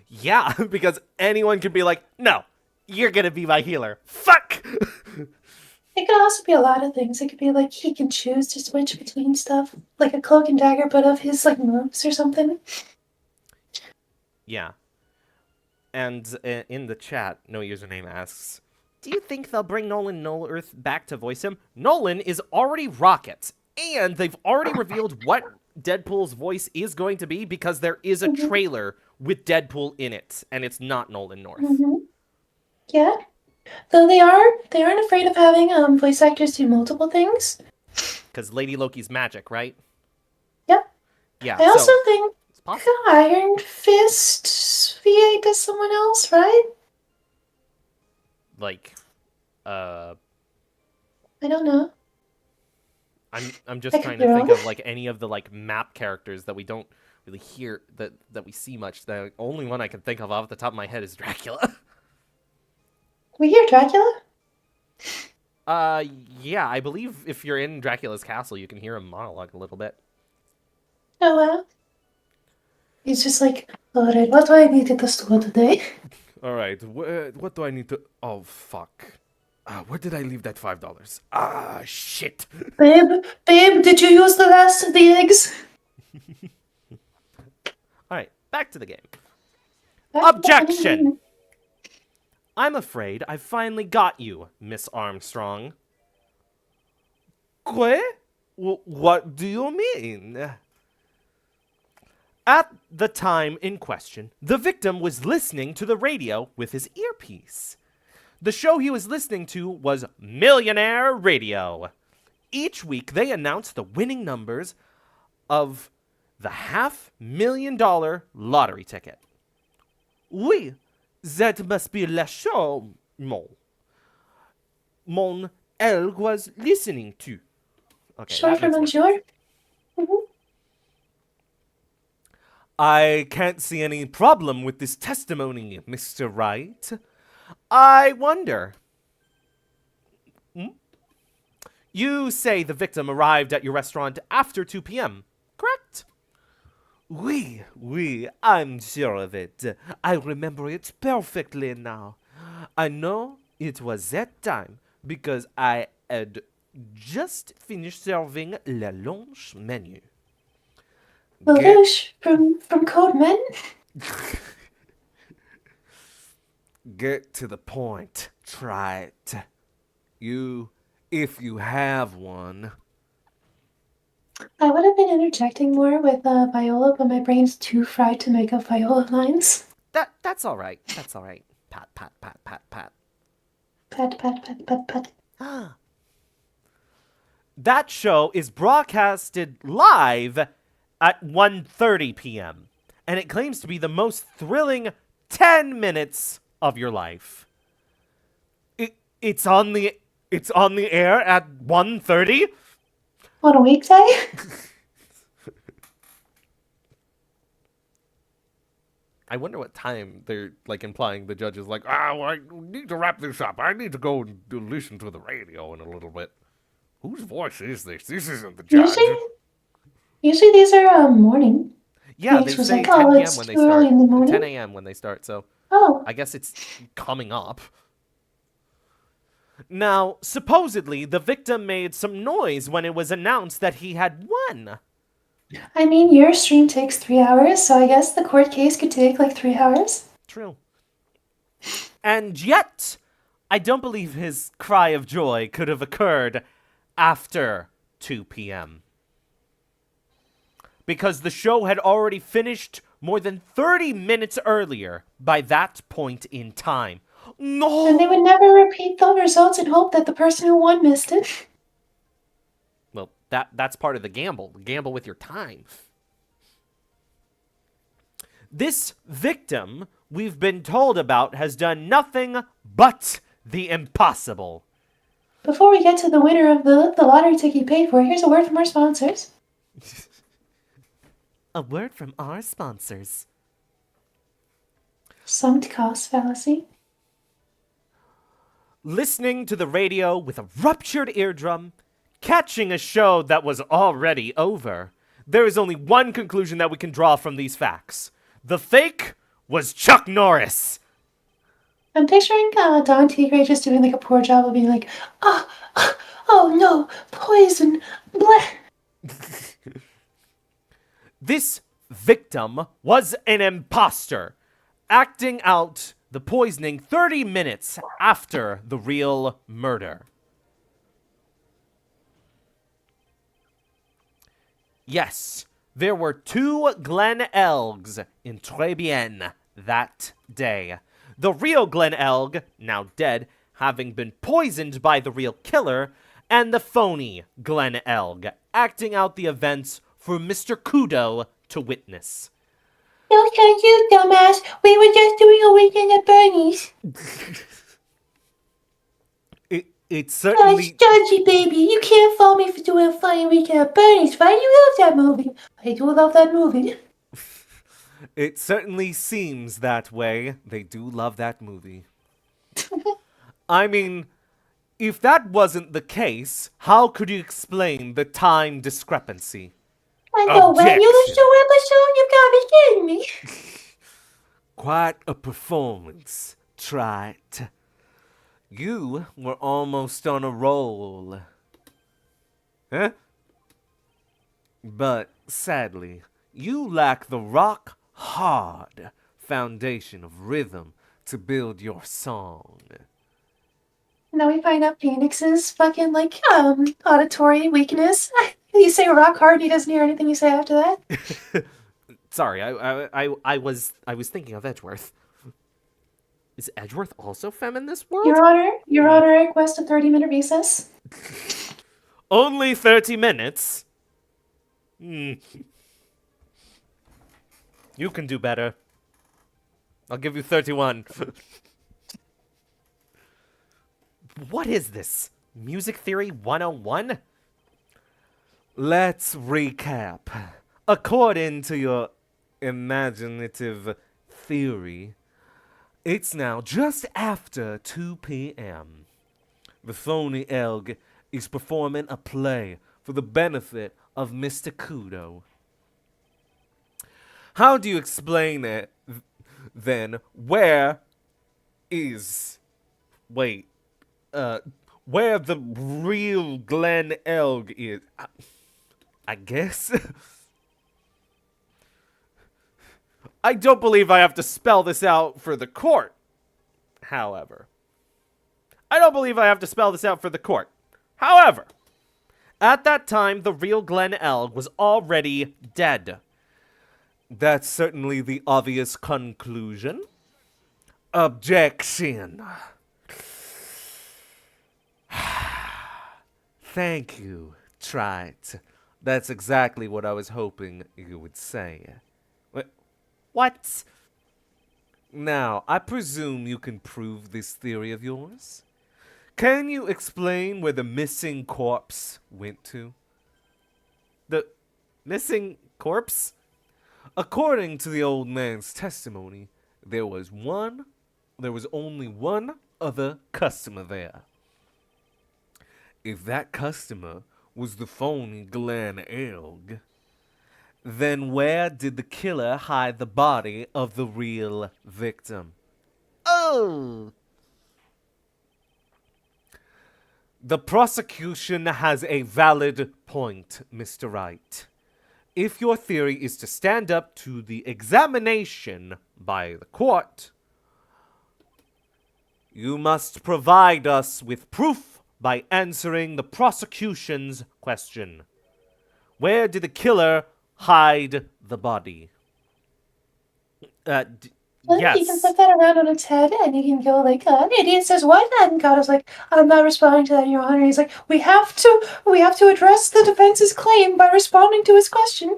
Yeah, because anyone could be like, no, you're gonna be my healer. Fuck! It could also be a lot of things. It could be like he can choose to switch between stuff, like a cloak and dagger, but of his like moves or something. Yeah. And in the chat, no username asks, do you think they'll bring Nolan North back to voice him? Nolan is already Rocket, and they've already revealed what Deadpool's voice is going to be because there is a trailer with Deadpool in it, and it's not Nolan North. Yeah. Though they aren't afraid of having voice actors do multiple things. Because Lady Loki's magic, right? Yep. Yeah, I also so think it's possible. Iron Fist VA to someone else, right? Like, I don't know. I'm just I trying could be to think wrong. of like any of the like map characters that we don't really hear that we see much. The only one I can think of off the top of my head is Dracula. We hear Dracula? Yeah, I believe if you're in Dracula's castle, you can hear him monologue a little bit. Oh wow. He's just like, alright, what do I need at the store today? All right, what do I need to? Oh fuck! Where did I leave that $5? Ah, shit! Babe, did you use the last of the eggs? All right, back to the game. Objection! I'm afraid I finally got you, Miss Armstrong. Quoi? What do you mean? At the time in question, the victim was listening to the radio with his earpiece. The show he was listening to was Millionaire Radio. Each week, they announced the winning numbers of the $500,000 lottery ticket. Oui, that must be la show, mon elle was listening to. Okay, Short that for makes more sense. Monsieur? I can't see any problem with this testimony, Mr. Wright. I wonder. You say the victim arrived at your restaurant after 2 p.m., correct? Oui, I'm sure of it. I remember it perfectly now. I know it was that time because I had just finished serving la lunch menu. Lelouch from Code Men? Get to the point. Try it. If you have one. I would have been interjecting more with Viola, but my brain's too fried to make up Viola lines. That's all right. That's all right. Pat, pat, pat, pat, pat. Pat, pat, pat, pat, pat. That show is broadcasted live at 1:30 p.m. and it claims to be the most thrilling 10 minutes of your life. It's on the air at 1:30? On a weekday? I wonder what time they're like implying the judge is like, well, I need to wrap this up. I need to go and listen to the radio in a little bit. Whose voice is this? This isn't the judge. Usually these are morning. Yeah, they Phoenix was say like, 10 oh, p.m. it's when they too start. early in the morning. 10 a.m. when they start, so Oh, I guess it's coming up. Now, supposedly, the victim made some noise when it was announced that he had won. I mean, your stream takes 3 hours, so I guess the court case could take like 3 hours. True. And yet, I don't believe his cry of joy could have occurred after 2 p.m. Because the show had already finished more than 30 minutes earlier by that point in time. No! And they would never repeat the results and hope that the person who won missed it. Well, that's part of the gamble with your time. This victim we've been told about has done nothing but the impossible. Before we get to the winner of the lottery ticket you paid for, here's a word from our sponsors. A word from our sponsors. Sunk cost fallacy. Listening to the radio with a ruptured eardrum catching a show that was already over. There is only one conclusion that we can draw from these facts. The fake was Chuck Norris. I'm picturing Don Tigre just doing like a poor job of being like, oh no, poison, bleh. This victim was an imposter, acting out the poisoning 30 minutes after the real murder. Yes, there were 2 Glen Elgs in Tribulations that day. The real Glen Elg, now dead, having been poisoned by the real killer, and the phony Glen Elg, acting out the events for Mr. Kudo to witness. No, thank you, dumbass. We were just doing a weekend at Bernie's. It certainly... Judgy, baby. You can't fault me for doing a funny weekend at Bernie's, right? You love that movie. I do love that movie. It certainly seems that way. They do love that movie. I mean, if that wasn't the case, how could you explain the time discrepancy? I know, when you lose your episode, you gotta be kidding me. Quite a performance, Trite. You were almost on a roll. Huh? But sadly, you lack the rock-hard foundation of rhythm to build your song. Now we find out Phoenix's fucking, like, auditory weakness. You say rock hard, he doesn't hear anything you say after that. Sorry, I was thinking of Edgeworth. Is Edgeworth also femme in this world? Your Honor, I request a 30-minute recess. Only 30 minutes? You can do better. I'll give you 31. What is this? Music Theory 101? Let's recap. According to your imaginative theory, it's now just after 2 p.m. The phony Elg is performing a play for the benefit of Mr. Kudo. How do you explain it, then? Where the real Glen Elg is? I guess? I don't believe I have to spell this out for the court. However, at that time, the real Glen Elg was already dead. That's certainly the obvious conclusion. Objection. Thank you, Trite. That's exactly what I was hoping you would say. What? Now, I presume you can prove this theory of yours? Can you explain where the missing corpse went to? The missing corpse? According to the old man's testimony, there was only one other customer there. If that customer was the phony Glen Elg, then where did the killer hide the body of the real victim? Oh! The prosecution has a valid point, Mr. Wright. If your theory is to stand up to the examination by the court, you must provide us with proof by answering the prosecution's question. Where did the killer hide the body? Yes. Yes. You can flip that around on its head and you can go like, an idiot says what? And God is like, I'm not responding to that, Your Honor. He's like, we have to address the defense's claim by responding to his question.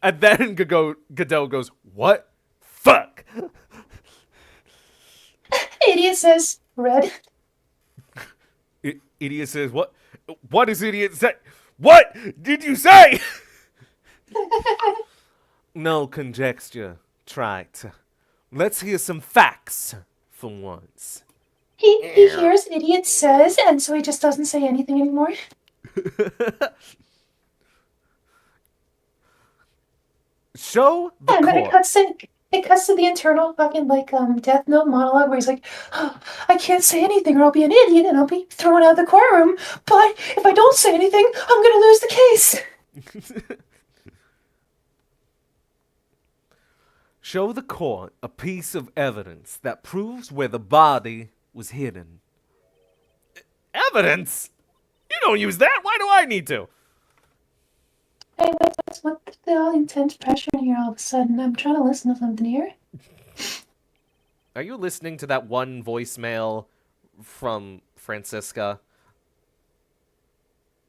And then Godot goes, what? Fuck! Idiot says, red. Idiot says, what? What does idiot say? What did you say? No conjecture, Trite. Let's hear some facts for once. He hears idiot says, and so he just doesn't say anything anymore. Show the And then court. it cuts to the internal fucking Death Note monologue where he's like, oh, I can't say anything or I'll be an idiot and I'll be thrown out of the courtroom. But if I don't say anything, I'm gonna lose the case. Show the court a piece of evidence that proves where the body was hidden. Evidence? You don't use that. Why do I need to? Hey, what the intense pressure in here all of a sudden? I'm trying to listen to something here. Are you listening to that one voicemail from Francisca?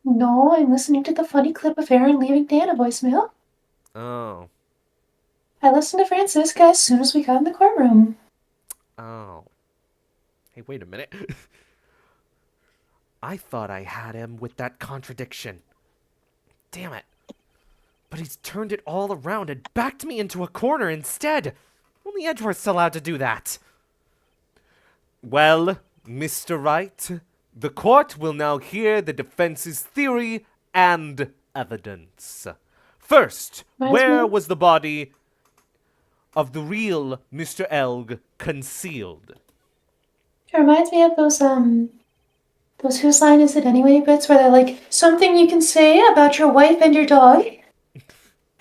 No, I'm listening to the funny clip of Aaron leaving Dan a voicemail. Oh. I listened to Francisca as soon as we got in the courtroom. Oh. Hey, wait a minute. I thought I had him with that contradiction. Damn it. But he's turned it all around and backed me into a corner instead. Only Edgeworth's allowed to do that. Well, Mr. Wright, the court will now hear the defense's theory and evidence. First, where was the body of the real Mr. Elg concealed? It reminds me of those Whose Line Is It Anyway bits where they're like, something you can say about your wife and your dog.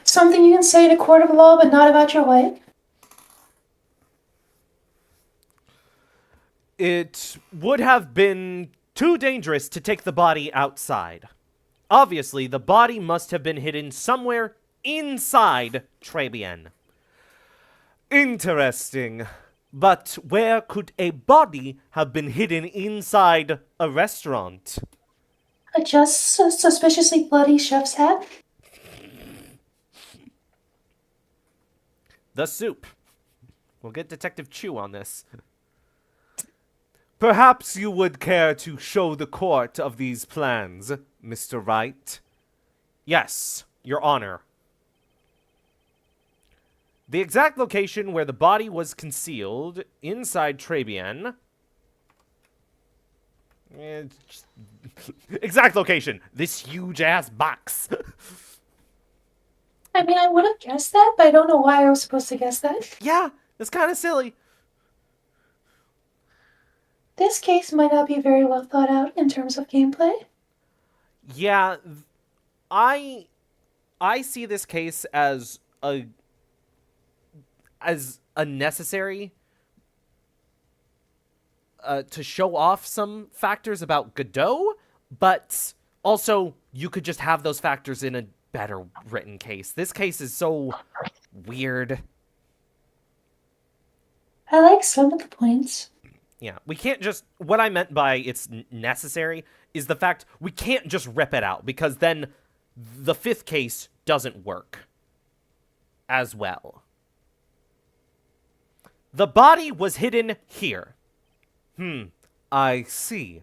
Something you can say in a court of law but not about your wife. It would have been too dangerous to take the body outside. Obviously, the body must have been hidden somewhere inside Tribulations. Interesting. But where could a body have been hidden inside a restaurant? A just suspiciously bloody chef's hat. The soup. We'll get Detective Chu on this. Perhaps you would care to show the court of these plans, Mr. Wright? Yes, Your Honor. The exact location where the body was concealed inside Tribulations. Exact location. This huge-ass box. I mean, I would have guessed that, but I don't know why I was supposed to guess that. Yeah, it's kind of silly. This case might not be very well thought out in terms of gameplay. Yeah, I see this case as a necessary to show off some factors about Godot, but also you could just have those factors in a better written case. This case is so weird. I like some of the points. Yeah, we can't just... What I meant by it's necessary is the fact we can't just rip it out, because then the fifth case doesn't work as well. The body was hidden here. I see.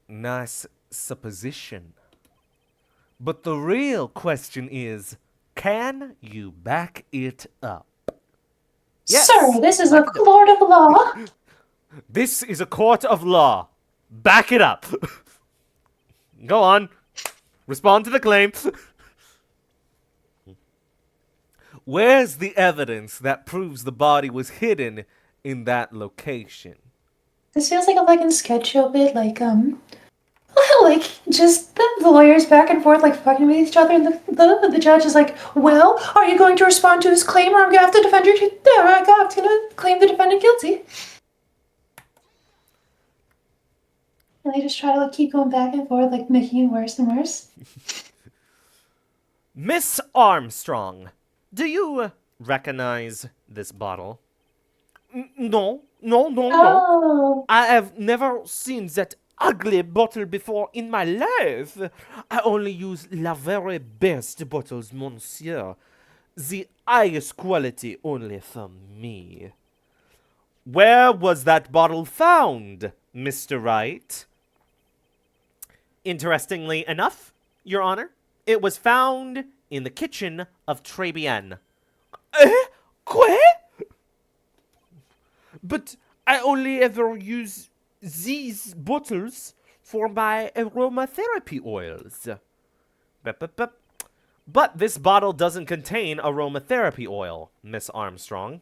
Nice supposition. But the real question is, can you back it up? Yes. Sir, this is a court of law. This is a court of law. Back it up. Go on. Respond to the claim. Where's the evidence that proves the body was hidden in that location? This feels like a fucking sketch show bit, like just the lawyers back and forth, like fucking with each other, and the judge is like, well, are you going to respond to his claim, or I'm gonna have to defend your, I'm gonna claim the defendant guilty? And they just try to like keep going back and forth, like making it worse and worse. Miss Armstrong, do you recognize this bottle? No. Oh, I have never seen that ugly bottle before in my life. I only use la very best bottles, monsieur. The highest quality only for me. Where was that bottle found, Mr. Wright? Interestingly enough, Your Honor, it was found in the kitchen of Tribulations. Quoi? But I only ever use these bottles for my aromatherapy oils. Bup, bup, bup. But this bottle doesn't contain aromatherapy oil, Miss Armstrong.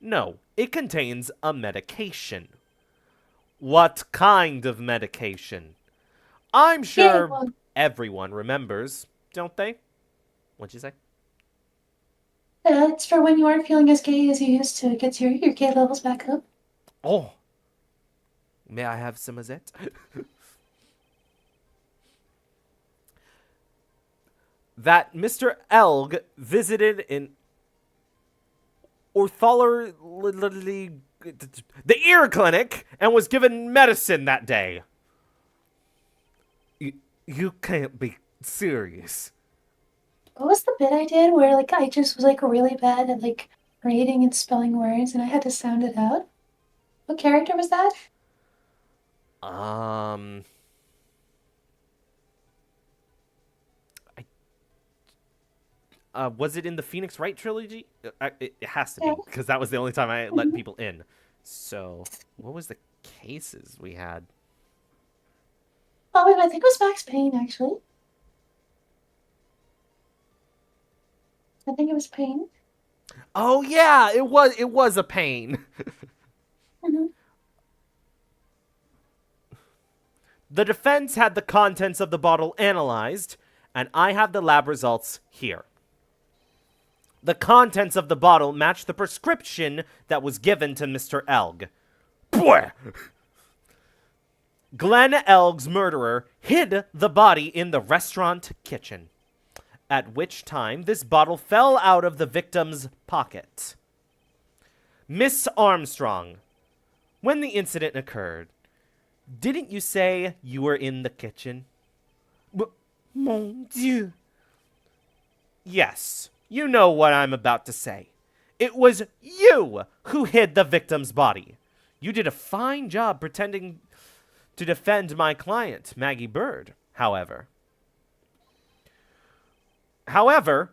No, it contains a medication. What kind of medication? I'm Gay sure one. everyone remembers, don't they? What'd you say? It's for when you aren't feeling as gay as you used to. It gets your gay levels back up. Oh, may I have some of that? That Mr. Elg visited in orthologically the ear clinic and was given medicine that day. You can't be serious. What was the bit I did where like I just was like really bad at like reading and spelling words and I had to sound it out? What character was that? Um, was it in the Phoenix Wright trilogy? It has to Yeah. be because that was the only time I let people in. So, what was the cases we had? Oh wait, I think it was Max Payne actually. I think it was Payne. Oh yeah, it was. It was a pain. Mm-hmm. The defense had the contents of the bottle analyzed, and I have the lab results here. The contents of the bottle match the prescription that was given to Mr. Elg. Boy! Glenn Elg's murderer hid the body in the restaurant kitchen, at which time this bottle fell out of the victim's pocket. Miss Armstrong, when the incident occurred, didn't you say you were in the kitchen? Mon Dieu. Yes, you know what I'm about to say. It was you who hid the victim's body. You did a fine job pretending to defend my client, Maggie Bird, however. However,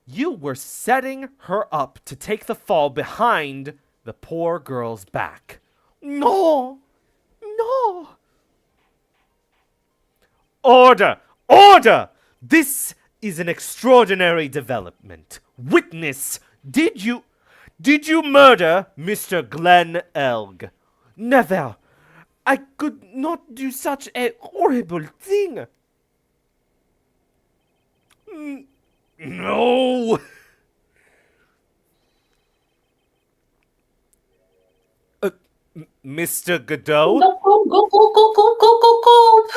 you were setting her up to take the fall behind the poor girl's back. No. No. Order! Order! This is an extraordinary development. Witness, did you murder Mr. Glenn Elg? Never. I could not do such a horrible thing. No! Mr. Godot? Go, go, go, go, go, go, go, go, go.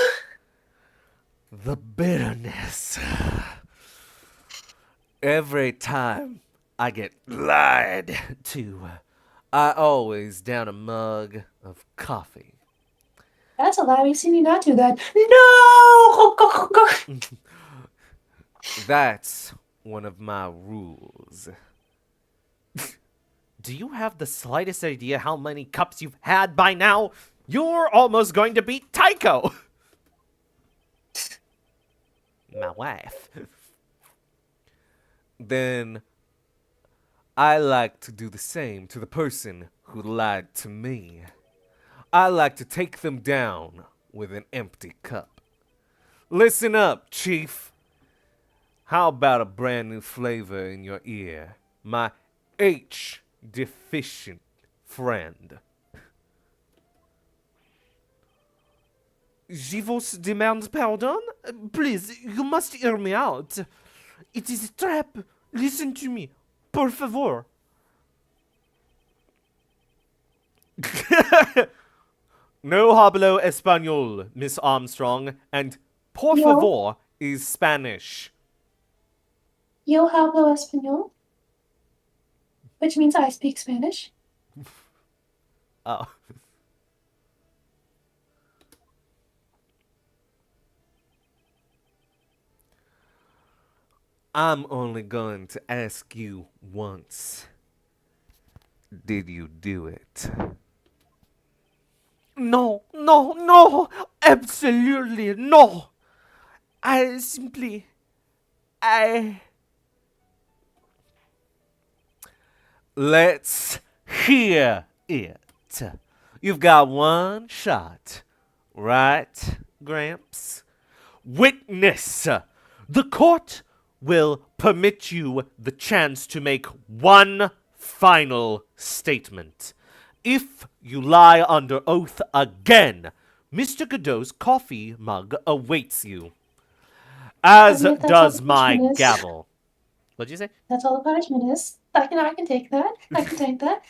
The bitterness. Every time I get lied to, I always down a mug of coffee. That's a lie. We've seen you not do that. No! Go, go, go, go. That's one of my rules. Do you have the slightest idea how many cups you've had by now? You're almost going to beat Tycho! My wife. Then I like to do the same to the person who lied to me. I like to take them down with an empty cup. Listen up, Chief. How about a brand new flavor in your ear? My H deficient friend. Je vous demande pardon? Please, you must hear me out. It is a trap. Listen to me. Por favor. No hablo español, Miss Armstrong, and por No. favor is Spanish. Yo hablo español, which means I speak Spanish. Oh. I'm only going to ask you once. Did you do it? No, no, no. Absolutely no. I simply. Let's hear it. You've got one shot. Right, Gramps? Witness! The court will permit you the chance to make one final statement. If you lie under oath again, Mr. Godot's coffee mug awaits you. As I mean, if that's all does the my punishment is. gavel. What'd you say? That's all the punishment is. I can take that. I can take that.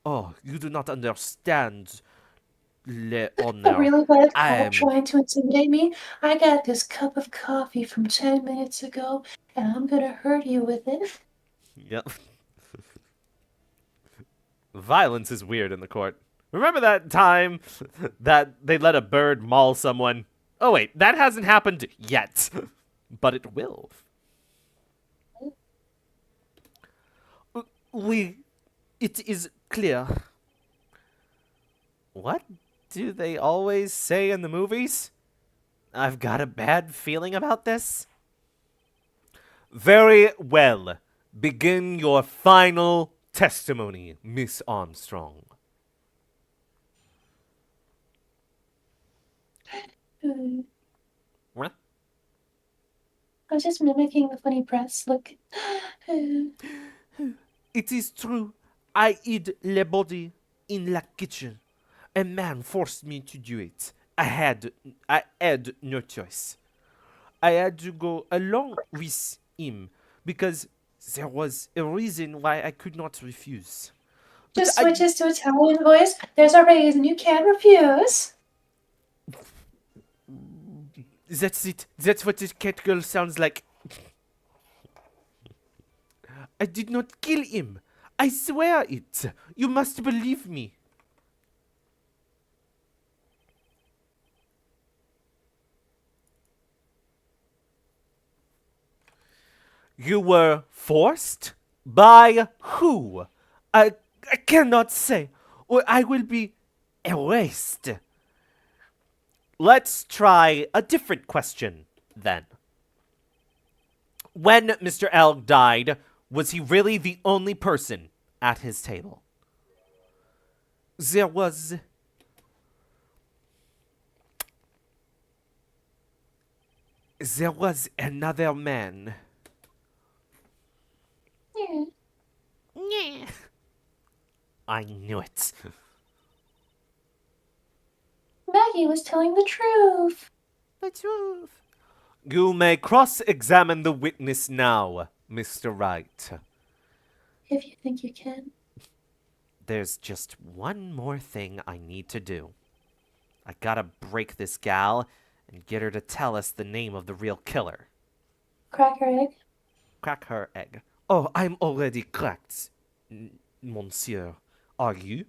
Oh, you do not understand, Le A Honor. really bad I cop am. trying to intimidate me. I got this cup of coffee from 10 minutes ago, and I'm gonna hurt you with it. Yep. Violence is weird in the court. Remember that time that they let a bird maul someone? Oh, wait, that hasn't happened yet. But it will. It is clear. What do they always say in the movies? I've got a bad feeling about this. Very well. Begin your final testimony, Miss Armstrong. Hmm. What? I was just mimicking the funny press look. It is true. I hid the body in the kitchen. A man forced me to do it. I had no choice. I had to go along with him because there was a reason why I could not refuse. But Just I- switches to Italian voice. There's a reason you can't refuse. That's it. That's what this cat girl sounds like. I did not kill him. I swear it. You must believe me. You were forced? By who? I cannot say, or I will be erased. Let's try a different question then. When Mr. L died, was he really the only person at his table? There was. There was another man. Yeah. I knew it. Maggie was telling the truth. The truth. You may cross-examine the witness now, Mr. Wright. If you think you can. There's just one more thing I need to do. I gotta break this gal and get her to tell us the name of the real killer. Crack her egg. Crack her egg. Oh, I'm already cracked, monsieur. Are you?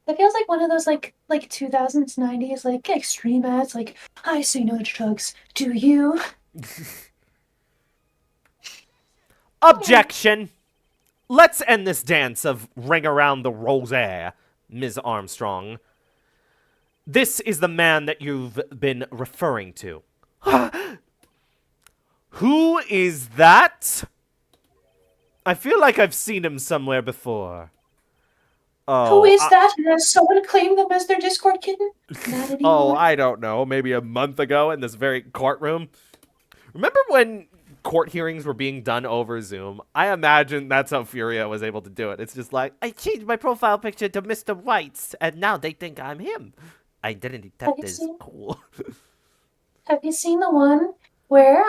It feels like one of those like 2000s, 90s like extreme ads. Like, I say no to drugs. Do you? Objection! Let's end this dance of ring around the rosé, Ms. Armstrong. This is the man that you've been referring to. Who is that? I feel like I've seen him somewhere before. Who is that? And has someone claimed them as their Discord kitten? Not anymore. Oh, I don't know. Maybe a month ago in this very courtroom. Remember when court hearings were being done over Zoom? I imagine that's how Furia was able to do it. It's just like, I changed my profile picture to Mr. White's, and now they think I'm him. Identity theft you is seen- cool. Have you seen the one where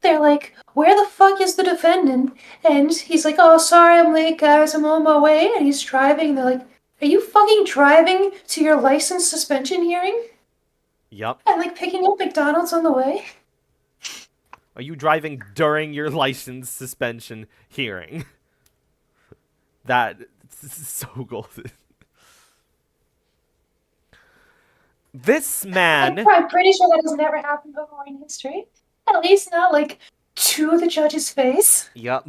they're like, where the fuck is the defendant? And he's like, oh, sorry, I'm late, guys. I'm on my way. And he's driving. And they're like, are you fucking driving to your license suspension hearing? Yup. And like picking up McDonald's on the way? Are you driving during your license suspension hearing? That is so golden. This man. I'm pretty sure that has never happened before in history. At least not like to the judge's face. Yup.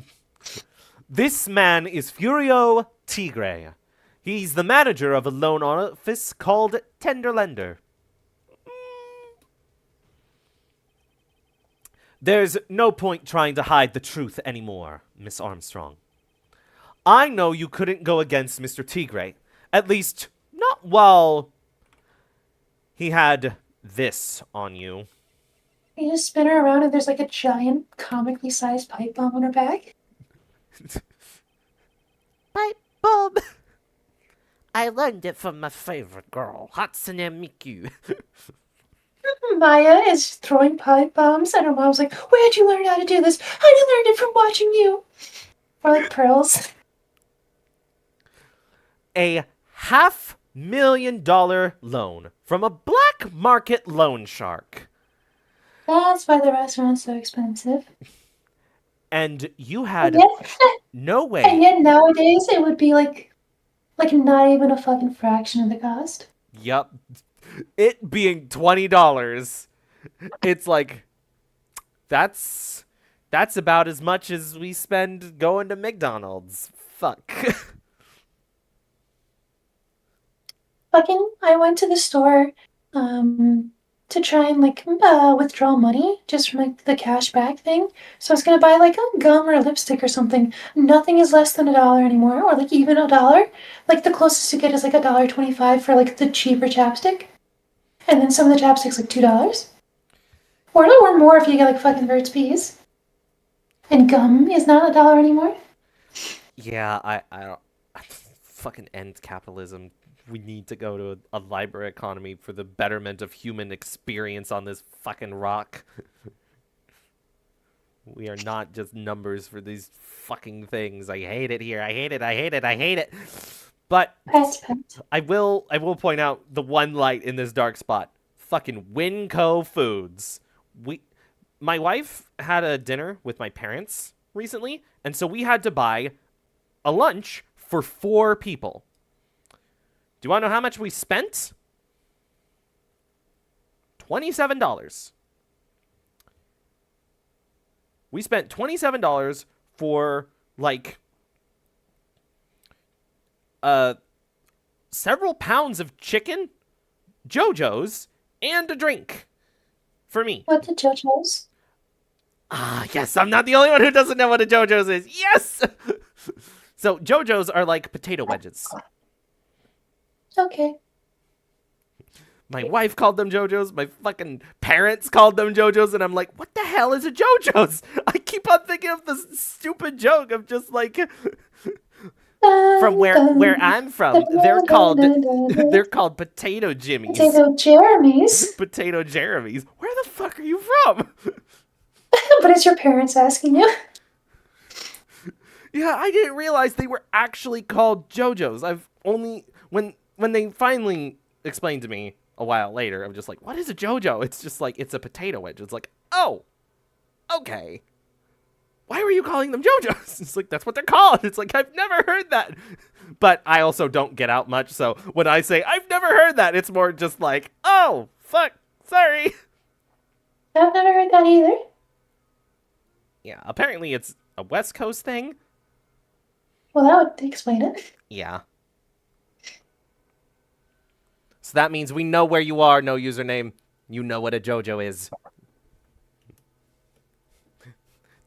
This man is Furio Tigre. He's the manager of a loan office called Tenderlender. There's no point trying to hide the truth anymore, Miss Armstrong. I know you couldn't go against Mr. Tigre. At least, not while he had this on you. You just spin her around and there's like a giant, comically sized pipe bomb on her back. Pipe bomb! I learned it from my favorite girl, Hatsune Miku. Maya is throwing pipe bombs, and her mom's like, "Where'd you learn how to do this? I learned it from watching you." Or like pearls. A $500,000 loan from a black market loan shark. That's why the restaurant's so expensive. And you had And no and way. yet nowadays it would be like not even a fucking fraction of the cost. Yup. It being $20. It's like that's about as much as we spend going to McDonald's. Fuck. Fucking, I went to the store, to try and like withdraw money just from like the cash back thing. So I was gonna buy like a gum or a lipstick or something. Nothing is less than $1 anymore, or like even $1. Like the closest you get is like $1.25 for like the cheaper chapstick, and then some of the chapsticks like $2, or more if you get like fucking Burt's Bees. And gum is not $1 anymore. Yeah, I don't fucking end capitalism. We need to go to a library economy for the betterment of human experience on this fucking rock. We are not just numbers for these fucking things. I hate it here. I hate it. I hate it. I hate it. But Pet. I will point out the one light in this dark spot. Fucking Winco Foods. My wife had a dinner with my parents recently, and so we had to buy a lunch for 4 people. Do you want to know how much we spent? $27. We spent $27 for like several pounds of chicken, JoJo's, and a drink for me. What the JoJo's? Ah, yes, I'm not the only one who doesn't know what a JoJo's is. Yes! So JoJo's are like potato wedges. Okay. My wife called them JoJo's. My fucking parents called them JoJo's. And I'm like, what the hell is a JoJo's? I keep on thinking of this stupid joke of just like, from where I'm from, they're called potato jimmies. Potato Jeremy's. Potato Jeremy's. Where the fuck are you from? But it's your parents asking you. Yeah, I didn't realize they were actually called JoJo's. I've only when they finally explained to me a while later, I'm just like, what is a JoJo? It's just like, it's a potato wedge. It's like, oh, okay. Why were you calling them JoJo's? It's like, that's what they're called. It's like, I've never heard that. But I also don't get out much, so when I say, I've never heard that, it's more just like, oh, fuck, sorry. I've never heard that either. Yeah, apparently it's a West Coast thing. Well, that would explain it. Yeah. So that means we know where you are, no username. You know what a JoJo is.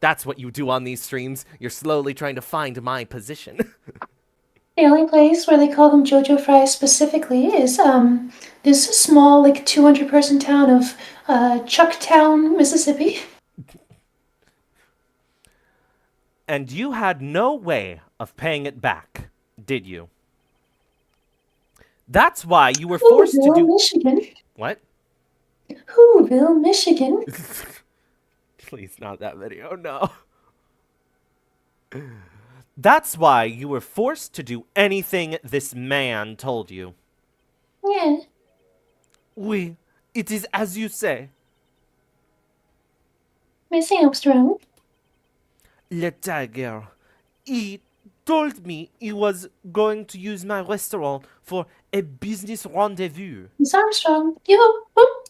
That's what you do on these streams. You're slowly trying to find my position. The only place where they call them JoJo fries specifically is this small, like 200-person town of Chucktown, Mississippi. And you had no way of paying it back, did you? That's why you were forced to Whoville, do... Michigan. What? Whoville, Michigan. Please, not that video, no. That's why you were forced to do anything this man told you. Yeah. Oui, it is as you say. Miss Armstrong. Le tiger. He told me he was going to use my restaurant for a business rendezvous. Miss Armstrong.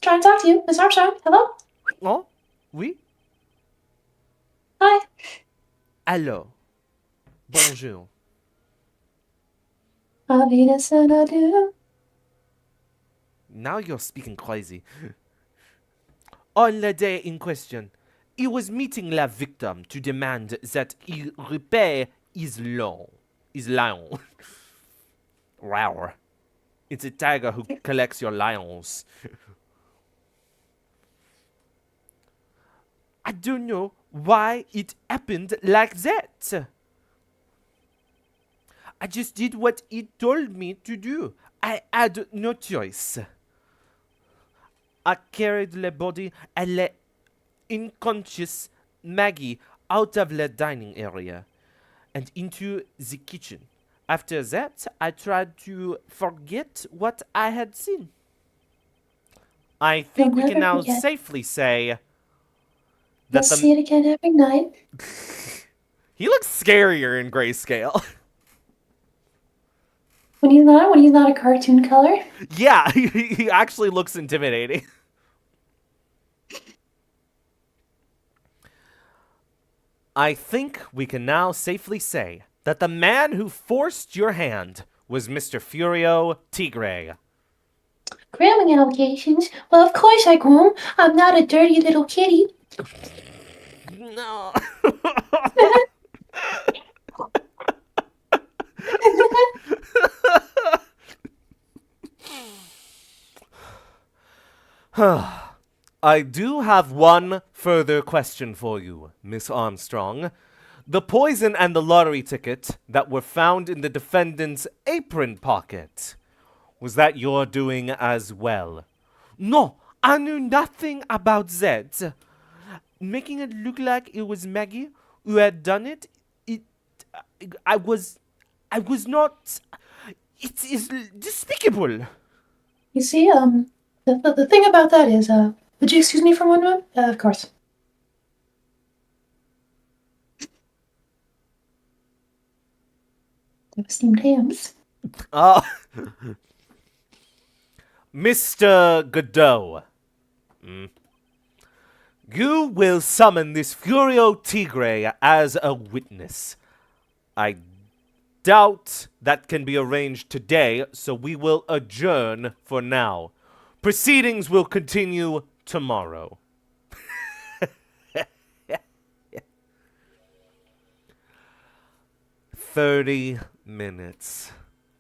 Trying to talk to you. Miss Armstrong. Hello? Oh? Oui? Hi. Allô? Bonjour. Now you're speaking crazy. On the day in question, he was meeting la victim to demand that he repay his loan. His lion. Wow. It's a tiger who collects your lions. I don't know why it happened like that. I just did what he told me to do. I had no choice. I carried the body and let unconscious Maggie out of the dining area and into the kitchen. After that, I tried to forget what I had seen. I think we You'll can never now forget. safely say You'll that see it again every night. he looks scarier in grayscale. When he's not a cartoon color. Yeah, he actually looks intimidating. I think we can now safely say that the man who forced your hand was Mr. Furio Tigre. Grooming allegations? Well, of course I groom. I'm not a dirty little kitty. No. I do have one further question for you, Miss Armstrong. The poison and the lottery ticket that were found in the defendant's apron pocket, was that your doing as well? No, I knew nothing about that. Making it look like it was Maggie who had done it, I was not. It is despicable. You see, the thing about that is, would you excuse me for one moment? Of course. They've steamed hams. Uh, Mr. Godot, you will summon this Furio Tigre as a witness. I doubt that can be arranged today, so we will adjourn for now. Proceedings will continue tomorrow. 30 minutes.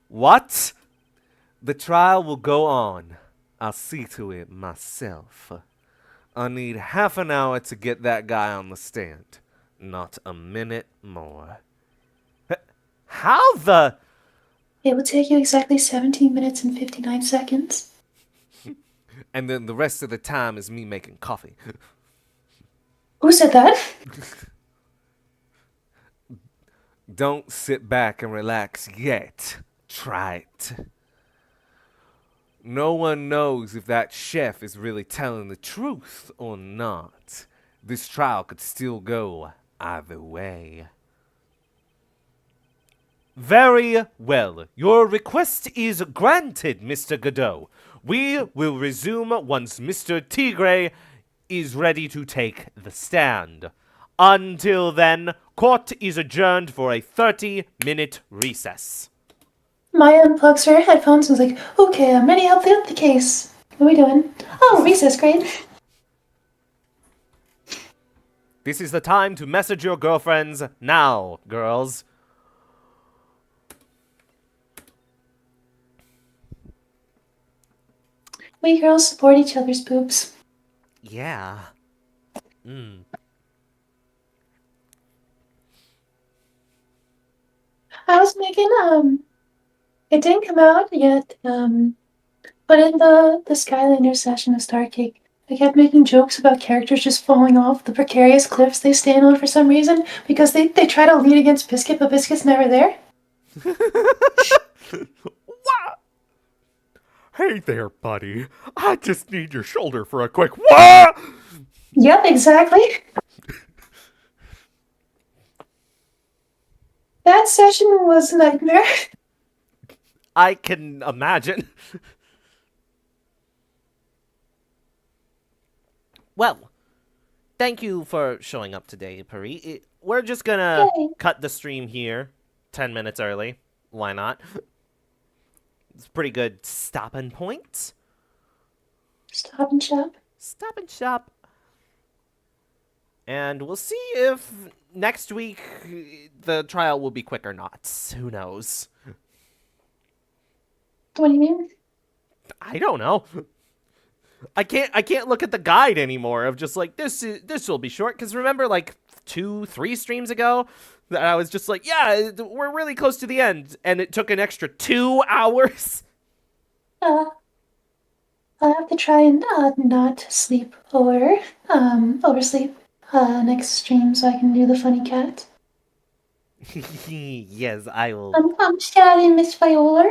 What? The trial will go on. I'll see to it myself. I need half an hour to get that guy on the stand. Not a minute more. How the... It will take you exactly 17 minutes and 59 seconds. And then the rest of the time is me making coffee. Who said that? Don't sit back and relax yet. Try it. No one knows if that chef is really telling the truth or not. This trial could still go either way. Very well. Your request is granted, Mr. Godot. We will resume once Mr. Tigre is ready to take the stand. Until then, court is adjourned for a 30-minute recess. Maya unplugs her headphones and was like, okay, I'm ready to help out the case. What are we doing? Oh, recess, great. This is the time to message your girlfriends now, girls. We girls support each other's boobs. Yeah. I was making, it didn't come out yet, but in the Skylander session of Starcake, I kept making jokes about characters just falling off the precarious cliffs they stand on for some reason, because they try to lead against Biscuit, but Biscuit's never there. What? Hey there, buddy. I just need your shoulder for a quick what? Yep, exactly. That session was a nightmare. I can imagine. Well, thank you for showing up today, Pari. We're just gonna Yay. cut the stream here 10 minutes early. Why not? It's a pretty good stopping point. Stop and shop. Stop and shop. And we'll see if next week the trial will be quick or not. Who knows? What do you mean? I don't know. I can't look at the guide anymore of just like this will be short, because remember like 2-3 streams ago that I was just like, yeah, we're really close to the end, and it took an extra 2 hours. Uh, I'll have to try and not sleep or oversleep next stream so I can do the funny cat. Yes, I will. I'm sorry, Miss Viola.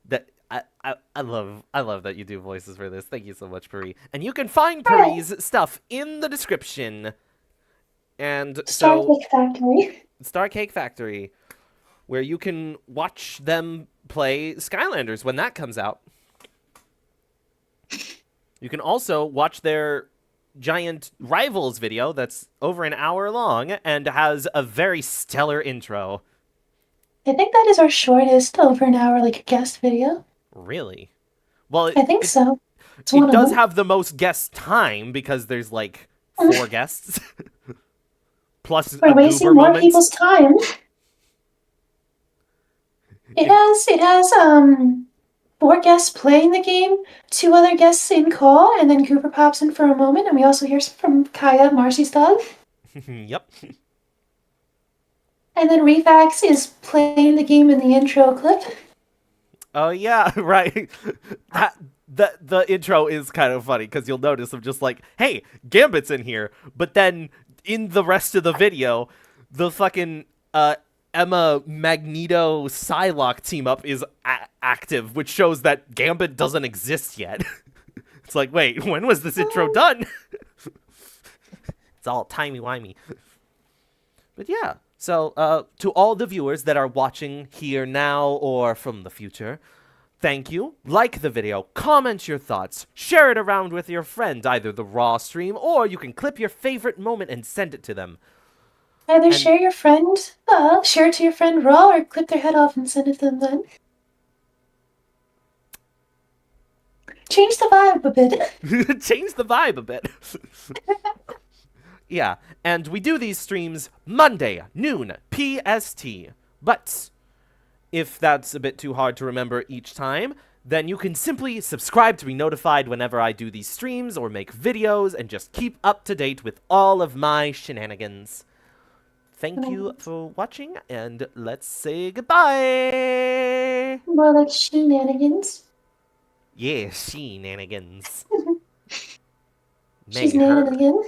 That I love that you do voices for this. Thank you so much, Puri. And you can find Puri's stuff in the description. And Star so Cake Factory. Star Cake Factory, where you can watch them play Skylanders when that comes out. You can also watch their giant Rivals video that's over an hour long and has a very stellar intro. I think that is our shortest over an hour like guest video. Really? Well, I think so. It's it one of does them. have the most guest time because there's like 4 guests. Plus We're a wasting goober more moment. people's time. It has 4 guests playing the game, 2 other guests in call, and then Cooper pops in for a moment, and we also hear from Kaya, Marcy's dog. Yep. And then Refax is playing the game in the intro clip. Oh yeah, right. The intro is kind of funny because you'll notice I'm just like, hey, Gambit's in here, but then in the rest of the video, the fucking Emma Magneto Psylocke team up is active, which shows that Gambit doesn't exist yet. It's like, wait, when was this intro done? It's all timey-wimey. But yeah, so to all the viewers that are watching here now or from the future, thank you. Like the video, comment your thoughts, share it around with your friend, either the raw stream, or you can clip your favorite moment and send it to them. Either And- share it to your friend raw, or clip their head off and send it to them then. Change the vibe a bit. Change the vibe a bit. Yeah, and we do these streams Monday, noon, PST. But if that's a bit too hard to remember each time, then you can simply subscribe to be notified whenever I do these streams or make videos and just keep up to date with all of my shenanigans. Thank you for watching, and let's say goodbye! More like shenanigans. Yeah, shenanigans. She's May her. nanning again.